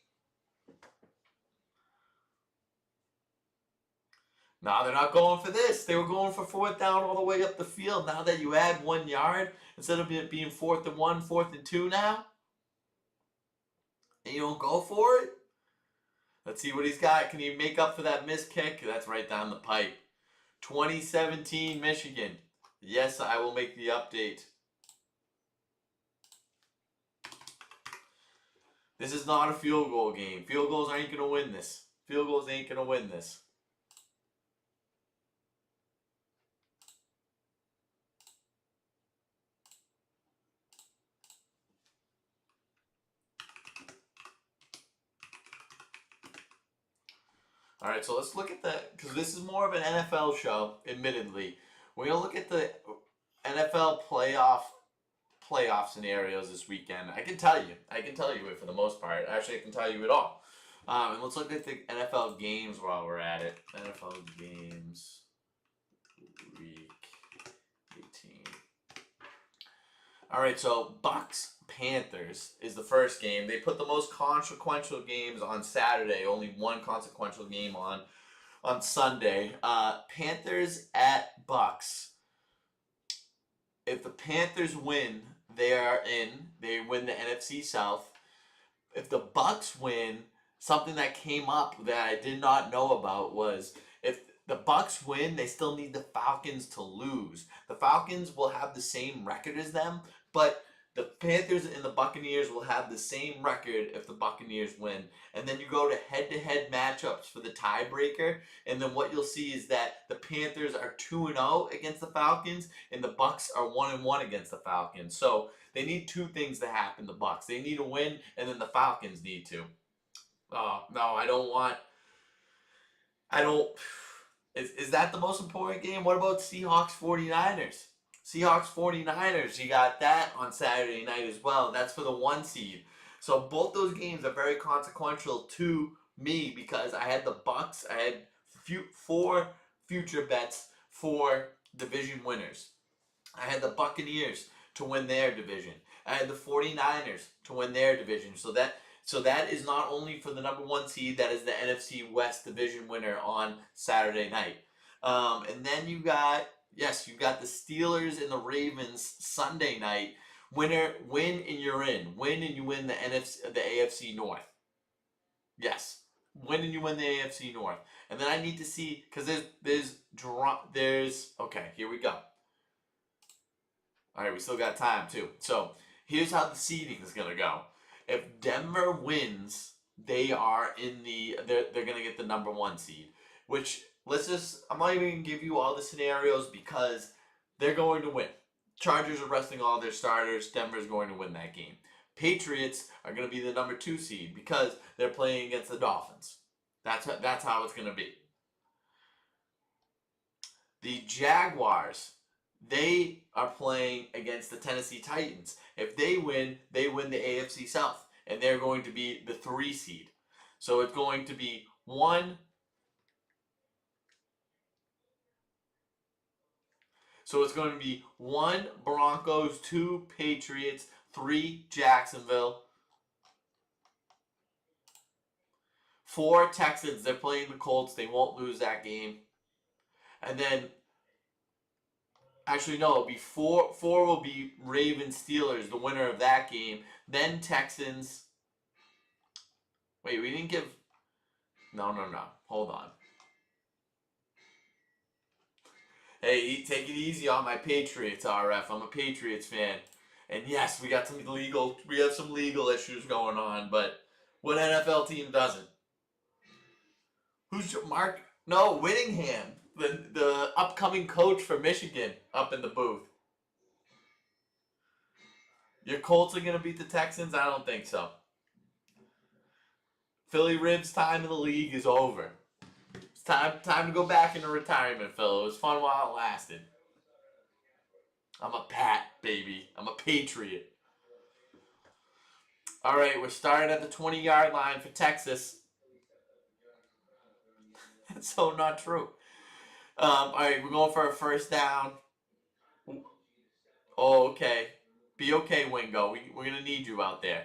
Now they're not going for this. They were going for 4th down all the way up the field. Now that you add 1 yard, instead of it being 4th and 1, 4th and 2 now, and you don't go for it. Let's see what he's got. Can he make up for that missed kick? That's right down the pipe. 2017 Michigan. Yes, I will make the update. This is not a field goal game. Field goals ain't going to win this. Field goals ain't going to win this. All right, so let's look at because this is more of an NFL show, admittedly. We're gonna look at the NFL playoff scenarios this weekend. I can tell you it for the most part. Actually, I can tell you it all. And let's look at the NFL games while we're at it. NFL games, week 18. All right, so Bucks Panthers is the first game. They put the most consequential games on Saturday. Only one consequential game on Sunday. Panthers at Bucks. If the Panthers win, they are in. They win the NFC South. If the Bucks win, something that came up that I did not know about was if the Bucks win, they still need the Falcons to lose. The Falcons will have the same record as them, but the Panthers and the Buccaneers will have the same record if the Buccaneers win. And then you go to head-to-head matchups for the tiebreaker, and then what you'll see is that the Panthers are 2-0 against the Falcons, and the Bucks are 1-1 against the Falcons. So they need two things to happen, the Bucks. They need a win, and then the Falcons need to. Oh, no, I don't. Is that the most important game? What about Seahawks 49ers? Seahawks 49ers, you got that on Saturday night as well. That's for the 1 seed. So both those games are very consequential to me because I had the Bucks. I had 4 future bets for division winners. I had the Buccaneers to win their division. I had the 49ers to win their division. So that is not only for the number 1 seed, that is the NFC West division winner on Saturday night. And then you got the Steelers and the Ravens Sunday night. Win and you're in. Win and you win the AFC North. Yes, win and you win the AFC North. And then I need to see because there's okay. Here we go. All right, we still got time too. So here's how the seeding is gonna go. If Denver wins, they are in they're gonna get the number 1 seed. Which I'm not even gonna give you all the scenarios because they're going to win. Chargers are resting all their starters. Denver's going to win that game. Patriots are gonna be the number 2 seed because they're playing against the Dolphins. That's how it's gonna be. The Jaguars, they are playing against the Tennessee Titans. If they win the AFC South, and they're going to be the 3 seed. So it's going to be 1. So it's going to be 1 Broncos, 2 Patriots, 3 Jacksonville, 4 Texans. They're playing the Colts. They won't lose that game. And then actually, no, it'll be 4 will be Ravens Steelers, the winner of that game. Then Texans. Wait, we didn't give. No. Hold on. Hey, take it easy on my Patriots, RF. I'm a Patriots fan. And yes, we have some legal issues going on, but what NFL team doesn't? Who's Mark? No, Whittingham. The upcoming coach for Michigan up in the booth. Your Colts are going to beat the Texans? I don't think so. Philly Ribs' time in the league is over. It's time to go back into retirement, Phil. It was fun while it lasted. I'm a Pat, baby. I'm a Patriot. All right, we're starting at the 20-yard line for Texas. That's so not true. All right, we're going for a first down. Oh, okay. Be okay, Wingo. We're going to need you out there.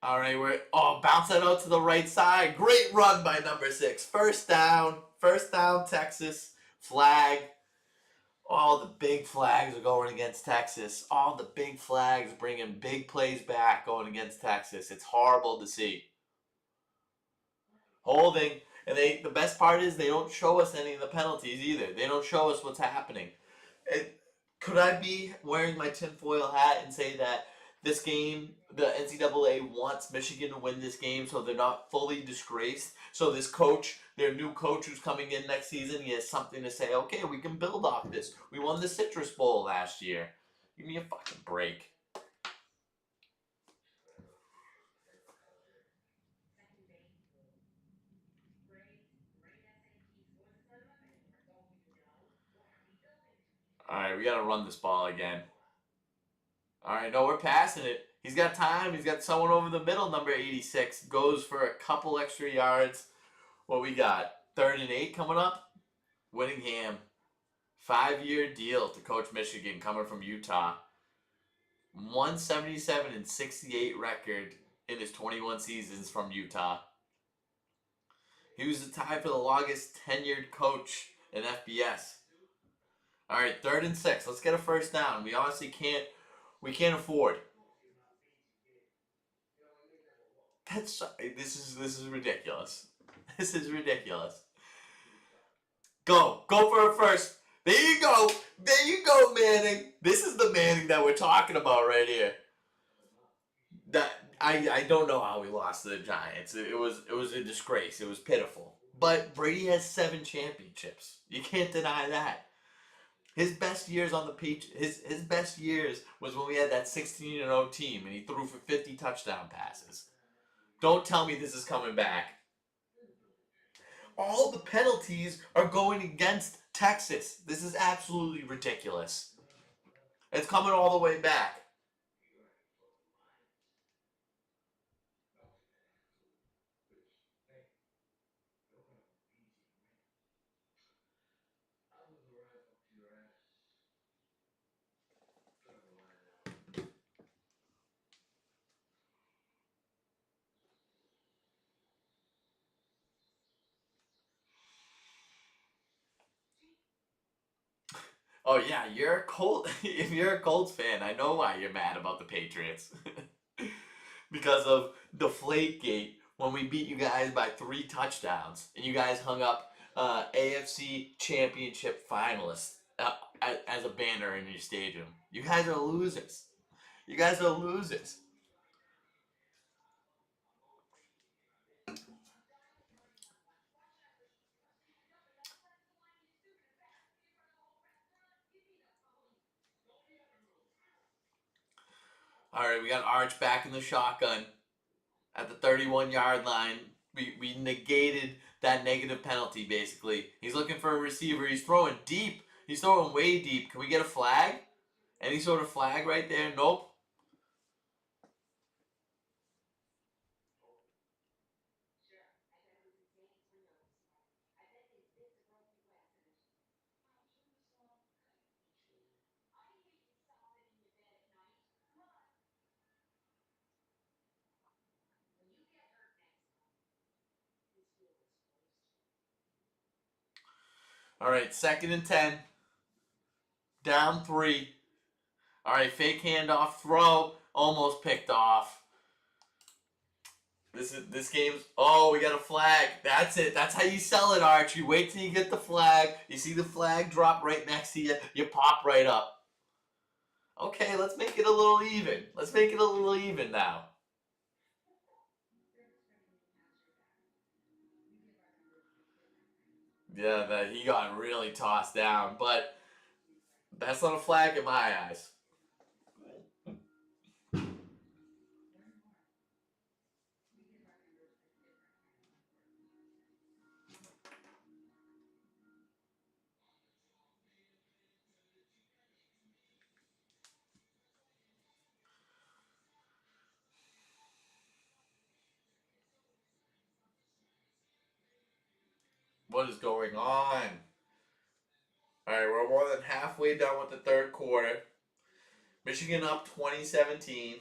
All right, bounce that out to the right side. Great run by number 6. First down, Texas. Flag. All the big flags are going against Texas. All the big flags bringing big plays back going against Texas. It's horrible to see. Holding. And the best part is they don't show us any of the penalties either. They don't show us what's happening. Could I be wearing my tinfoil hat and say that this game, the NCAA wants Michigan to win this game so they're not fully disgraced. So this coach, their new coach who's coming in next season, he has something to say, okay, we can build off this. We won the Citrus Bowl last year. Give me a fucking break. All right, we got to run this ball again. All right, no, we're passing it. He's got time. He's got someone over the middle, number 86. Goes for a couple extra yards. What we got? 3rd and 8 coming up? Whittingham. 5-year deal to coach Michigan coming from Utah. 177 and 68 record in his 21 seasons from Utah. He was the tie for the longest tenured coach in FBS. All right, 3rd and 6. Let's get a first down. We honestly can't afford. This is ridiculous. This is ridiculous. Go for a first. There you go, Manning. This is the Manning that we're talking about right here. That I don't know how we lost to the Giants. It was a disgrace. It was pitiful. But Brady has 7 championships. You can't deny that. His best years on the Patriots, his best years was when we had that 16-0 team and he threw for 50 touchdown passes. Don't tell me this is coming back. All the penalties are going against Texas. This is absolutely ridiculous. It's coming all the way back. Oh yeah, you're a Colt. If you're a Colts fan, I know why you're mad about the Patriots. Because of Deflategate when we beat you guys by 3 touchdowns and you guys hung up AFC Championship finalists as a banner in your stadium. You guys are losers. You guys are losers. All right, we got Arch back in the shotgun at the 31-yard line. We negated that negative penalty, basically. He's looking for a receiver. He's throwing deep. He's throwing way deep. Can we get a flag? Any sort of flag right there? Nope. All right, 2nd and 10. Down 3. All right, fake handoff, throw, almost picked off. This game's. Oh, we got a flag. That's it. That's how you sell it, Arch. You wait till you get the flag. You see the flag drop right next to you. You pop right up. Okay, let's make it a little even. Let's make it a little even now. Yeah, he got really tossed down, but that's not a flag in my eyes. What is going on? Alright, we're more than halfway done with the 3rd quarter. Michigan up 2017.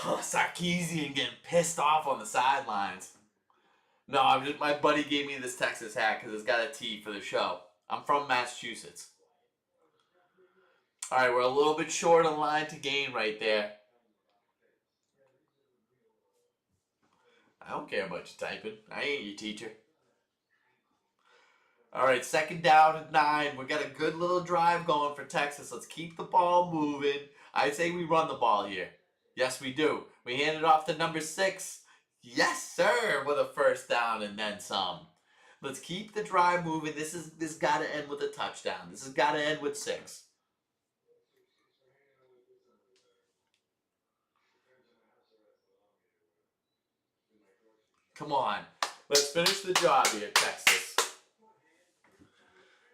Oh, Sarkisian getting pissed off on the sidelines. No, my buddy gave me this Texas hat because it's got a T for the show. I'm from Massachusetts. Alright, we're a little bit short on line to gain right there. I don't care about you typing. I ain't your teacher. All right, 2nd down and 9. We got a good little drive going for Texas. Let's keep the ball moving. I say we run the ball here. Yes, we do. We hand it off to number 6. Yes, sir, with a 1st down and then some. Let's keep the drive moving. This got to end with a touchdown. This has got to end with 6. Come on. Let's finish the job here, Texas.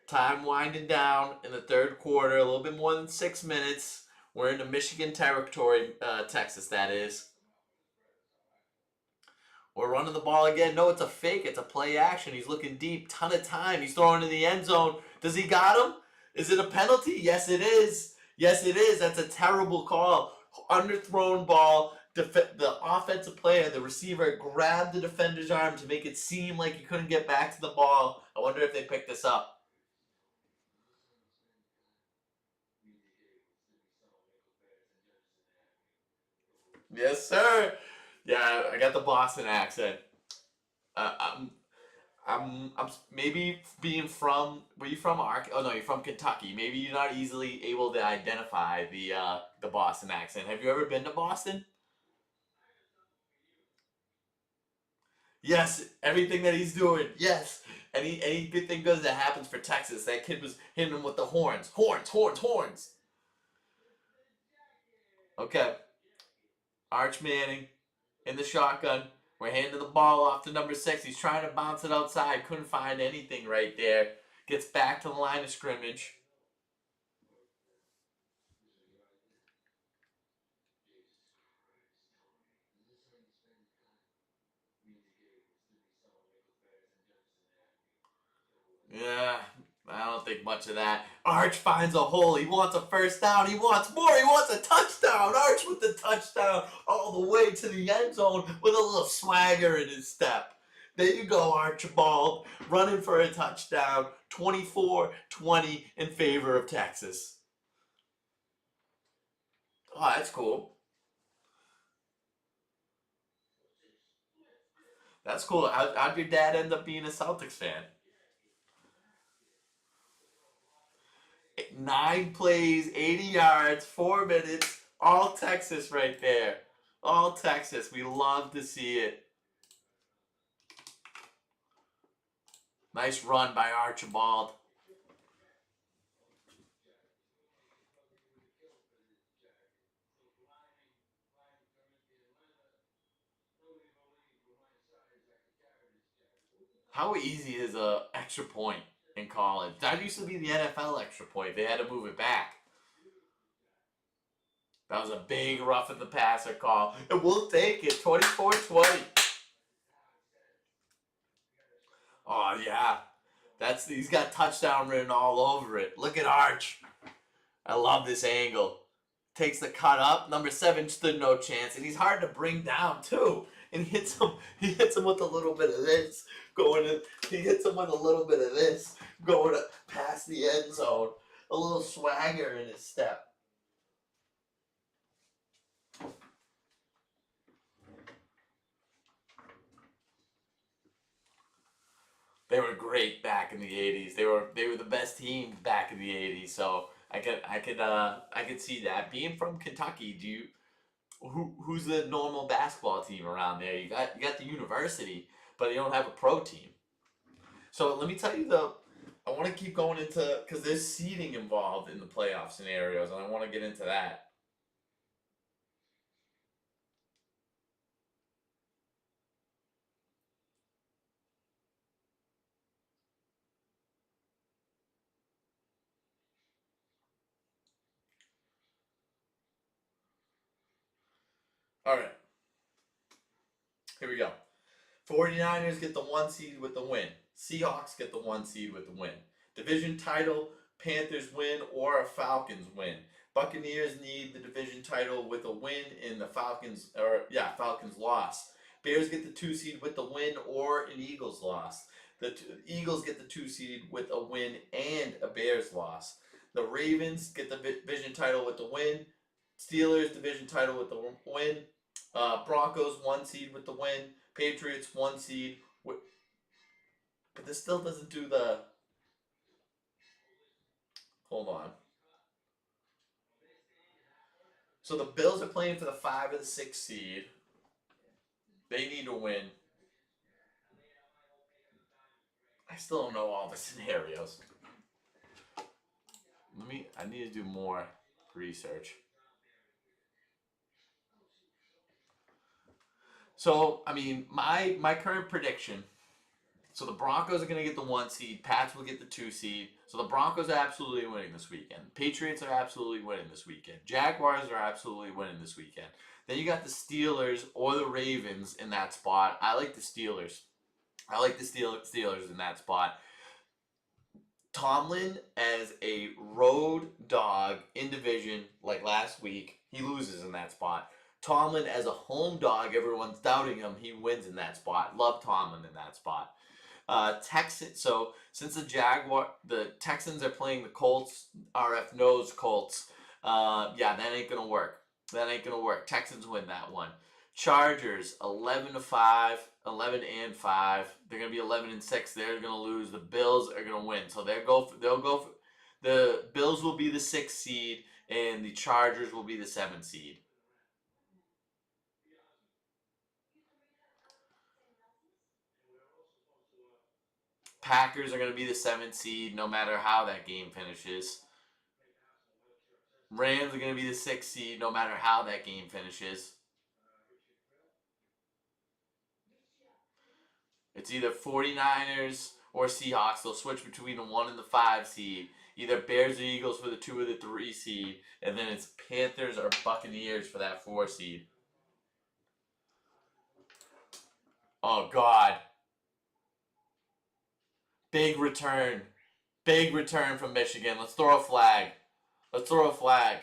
Time winding down in the 3rd quarter, a little bit more than 6 minutes. We're into Michigan territory, Texas, that is. We're running the ball again. No, it's a fake. It's a play action. He's looking deep. Ton of time. He's throwing in the end zone. Does he got him? Is it a penalty? Yes, it is. Yes, it is. That's a terrible call. Underthrown ball. The offensive player, the receiver, grabbed the defender's arm to make it seem like he couldn't get back to the ball. I wonder if they picked this up. Yes, sir. Yeah, I got the Boston accent. I'm I'm maybe being from, were you from Oh no, you're from Kentucky. Maybe you're not easily able to identify the Boston accent. Have you ever been to Boston? Yes, everything that he's doing. Yes, any good thing good that happens for Texas. That kid was hitting him with the horns, horns, horns, horns. Okay, Arch Manning in the shotgun. We're handing the ball off to number 6. He's trying to bounce it outside. Couldn't find anything right there. Gets back to the line of scrimmage. Yeah, I don't think much of that. Arch finds a hole. He wants a 1st down. He wants more. He wants a touchdown. Arch with the touchdown all the way to the end zone with a little swagger in his step. There you go, Archibald, running for a touchdown. 24-20 in favor of Texas. Oh, that's cool. That's cool. How'd your dad end up being a Celtics fan? 9 plays, 80 yards, 4 minutes, all Texas right there. All Texas. We love to see it. Nice run by Archibald. How easy is a extra point in college? That used to be the NFL extra point. They had to move it back. That was a big rough in the passer call. And we'll take it. 24-20. Oh yeah. He's got touchdown written all over it. Look at Arch. I love this angle. Takes the cut up. Number 7 stood no chance, and he's hard to bring down too. And he hits him. He hits him with a little bit of this going in. He hits him with a little bit of this going past the end zone. A little swagger in his step. They were great back in the '80s. They were the best team back in the '80s. So I could see that. Being from Kentucky, who's the normal basketball team around there? You got the university, but you don't have a pro team. So let me tell you I want to keep going into, because there's seeding involved in the playoff scenarios, and I want to get into that. All right, here we go. 49ers get the 1 seed with the win. Seahawks get the 1 seed with the win. Division title, Panthers win or Falcons win. Buccaneers need the division title with a win, and the Falcons loss. Bears get the 2 seed with the win or an Eagles loss. The Eagles get the 2 seed with a win and a Bears loss. The Ravens get the division title with the win. Steelers division title with the win. Broncos 1 seed with the win. Patriots 1 seed. But this still doesn't do the Hold on. So the Bills are playing for the 5 or the 6 seed. They need to win. I still don't know all the scenarios. I need to do more research. So, I mean, my current prediction. So the Broncos are going to get the 1 seed. Pats will get the 2 seed. So the Broncos are absolutely winning this weekend. Patriots are absolutely winning this weekend. Jaguars are absolutely winning this weekend. Then you got the Steelers or the Ravens in that spot. I like the Steelers. I like the Steelers in that spot. Tomlin as a road dog in division like last week, he loses in that spot. Tomlin as a home dog, everyone's doubting him. He wins in that spot. Love Tomlin in that spot. Texans. So since the Texans are playing the Colts, RF knows Colts. Yeah, that ain't gonna work. That ain't gonna work. Texans win that one. Chargers 11-5, 11-5. They're gonna be 11-6. They're gonna lose. The Bills are gonna win. So they'll go for the Bills will be the 6th seed and the Chargers will be the 7th seed. Packers are going to be the 7th seed no matter how that game finishes. Rams are going to be the 6th seed no matter how that game finishes. It's either 49ers or Seahawks. They'll switch between the 1 and the 5 seed. Either Bears or Eagles for the 2 or the 3 seed. And then it's Panthers or Buccaneers for that 4 seed. Oh, God. Big return. Big return from Michigan. Let's throw a flag. Let's throw a flag.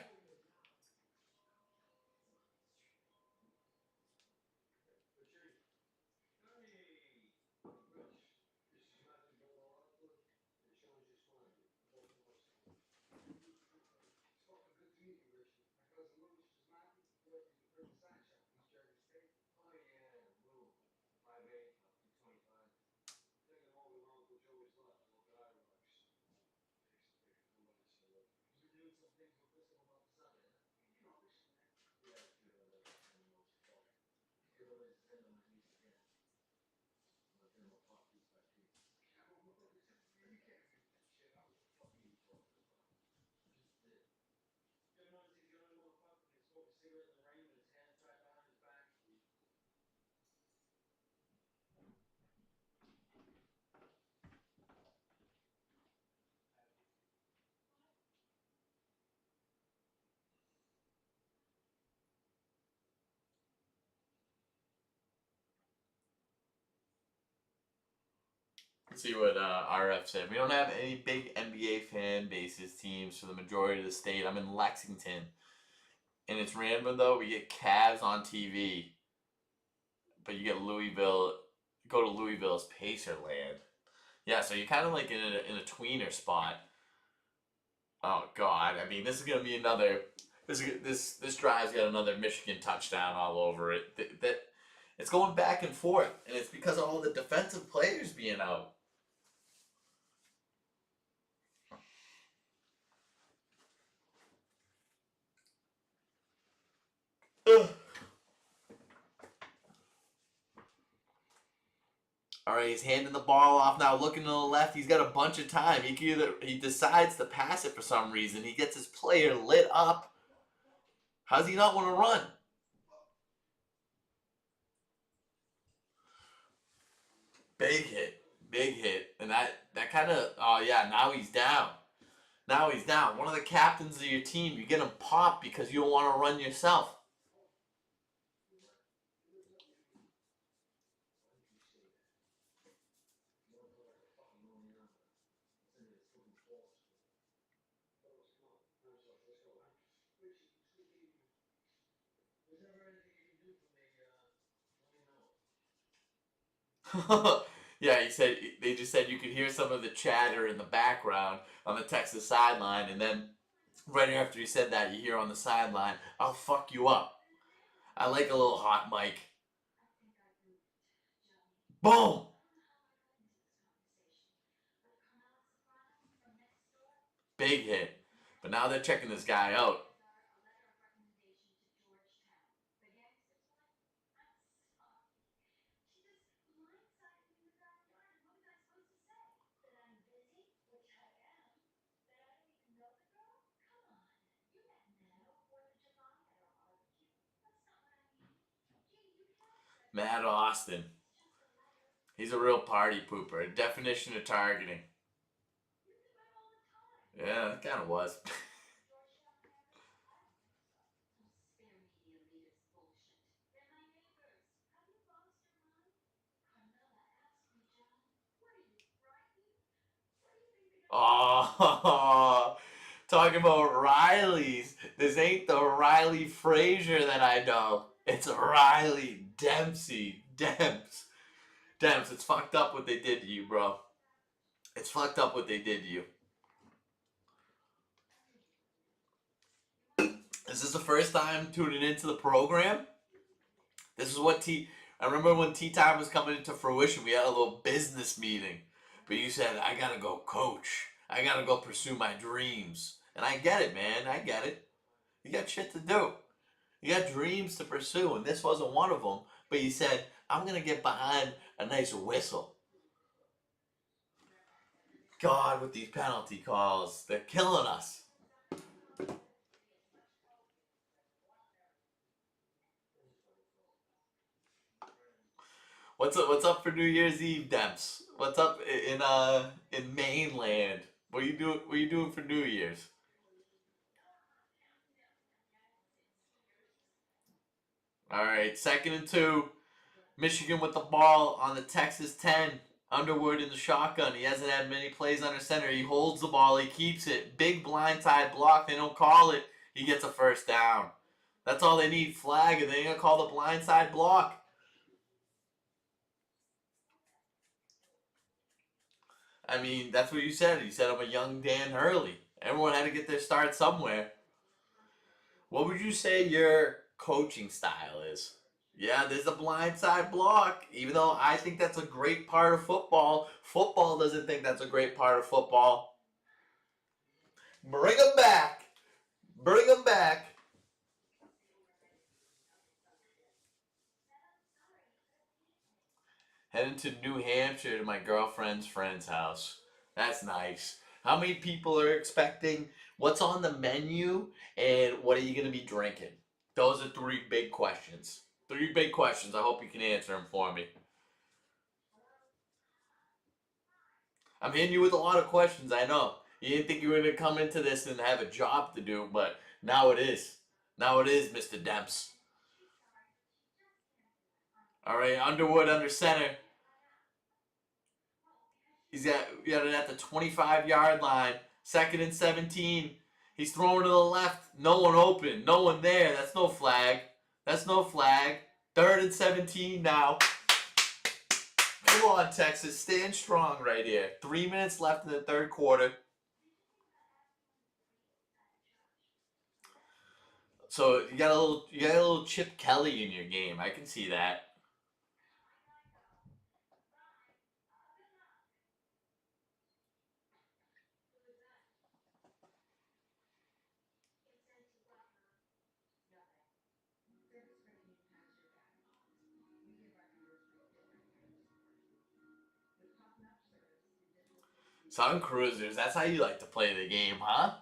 Let's see what RF said. We don't have any big NBA fan bases teams for the majority of the state. I'm in Lexington. And it's random though. We get Cavs on TV. But you get Louisville. Go to Louisville's Pacerland. Yeah, so you're kind of like in a tweener spot. Oh, God. I mean, this is going to be another... This drive's got another Michigan touchdown all over it. It's going back and forth. And it's because of all the defensive players being out. Ugh. All right, he's handing the ball off now, looking to the left. He's got a bunch of time. He decides to pass it for some reason. He gets his player lit up. How's he not want to run? Big hit, and that kind of now he's down. Now he's down. One of the captains of your team, you get him popped because you don't want to run yourself. Yeah, they just said you could hear some of the chatter in the background on the Texas sideline, and then right after he said that, you hear on the sideline, "I'll fuck you up." I like a little hot mic. Boom! Big hit. But now they're checking this guy out. Matt Austin. He's a real party pooper. A definition of targeting. Yeah, it kind of was. Oh, talking about Riley's. This ain't the Riley Frazier that I know. It's Riley Dempsey. Demps, it's fucked up what they did to you, bro. It's fucked up what they did to you. Is this the first time tuning into the program? This is what I remember when Tea Time was coming into fruition, we had a little business meeting. But you said, I gotta go coach. I gotta go pursue my dreams. And I get it, man. I get it. You got shit to do. You got dreams to pursue, and this wasn't one of them. But you said, I'm gonna get behind a nice whistle. God, with these penalty calls, they're killing us. What's up for New Year's Eve, Demps? What's up in mainland? What are you doing for New Year's? All right, 2nd and 2. Michigan with the ball on the Texas 10. Underwood in the shotgun. He hasn't had many plays under center. He holds the ball. He keeps it. Big blindside block. They don't call it. He gets a first down. That's all they need. Flag, and they're going to call the blindside block. I mean, that's what you said. You said I'm a young Dan Hurley. Everyone had to get their start somewhere. What would you say your coaching style is? Yeah, there's a blindside block. Even though I think that's a great part of football, football doesn't think that's a great part of football. Bring them back. Bring them back. Heading to New Hampshire to my girlfriend's friend's house. That's nice. How many people are expecting? What's on the menu? And what are you going to be drinking? Those are 3 big questions. 3 big questions. I hope you can answer them for me. I'm hitting you with a lot of questions, I know. You didn't think you were going to come into this and have a job to do, but now it is. Now it is, Mr. Demps. All right, Underwood under center. He's got it at the 25-yard line. 2nd and 17. He's throwing to the left. No one open. No one there. That's no flag. That's no flag. 3rd and 17 now. Come on, Texas. Stand strong right here. 3 minutes left in the third quarter. So you got a little Chip Kelly in your game. I can see that. Sun Cruisers. That's how you like to play the game, huh?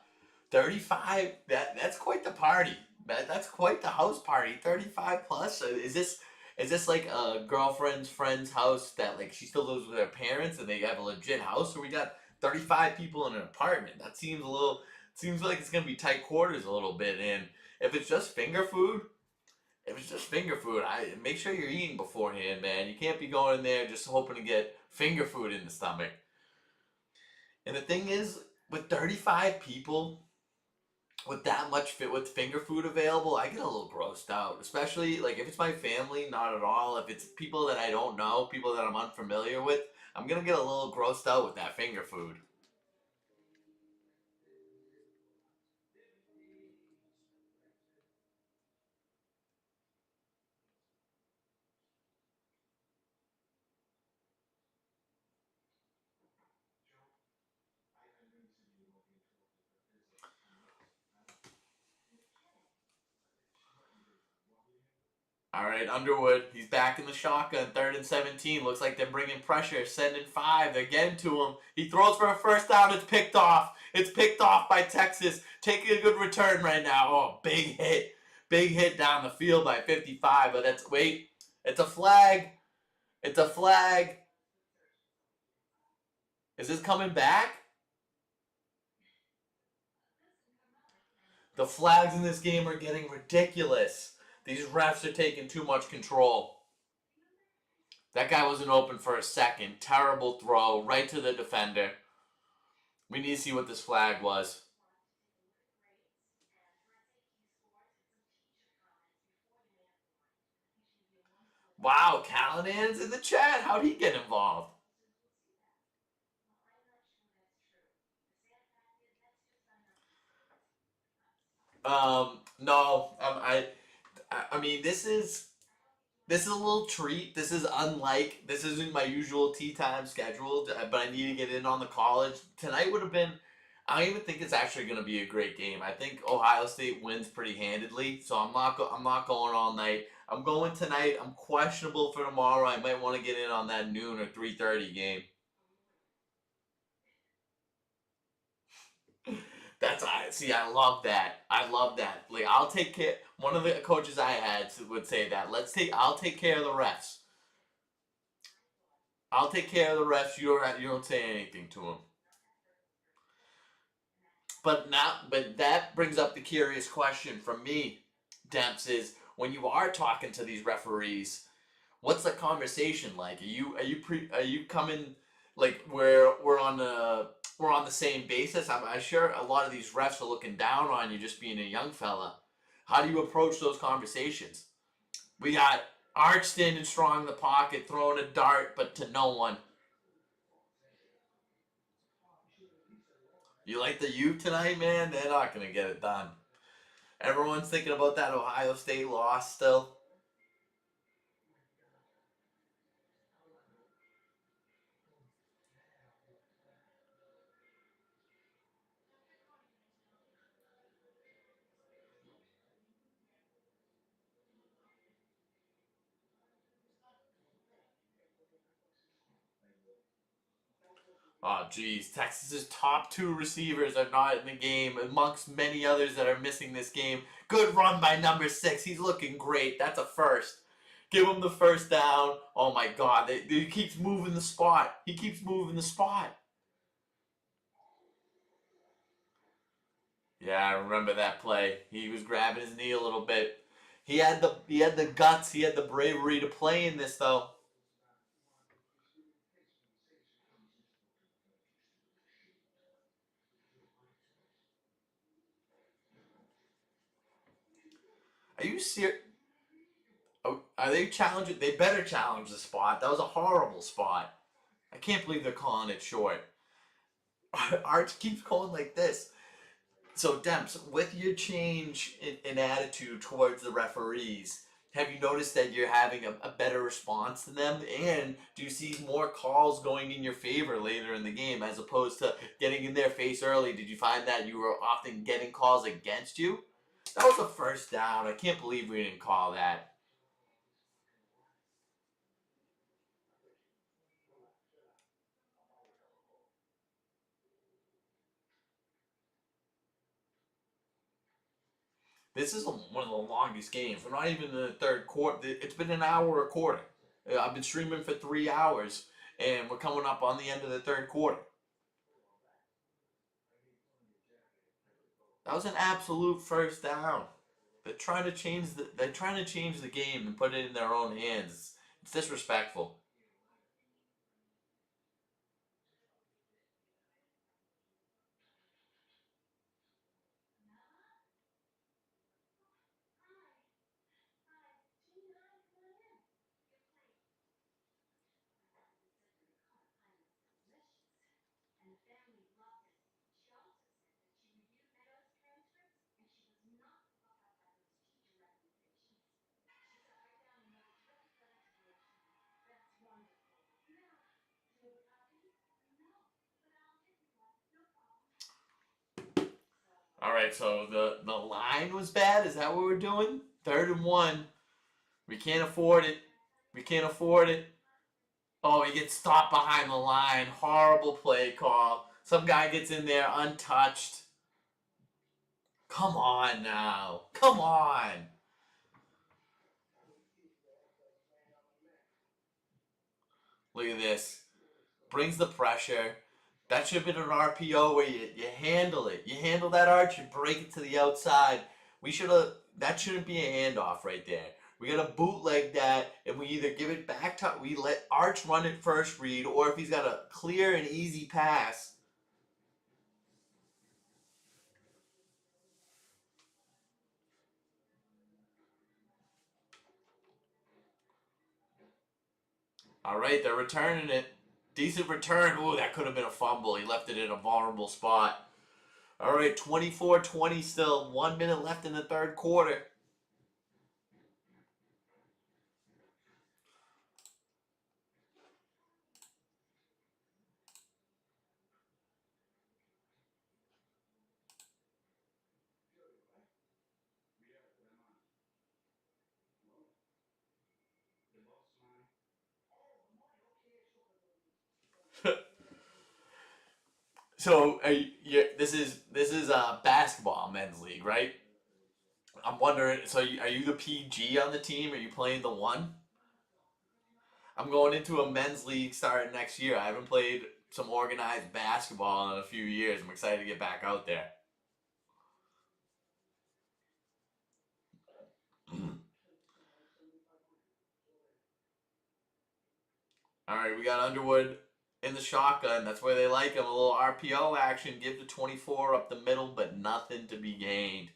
35. That's quite the party. That's quite the house party. 35 plus. Is this like a girlfriend's friend's house that like she still lives with her parents and they have a legit house, or we got 35 people in an apartment? That seems like it's gonna be tight quarters a little bit. And if it's just finger food, I make sure you're eating beforehand, man. You can't be going in there just hoping to get finger food in the stomach. And the thing is, with 35 people, with that much fit with finger food available, I get a little grossed out. Especially like if it's my family, not at all. If it's people that I don't know, people that I'm unfamiliar with, I'm gonna get a little grossed out with that finger food. All right, Underwood. He's back in the shotgun. 3rd and 17. Looks like they're bringing pressure. Sending 5. They're getting to him. He throws for a first down. It's picked off. It's picked off by Texas. Taking a good return right now. Oh, big hit. Big hit down the field by 55. But it's a flag. It's a flag. Is this coming back? The flags in this game are getting ridiculous. These refs are taking too much control. That guy wasn't open for a second. Terrible throw right to the defender. We need to see what this flag was. Wow, Callahan's in the chat. How'd he get involved? No. I mean, this is a little treat. This isn't my usual tea time schedule, but I need to get in on the college. Tonight would have been. I don't even think it's actually going to be a great game. I think Ohio State wins pretty handedly, so I'm not going all night. I'm going tonight. I'm questionable for tomorrow. I might want to get in on that noon or 3:30 game. I love that. I love that. Like, I'll take care. One of the coaches I had would say that. I'll take care of the refs. I'll take care of the refs. You don't say anything to them. But that brings up the curious question from me, Demps, is when you are talking to these referees, what's the conversation like? Are you coming like we're on the same basis? I'm sure a lot of these refs are looking down on you just being a young fella. How do you approach those conversations? We got Arch standing strong in the pocket, throwing a dart, but to no one. You like the U tonight, man? They're not gonna get it done. Everyone's thinking about that Ohio State loss still. Oh, geez. Texas's top 2 receivers are not in the game, amongst many others that are missing this game. Good run by number 6. He's looking great. That's a first. Give him the first down. Oh, my God. He keeps moving the spot. He keeps moving the spot. Yeah, I remember that play. He was grabbing his knee a little bit. He had the guts. He had the bravery to play in this, though. Are you serious? Oh, are they challenging? They better challenge the spot. That was a horrible spot. I can't believe they're calling it short. Arch keeps going like this. So, Demps, with your change in attitude towards the referees, have you noticed that you're having a better response to them? And do you see more calls going in your favor later in the game as opposed to getting in their face early? Did you find that you were often getting calls against you? That was a first down. I can't believe we didn't call that. This is one of the longest games. We're not even in the third quarter. It's been an hour a quarter. I've been streaming for 3 hours, and we're coming up on the end of the third quarter. That was an absolute first down. They're trying to change the game and put it in their own hands. It's disrespectful. All right, so the line was bad. Is that what we're doing? 3rd and 1. We can't afford it. We can't afford it. Oh, he gets stopped behind the line. Horrible play call. Some guy gets in there untouched. Come on now. Come on. Look at this. Brings the pressure. That should have been an RPO where you handle it. You handle that arch and break it to the outside. We should have. That shouldn't be a handoff right there. We gotta bootleg that, and we either give it back to we let Arch run it first read, or if he's got a clear and easy pass. All right, they're returning it. Decent return. Ooh, that could have been a fumble. He left it in a vulnerable spot. All right, 24-20 still. 1 minute left in the third quarter. So this is basketball men's league, right? I'm wondering. So are you the PG on the team? Are you playing the one? I'm going into a men's league starting next year. I haven't played some organized basketball in a few years. I'm excited to get back out there. All right, we got Underwood in the shotgun. That's where they like him. A little RPO action. Give the 24 up the middle, but nothing to be gained.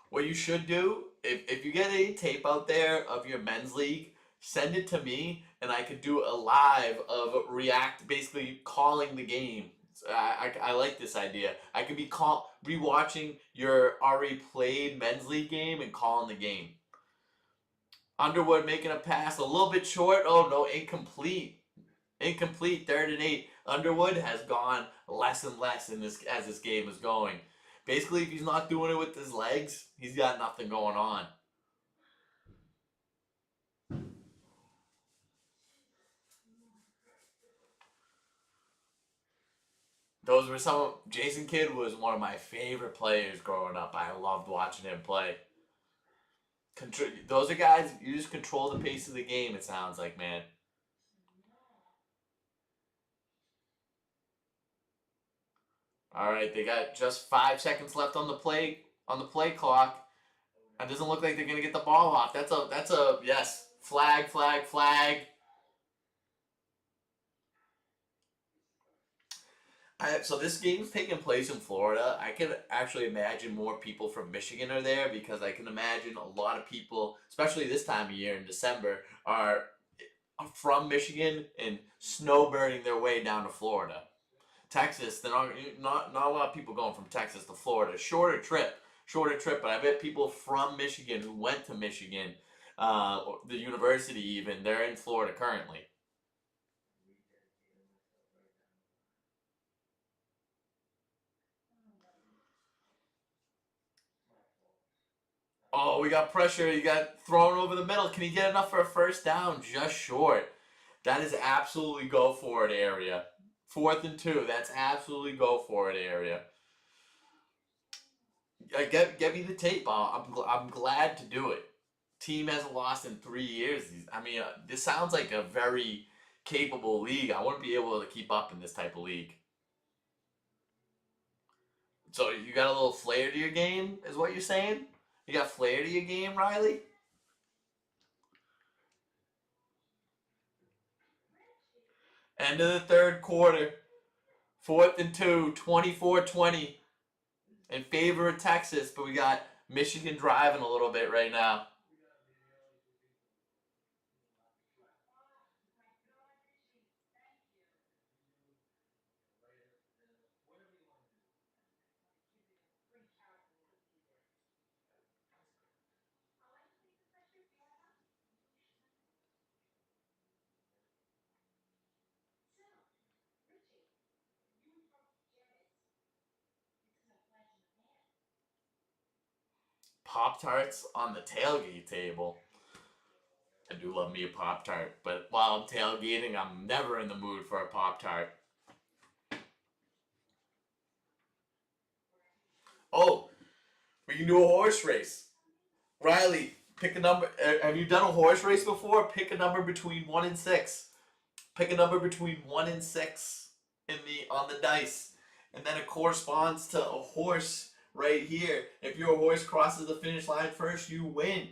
What you should do, if you get any tape out there of your men's league, send it to me, and I could do a live of react, basically calling the game. I like this idea. I could be rewatching your already played men's league game and calling the game. Underwood making a pass a little bit short. Oh no, incomplete. Incomplete, 3rd and 8. Underwood has gone less and less in this as this game is going. Basically, if he's not doing it with his legs, he's got nothing going on. Those were some. Jason Kidd was one of my favorite players growing up. I loved watching him play. Those are guys you just control the pace of the game. It sounds like, man. All right, they got just 5 seconds left on the play clock. It doesn't look like they're gonna get the ball off. That's a yes. Flag, flag, flag. So this game's taking place in Florida. I can actually imagine more people from Michigan are there because I can imagine a lot of people, especially this time of year in December, are from Michigan and snowbirding their way down to Florida. Texas, they're not a lot of people going from Texas to Florida. Shorter trip. But I bet people from Michigan who went to Michigan, the university even, they're in Florida currently. Oh, we got pressure. He got thrown over the middle. Can he get enough for a first down? Just short. That is absolutely go for it area. 4th and 2. That's absolutely go for it area. Get me the tape. I'm glad to do it. Team hasn't lost in 3 years. I mean, this sounds like a very capable league. I wouldn't be able to keep up in this type of league. So you got a little flair to your game, is what you're saying? You got flair to your game, Riley? End of the third quarter. 4th and 2, 24-20 in favor of Texas, but we got Michigan driving a little bit right now. Pop-Tarts on the tailgate table. I do love me a Pop-Tart, but while I'm tailgating, I'm never in the mood for a Pop-Tart. Oh, we can do a horse race. Riley, pick a number. Have you done a horse race before? Pick a number between 1 and 6. Pick a number between 1 and 6 on the dice, and then it corresponds to a horse right here. If your horse crosses the finish line first, you win.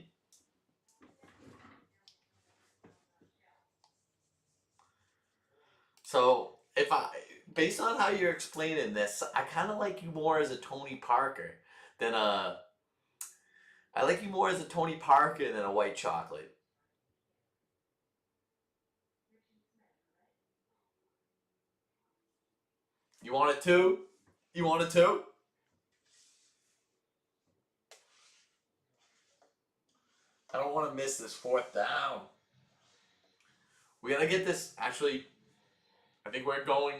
So based on how you're explaining this, I kind of like you more as a Tony Parker than a. I like you more as a Tony Parker than a white chocolate. You want it too? You want it too? I don't want to miss this 4th down. We gotta get this. Actually, I think we're going.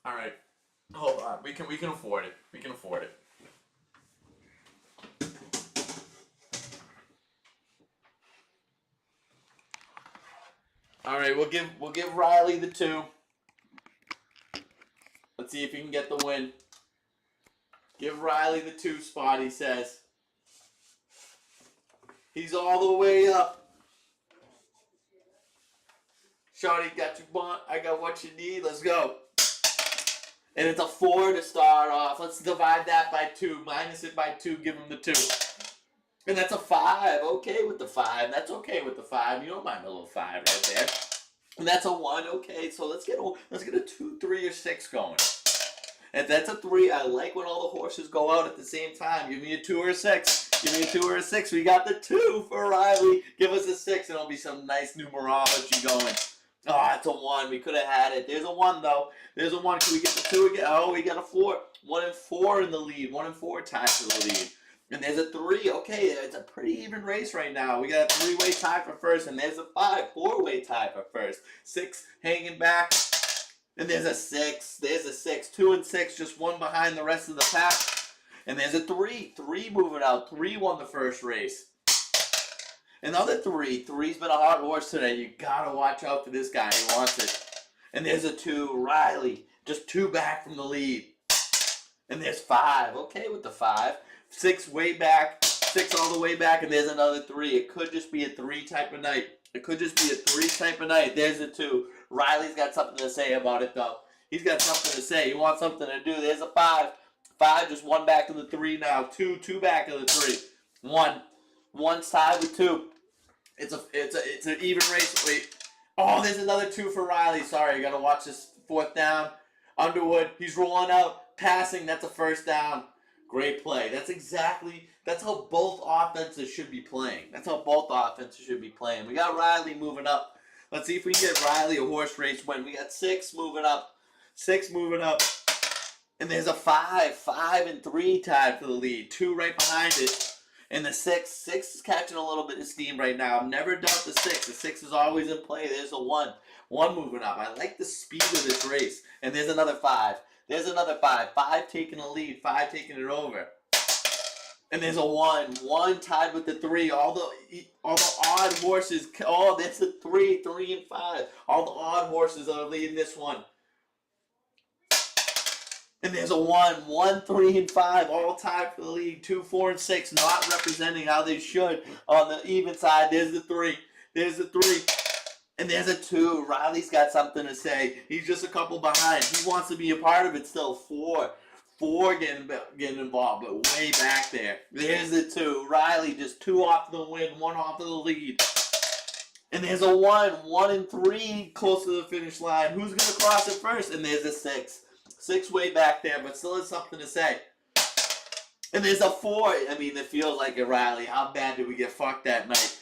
All right, hold on. We can afford it. We can afford it. All right, we'll give Riley the 2. Let's see if he can get the win. Give Riley the 2 spot, he says. He's all the way up. Shawty got you bunt. I got what you need. Let's go. And it's a 4 to start off. Let's divide that by 2. Minus it by 2. Give him the 2. And that's a 5. Okay with the 5. That's okay with the 5. You don't mind a little 5 right there. And that's a 1. Okay, so let's get a 2, 3, or 6 going. And that's a 3. I like when all the horses go out at the same time. Give me a 2 or a 6. Give me a 2 or a 6. We got the 2 for Riley. Give us a 6, and it'll be some nice numerology going. Oh, it's a 1. We could have had it. There's a 1, though. There's a 1. Can we get the 2 again? Oh, we got a 4. 1 and 4 in the lead. 1 and 4 ties to the lead. And there's a 3. Okay, it's a pretty even race right now. We got a 3-way tie for first, and there's a 5. 4-way tie for first. 6 hanging back. And there's a 6. There's a 6. 2 and 6, just 1 behind the rest of the pack. And there's a 3. 3 moving out. 3 won the first race. Another 3. 3's been a hot horse today. You gotta watch out for this guy. He wants it. And there's a 2. Riley, just 2 back from the lead. And there's 5. Okay with the 5. 6 way back. 6 all the way back. And there's another 3. It could just be a 3 type of night. It could just be a 3 type of night. There's a 2. Riley's got something to say about it, though. He's got something to say. He wants something to do. There's a 5. 5, just 1 back of the 3 now. 2 back of the 3. 1 side with 2. It's an even race. Wait. Oh, there's another 2 for Riley. Sorry, you gotta watch this 4th down. Underwood, he's rolling out, passing. That's a 1st down. Great play. That's how both offenses should be playing. That's how both offenses should be playing. We got Riley moving up. Let's see if we can get Riley a horse race win. We got 6 moving up. 6 moving up. And there's a 5. 5 and 3 tied for the lead. 2 right behind it. And the 6 is catching a little bit of steam right now. I've never doubt the 6. The 6 is always in play. There's a 1. 1 moving up. I like the speed of this race. And there's another 5. There's another 5. 5 taking the lead. 5 taking it over. And there's a 1. 1 tied with the 3. All the odd horses. Oh, there's a 3. 3 and 5. All the odd horses are leading this one. And there's a 1. 1, 3, and 5. All tied for the lead. 2, 4, and 6. Not representing how they should on the even side. There's the 3. There's the 3. And there's a 2. Riley's got something to say. He's just a couple behind. He wants to be a part of it still. 4 getting involved, but way back there. There's the 2. Riley just 2 off the win, 1 off of the lead. And there's a 1. 1 and 3 close to the finish line. Who's going to cross it first? And there's a 6. 6 way back there, but still has something to say. And there's a 4. I mean, it feels like it, Riley. How bad did we get fucked that night?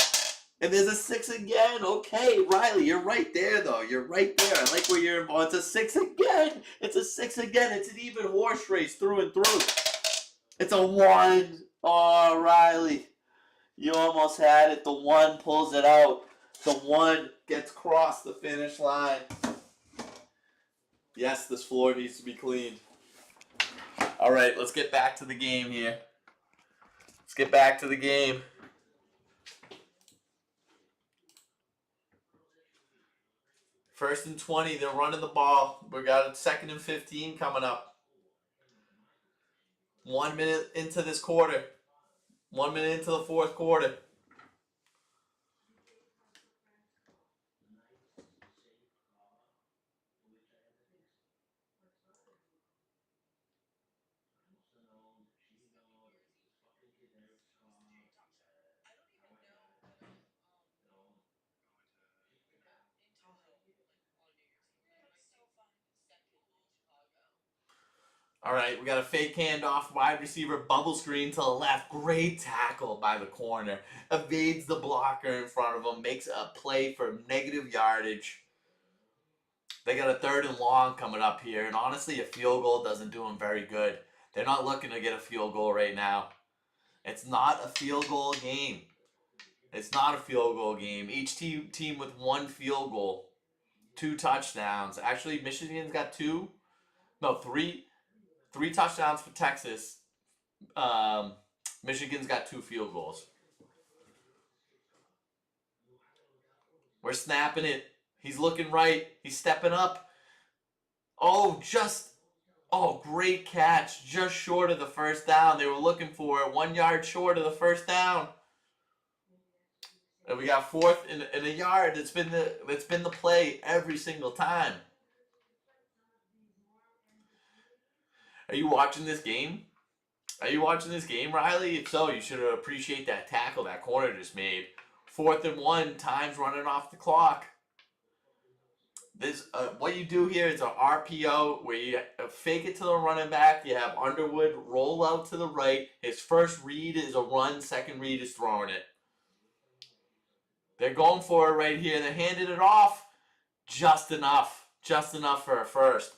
And there's a 6 again. Okay, Riley, you're right there, though. You're right there. I like where you're involved. It's a 6 again. It's a 6 again. It's an even horse race through and through. It's a 1. Oh, Riley. You almost had it. The 1 pulls it out. The 1 gets across the finish line. Yes, this floor needs to be cleaned. All right, let's get back to the game here. Let's get back to the game. First and 20, they're running the ball. We got a 2nd and 15 coming up. 1 minute into this quarter. 1 minute into the fourth quarter. All right, we got a fake handoff, wide receiver bubble screen to the left. Great tackle by the corner. Evades the blocker in front of him, makes a play for negative yardage. They got a 3rd and long coming up here, and honestly, a field goal doesn't do them very good. They're not looking to get a field goal right now. It's not a field goal game. It's not a field goal game. Each team with 1 field goal, 2 touchdowns. Actually, Michigan's got 3 touchdowns for Texas. Michigan's got 2 field goals. We're snapping it. He's looking right. He's stepping up. Great catch. Just short of the first down. They were looking for it. 1 yard short of the first down. And we got 4th and a yard. It's been the play every single time. Are you watching this game? Riley? If so, you should appreciate that tackle that corner just made. 4th and 1, time's running off the clock. This what you do here is an RPO where you fake it to the running back. You have Underwood roll out to the right. His first read is a run. Second read is throwing it. They're going for it right here. They're handing it off. Just enough for a first.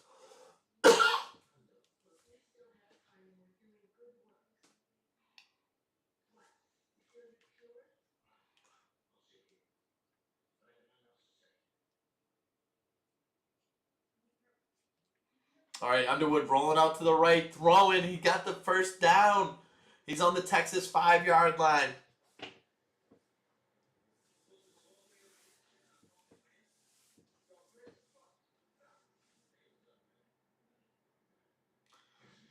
All right, Underwood rolling out to the right, throwing. He got the first down. He's on the Texas 5-yard line.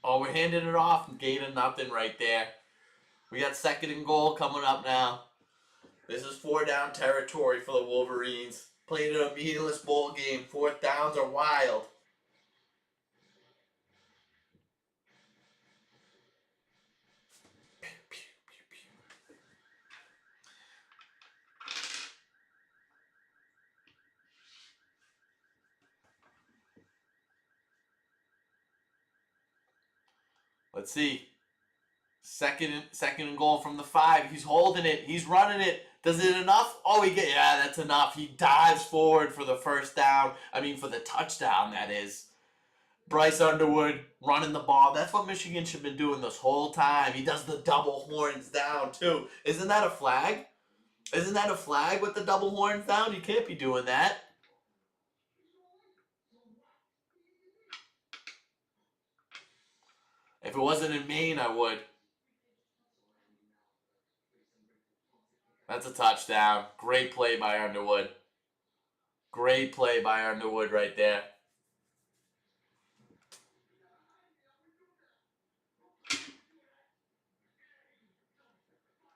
Oh, we're handing it off and gaining nothing right there. We got 2nd and goal coming up now. This is 4-down territory for the Wolverines. Played in a meaningless bowl game. 4th downs are wild. Let's see. Second and goal from the 5. He's holding it. He's running it. Does it enough? That's enough. He dives forward for the first down. For the touchdown, that is. Bryce Underwood running the ball. That's what Michigan should have been doing this whole time. He does the double horns down, too. Isn't that a flag? Isn't that a flag with the double horns down? You can't be doing that. If it wasn't in Maine, I would. That's a touchdown. Great play by Underwood. Great play by Underwood right there.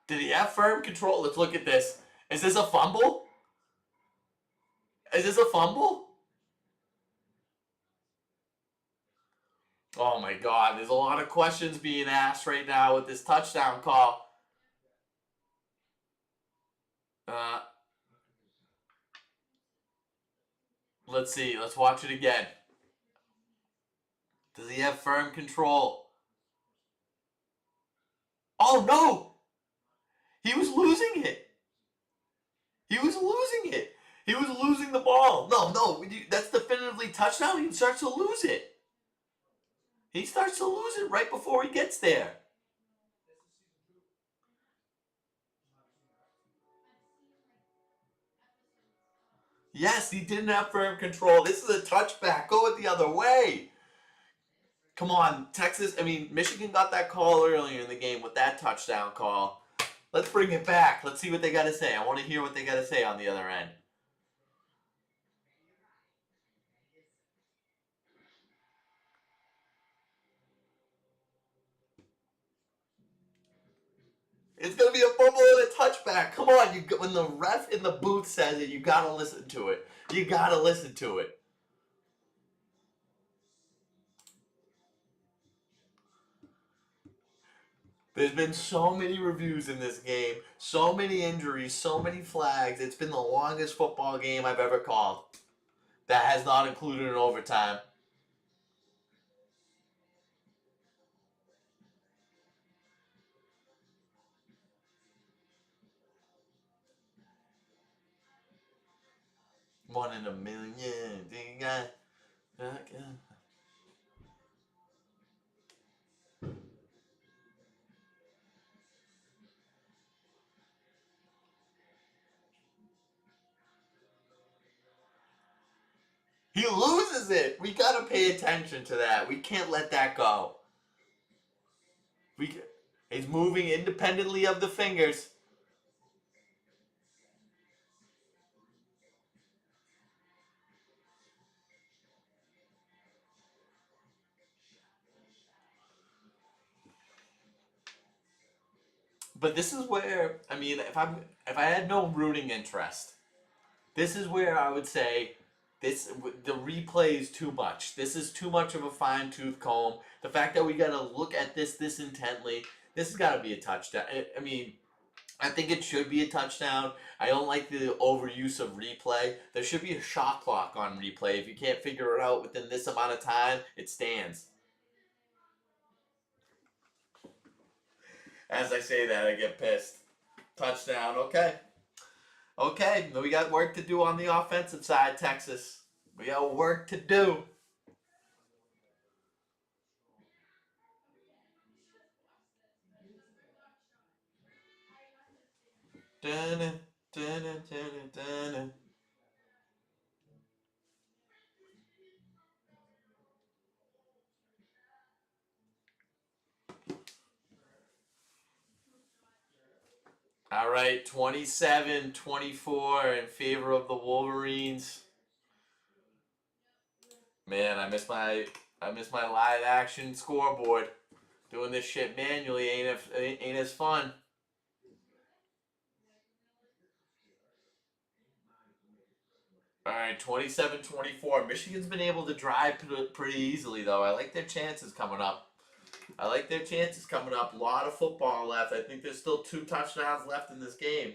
Did he have firm control? Let's look at this. Is this a fumble? Is this a fumble? Oh my God, there's a lot of questions being asked right now with this touchdown call. Let's see. Let's watch it again. Does he have firm control? Oh no! He was losing it. He was losing the ball. No, that's definitively touchdown. He starts to lose it. He starts to lose it right before he gets there. Yes, he didn't have firm control. This is a touchback. Go it the other way. Come on, Texas. I mean, Michigan got that call earlier in the game with that touchdown call. Let's bring it back. Let's see what they got to say. I want to hear what they got to say on the other end. It's gonna be a fumble and a touchback. Come on, when the ref in the booth says it, you gotta listen to it. You gotta listen to it. There's been so many reviews in this game, so many injuries, so many flags. It's been the longest football game I've ever called. That has not included an overtime. One in a million. He loses it. We gotta pay attention to that. We can't let that go. He's moving independently of the fingers. But this is where, I mean, if I had no rooting interest, this is where I would say the replay is too much. This is too much of a fine tooth comb. The fact that we got to look at this intently, this has got to be a touchdown. I mean, I think it should be a touchdown. I don't like the overuse of replay. There should be a shot clock on replay. If you can't figure it out within this amount of time, it stands. As I say that, I get pissed. Touchdown. Okay. Okay, we got work to do on the offensive side, Texas. We got work to do. Dun, dun, dun, dun, dun. All right, 27-24 in favor of the Wolverines. Man, I miss my live action scoreboard. Doing this shit manually ain't as fun. All right, 27-24. Michigan's been able to drive pretty easily though. I like their chances coming up. A lot of football left. I think there's still 2 touchdowns left in this game.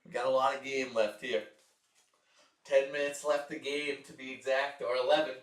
We got a lot of game left here. 10 minutes left the game to be exact, or 11.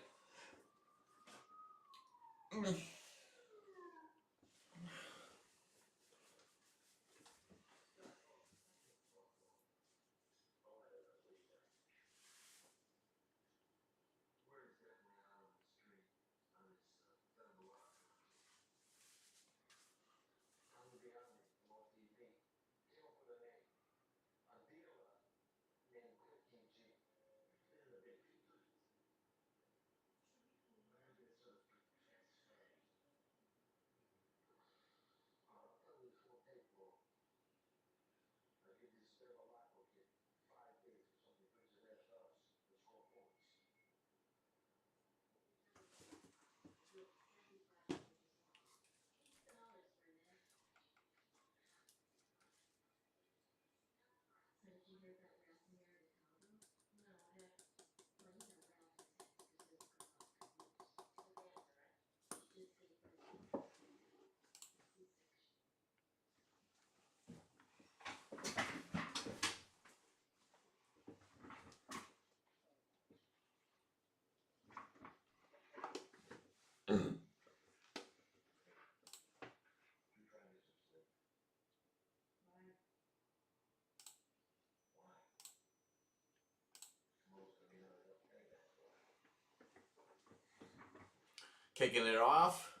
Kicking it off.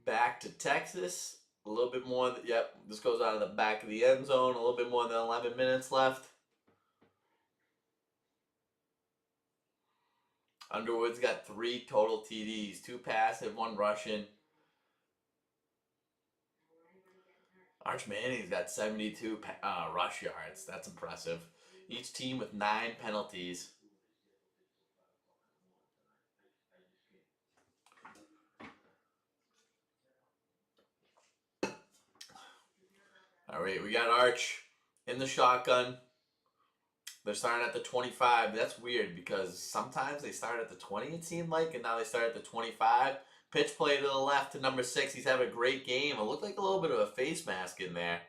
Back to Texas. A little bit more. Yep, this goes out of the back of the end zone. A little bit more than 11 minutes left. Underwood's got 3 total TDs, 2 passive, 1 rushing. Arch Manning's got 72 rush yards. That's impressive. Each team with 9 penalties. All right, we got Arch in the shotgun. They're starting at the 25. That's weird because sometimes they start at the 20, it seemed like, and now they start at the 25. Pitch play to the left to number 6. He's having a great game. It looked like a little bit of a face mask in there.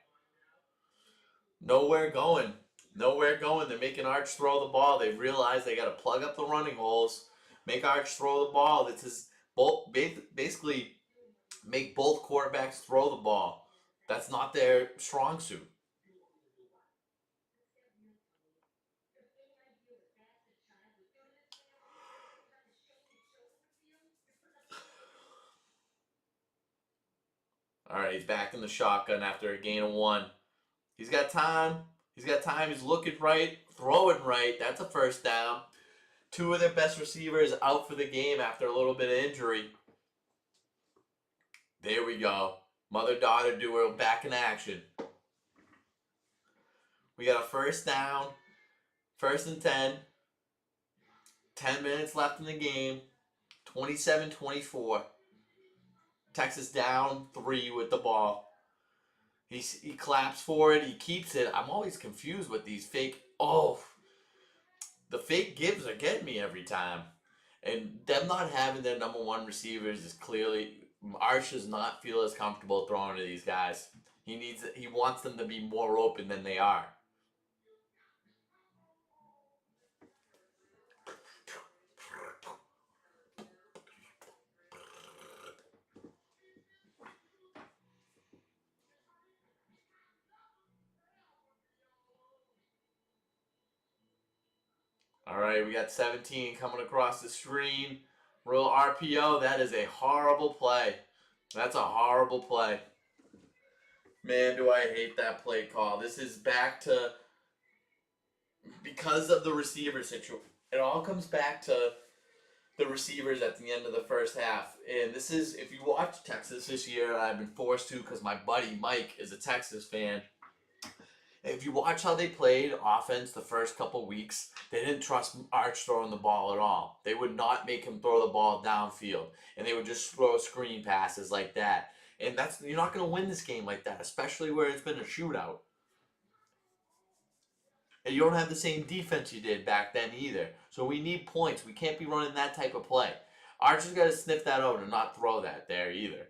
Nowhere going. Nowhere going. They're making Arch throw the ball. They've realized they got to plug up the running holes, make Arch throw the ball. This is basically make both quarterbacks throw the ball. That's not their strong suit. All right, he's back in the shotgun after a gain of 1. He's got time. He's got time. He's looking right, throwing right. That's a first down. 2 of their best receivers out for the game after a little bit of injury. There we go. Mother-daughter duo back in action. We got a first down. 1st and 10. 10 minutes left in the game. 27-24. Texas down 3 with the ball. He claps for it. He keeps it. I'm always confused with these fake. Oh, the fake gives are getting me every time. And them not having their number 1 receivers is clearly Arch does not feel as comfortable throwing to these guys. He wants them to be more open than they are. All right, we got 17 coming across the screen. Real RPO. That is a horrible play. That's a horrible play. Man, do I hate that play call. This is back to, because of the receiver situation. It all comes back to the receivers at the end of the first half. And this is, if you watch Texas this year, I've been forced to because my buddy Mike is a Texas fan. If you watch how they played offense the first couple weeks, they didn't trust Arch throwing the ball at all. They would not make him throw the ball downfield, and they would just throw screen passes like that. And you're not going to win this game like that, especially where it's been a shootout. And you don't have the same defense you did back then either. So we need points. We can't be running that type of play. Arch has got to sniff that out and not throw that there either.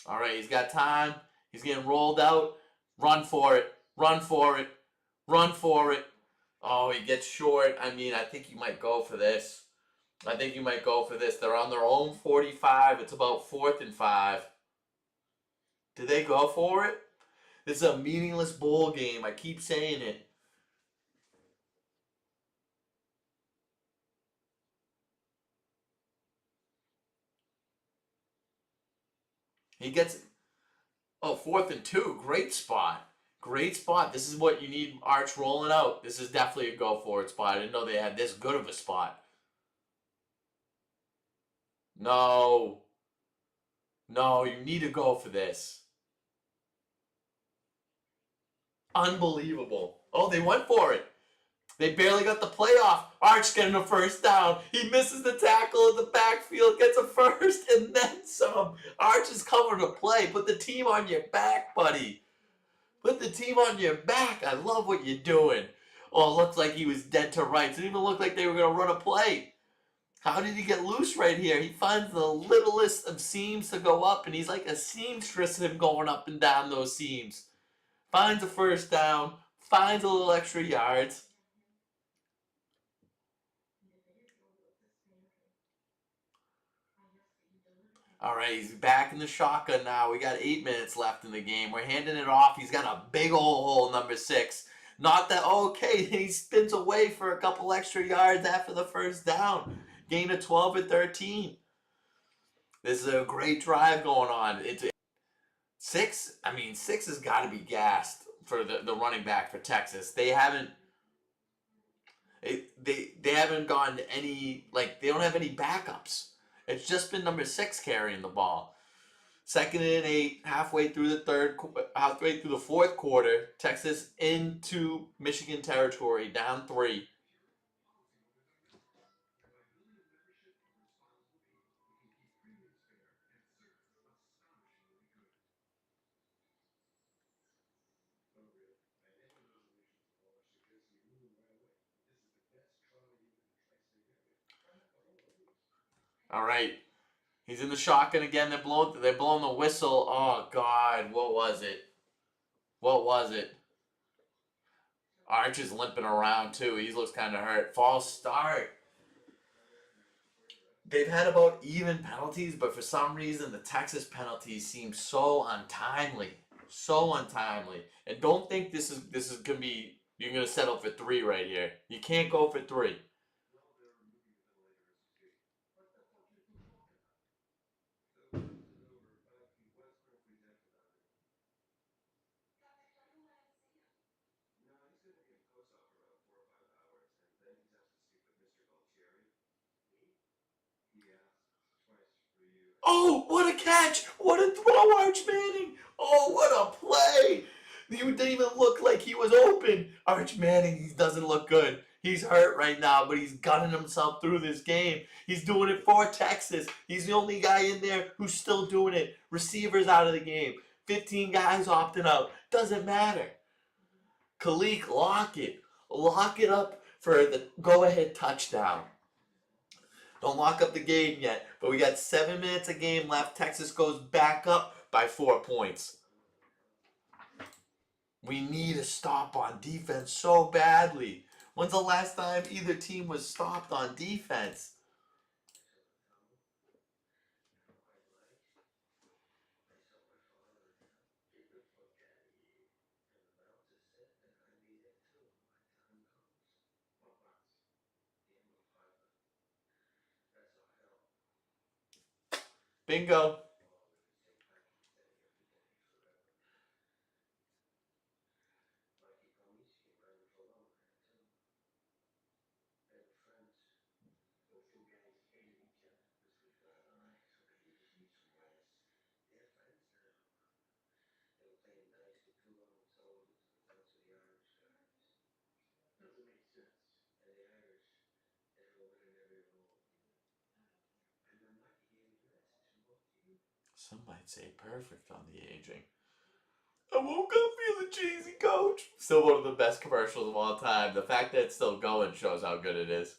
All right, he's got time. He's getting rolled out. Run for it. Run for it. Run for it. Oh, he gets short. I mean, I think you might go for this. They're on their own 45. It's about 4th and 5. Did they go for it? This is a meaningless bowl game. I keep saying it. He gets, 4th and 2. Great spot. Great spot. This is what you need Arch rolling out. This is definitely a go for it spot. I didn't know they had this good of a spot. No. No, you need to go for this. Unbelievable. Oh, they went for it. They barely got the playoff. Arch getting a first down. He misses the tackle in the backfield, gets a first, and then some. Arch is covering a play. Put the team on your back, buddy. Put the team on your back. I love what you're doing. Oh, it looks like he was dead to rights. It even looked like they were going to run a play. How did he get loose right here? He finds the littlest of seams to go up, and he's like a seamstress of him going up and down those seams. Finds a first down. Finds a little extra yards. All right, he's back in the shotgun now. We got 8 minutes left in the game. We're handing it off. He's got a big old hole, number 6. Not that, okay, he spins away for a couple extra yards after the first down. Gain of 12 or 13. This is a great drive going on. It's six. I mean, six has got to be gassed for the running back for Texas. They haven't gotten any, like, they don't have any backups. It's just been number six carrying the ball. Second and 8, halfway through the fourth quarter, Texas into Michigan territory, down 3. All right, he's in the shotgun again. They're blowing the whistle. Oh God, what was it? What was it? Arch is limping around too. He looks kind of hurt. False start. They've had about even penalties, but for some reason the Texas penalties seem so untimely, so untimely. And don't think this is gonna be, you're gonna settle for 3 right here. You can't go for 3. Oh, what a catch! What a throw, Arch Manning! Oh, what a play! He didn't even look like he was open. Arch Manning, he doesn't look good. He's hurt right now, but he's gunning himself through this game. He's doing it for Texas. He's the only guy in there who's still doing it. Receivers out of the game. 15 guys opting out. Doesn't matter. Khalil, lock it. Lock it up for the go-ahead touchdown. Don't lock up the game yet, but we got 7 minutes of game left. Texas goes back up by 4 points. We need a stop on defense so badly. When's the last time either team was stopped on defense? Bingo. Some might say perfect on the aging. I woke up feeling cheesy, coach. Still one of the best commercials of all time. The fact that it's still going shows how good it is.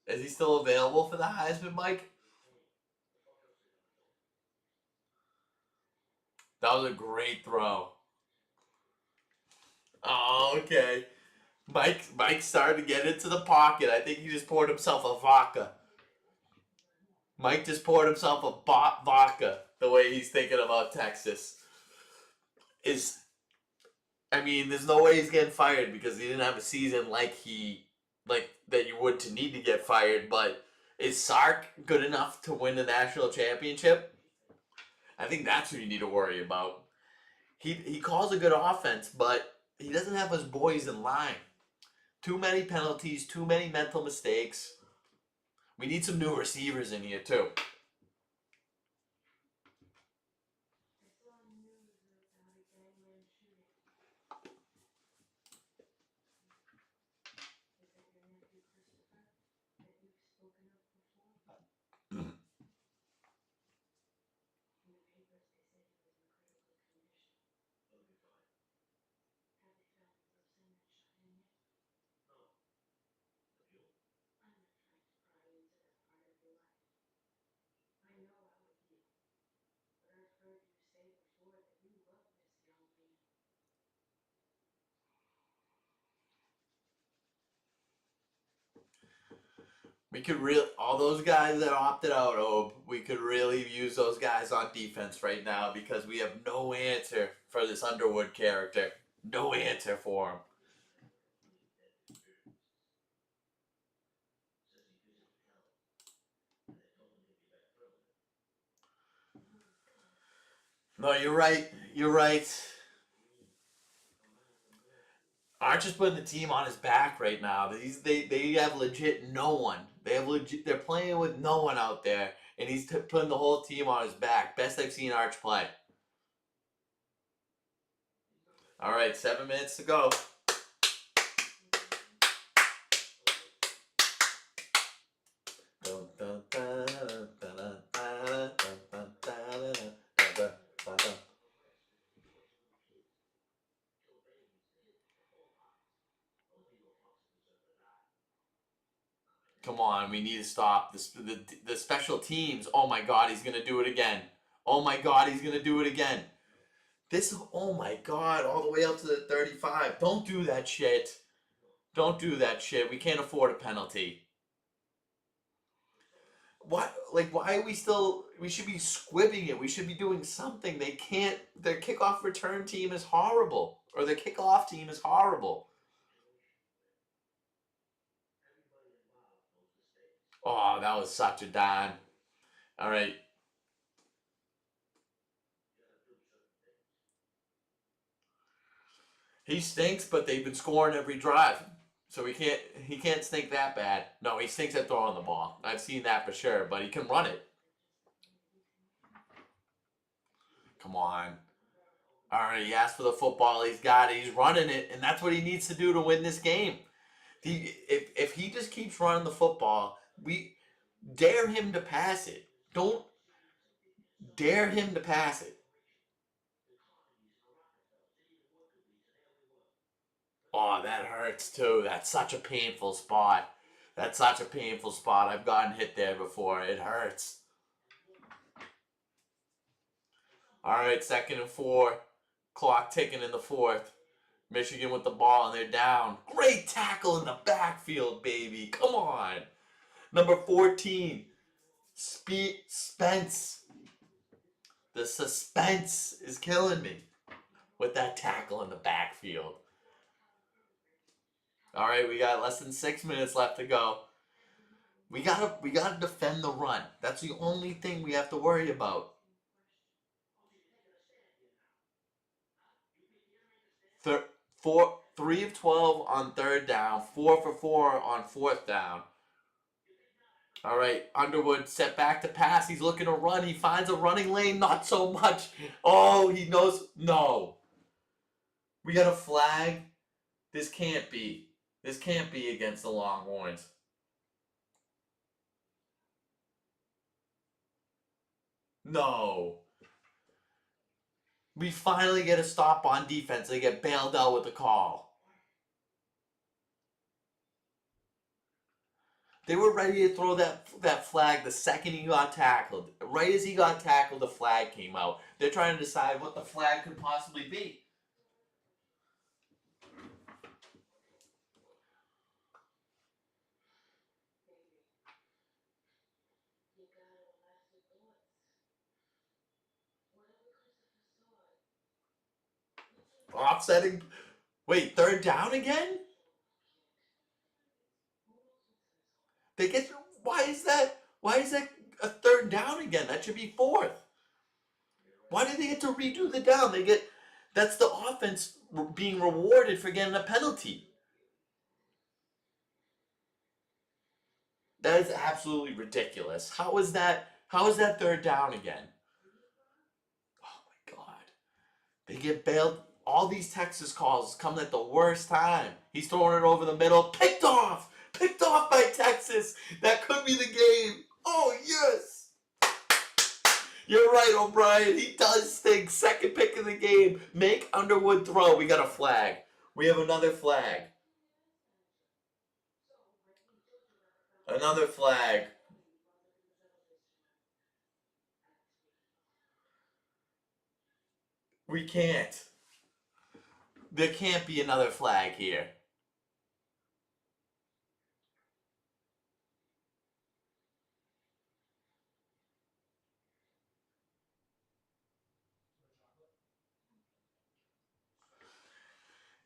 Is he still available for the Heisman, Mike? That was a great throw. Oh, okay. Mike started to get into the pocket. I think he just poured himself a vodka. Mike just poured himself a vodka. The way he's thinking about Texas is, I mean, there's no way he's getting fired because he didn't have a season like that you would to need to get fired. But is Sark good enough to win the national championship? I think that's what you need to worry about. He calls a good offense, but he doesn't have his boys in line. Too many penalties, too many mental mistakes. We need some new receivers in here too. We could really, all those guys that opted out, we could really use those guys on defense right now because we have no answer for this Underwood character. No answer for him. No, you're right. You're right. Arch is putting the team on his back right now. They have legit no one. They're playing with no one out there, and he's putting the whole team on his back. Best I've seen Arch play. All right, 7 minutes to go. Come on, we need to stop this. The special teams. Oh my God, he's gonna do it again. Oh my God, he's gonna do it again. This. Oh my God, all the way up to the 35. Don't do that shit. Don't do that shit. We can't afford a penalty. Why? Like, why are we still? We should be squibbing it. We should be doing something. They can't. Their kickoff return team is horrible, or their kickoff team is horrible. Oh, that was such a dime. All right. He stinks, but they've been scoring every drive. So he can't stink that bad. No, he stinks at throwing the ball. I've seen that for sure, but he can run it. Come on. All right, he asked for the football. He's got it. He's running it, and that's what he needs to do to win this game. If he just keeps running the football, we dare him to pass it. Don't dare him to pass it. Oh, that hurts too. That's such a painful spot. That's such a painful spot. I've gotten hit there before. It hurts. All right, 2nd and 4. Clock ticking in the 4th. Michigan with the ball and they're down. Great tackle in the backfield, baby. Come on. Number 14. Spence. The suspense is killing me with that tackle in the backfield. All right, we got less than 6 minutes left to go. We gotta defend the run. That's the only thing we have to worry about. 3 of 12 on 3rd down, 4 for 4 on 4th down. All right, Underwood set back to pass. He's looking to run. He finds a running lane. Not so much. Oh, he knows. No. We got a flag. This can't be. This can't be against the Longhorns. No. We finally get a stop on defense. They get bailed out with the call. They were ready to throw that flag the second he got tackled. Right as he got tackled, the flag came out. They're trying to decide what the flag could possibly be. Offsetting. Wait, 3rd down again? They get. Why is that? Why is that a 3rd down again? That should be 4th. Why do they get to redo the down? They get. That's the offense being rewarded for getting a penalty. That is absolutely ridiculous. How is that? How is that 3rd down again? Oh my God! They get bailed. All these Texas calls come at the worst time. He's throwing it over the middle. Picked off! Picked off by Texas! That could be the game! Oh, yes! You're right, O'Brien. He does stink. 2nd pick of the game. Make Underwood throw. We got a flag. We have another flag. Another flag. We can't. There can't be another flag here.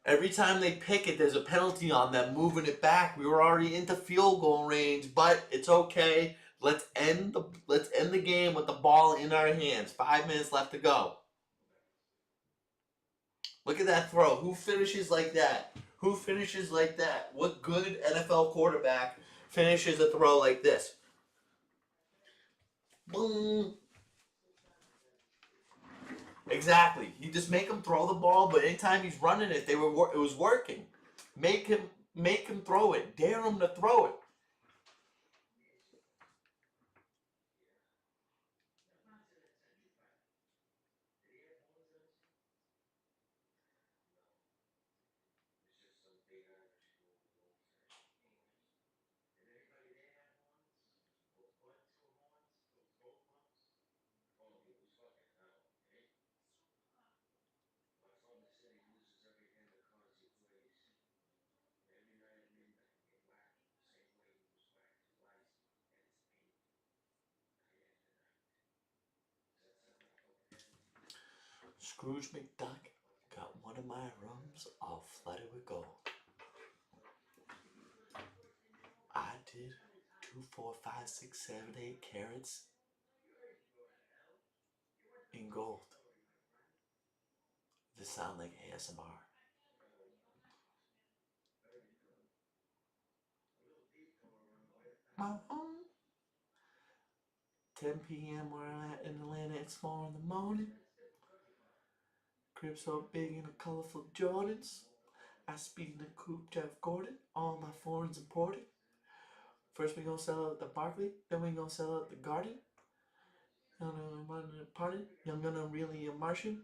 Every time they pick it, there's a penalty on them moving it back. We were already into field goal range, but it's okay. Let's end the game with the ball in our hands. 5 minutes left to go. Look at that throw. Who finishes like that? Who finishes like that? What good NFL quarterback finishes a throw like this? Boom. Exactly. You just make him throw the ball, but anytime he's running it, it was working. Make him throw it. Dare him to throw it. Scrooge McDuck got one of my rooms all flooded with gold. I did 2, 4, 5, 6, 7, 8 carats in gold. This sound like ASMR. 10 p.m. where I'm at in Atlanta, it's 4 in the morning. Crib so big in the colorful Jordans. I speed in the coupe Jeff Gordon. All my foreigns imported. First we gonna sell out the Barclay, then we gonna sell out the Garden. Pardon, I'm gonna really a Martian.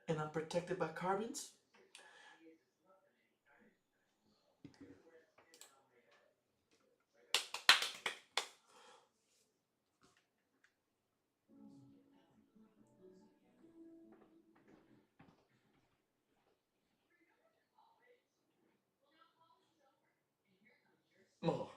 And I'm protected by carbons. Oh.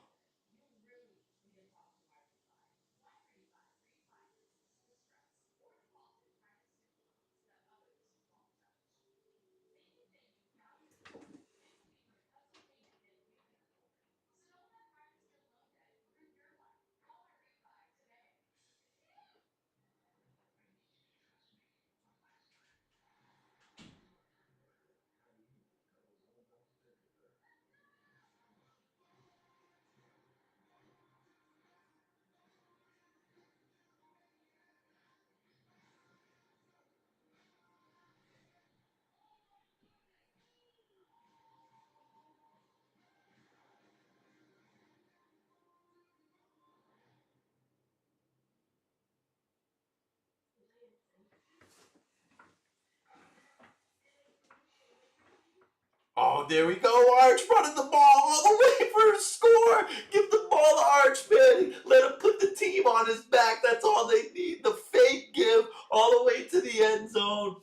Oh, there we go. Arch running the ball all the way for a score. Give the ball to Arch, man. Let him put the team on his back. That's all they need. The fake give all the way to the end zone.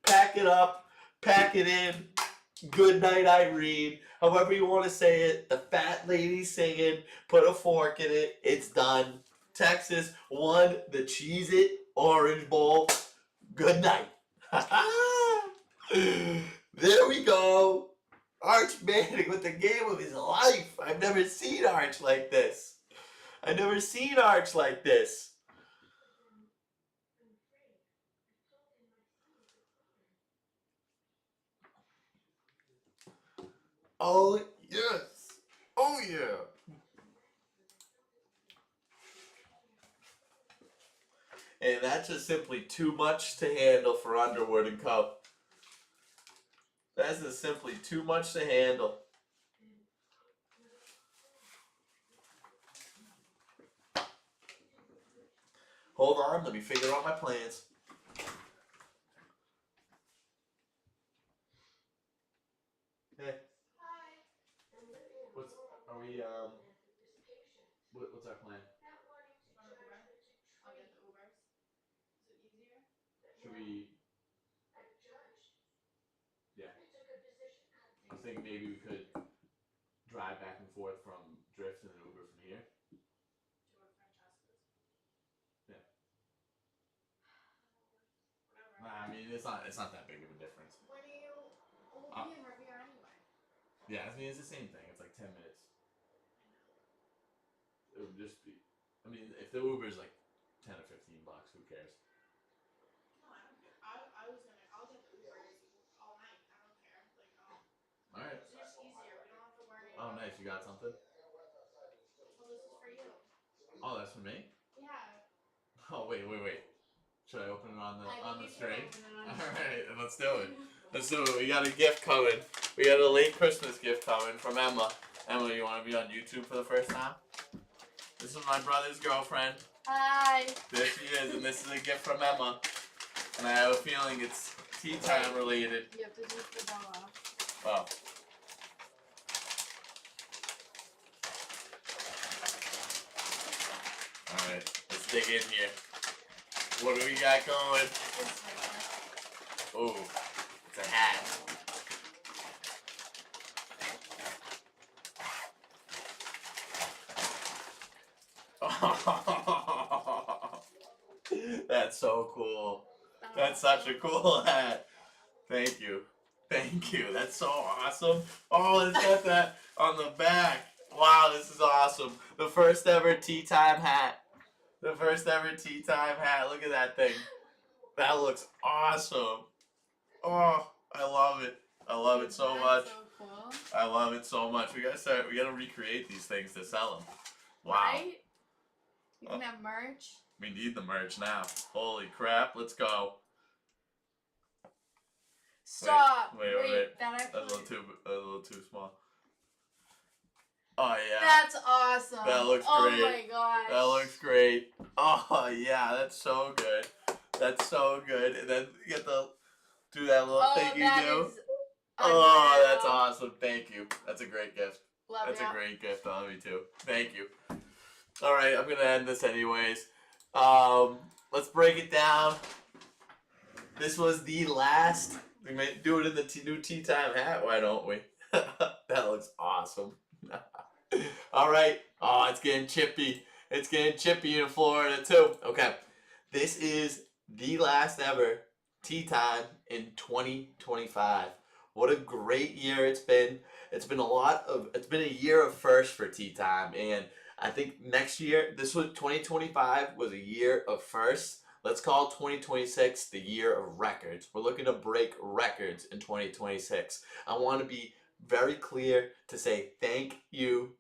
Pack it up. Pack it in. Good night, Irene. However you want to say it. The fat lady singing. Put a fork in it. It's done. Texas won the Cheez-It Orange Bowl. Good night. There we go. Arch Manning with the game of his life. I've never seen Arch like this. I've never seen Arch like this. Oh, yes. Oh, yeah. And that's just simply too much to handle for Underwood and Co. That's just simply too much to handle. Hold on, let me figure out my plans. Hey. Are we, what's our plan? Should we, yeah. I was thinking maybe we could drive back and forth from Drift and an Uber from here. Yeah. Nah, I mean it's not that big of a difference. Me and Ruby are anyway. Yeah, I mean it's the same thing. It's like 10 minutes. It would just be. I mean, if the Uber's like $10 or $15, who cares? No, I don't care. I'll get the Uber all night. I don't care. Like, All right. it's just easier. We don't have to worry. Oh, nice. You got something? Well, this is for you. Oh, that's for me. Yeah. Oh, wait. Should I open it on the I think you string? should open it on All the right, let's do it. Let's do it. We got a gift coming. We got a late Christmas gift coming from Emma. Emma, you want to be on YouTube for the first time? This is my brother's girlfriend. Hi. There she is, and this is a gift from Emma. And I have a feeling it's tea time related. You have to do the bell off. Wow. Alright, let's dig in here. What do we got going? Oh, it's a hat. That's so cool. That's such a cool hat. Thank you. That's so awesome. Oh, it's got that on the back. Wow, this is awesome. The first ever tea time hat. Look at that thing. That looks awesome. Oh, I love it. I love it so much. So cool. I love it so much. We gotta recreate these things to sell them. Wow. Right? You can have merch. We need the merch now. Holy crap, let's go. Stop. Wait. That A little too small. Oh yeah. That's awesome. That looks oh great. Oh my gosh. That looks great. Oh yeah, that's so good. And then you get to do that little thing you do. Oh, that's awesome. Thank you. That's a great gift. That's a great gift. I love you too. Thank you. All right, I'm gonna end this anyways. Let's break it down. This was the last. We may do it in the new tea time hat. Why don't we? That looks awesome. All right. Oh, it's getting chippy. It's getting chippy in Florida too. Okay, this is the last ever tea time in 2025. What a great year it's been. It's been a year of firsts for tea time, and I think next year, 2025 was a year of firsts. Let's call 2026 the year of records. We're looking to break records in 2026. I want to be very clear to say thank you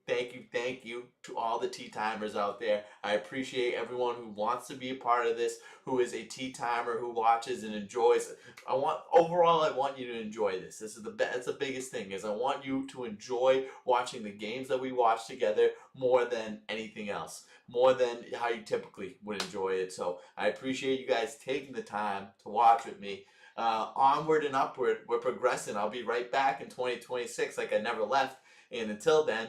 to all the tea timers out there. I appreciate everyone who wants to be a part of this, who is a tea timer, who watches and enjoys. I want you to enjoy this. This is that's the biggest thing, is I want you to enjoy watching the games that we watch together more than anything else, more than how you typically would enjoy it. So I appreciate you guys taking the time to watch with me. Onward and upward, we're progressing. I'll be right back in 2026 like I never left. And until then,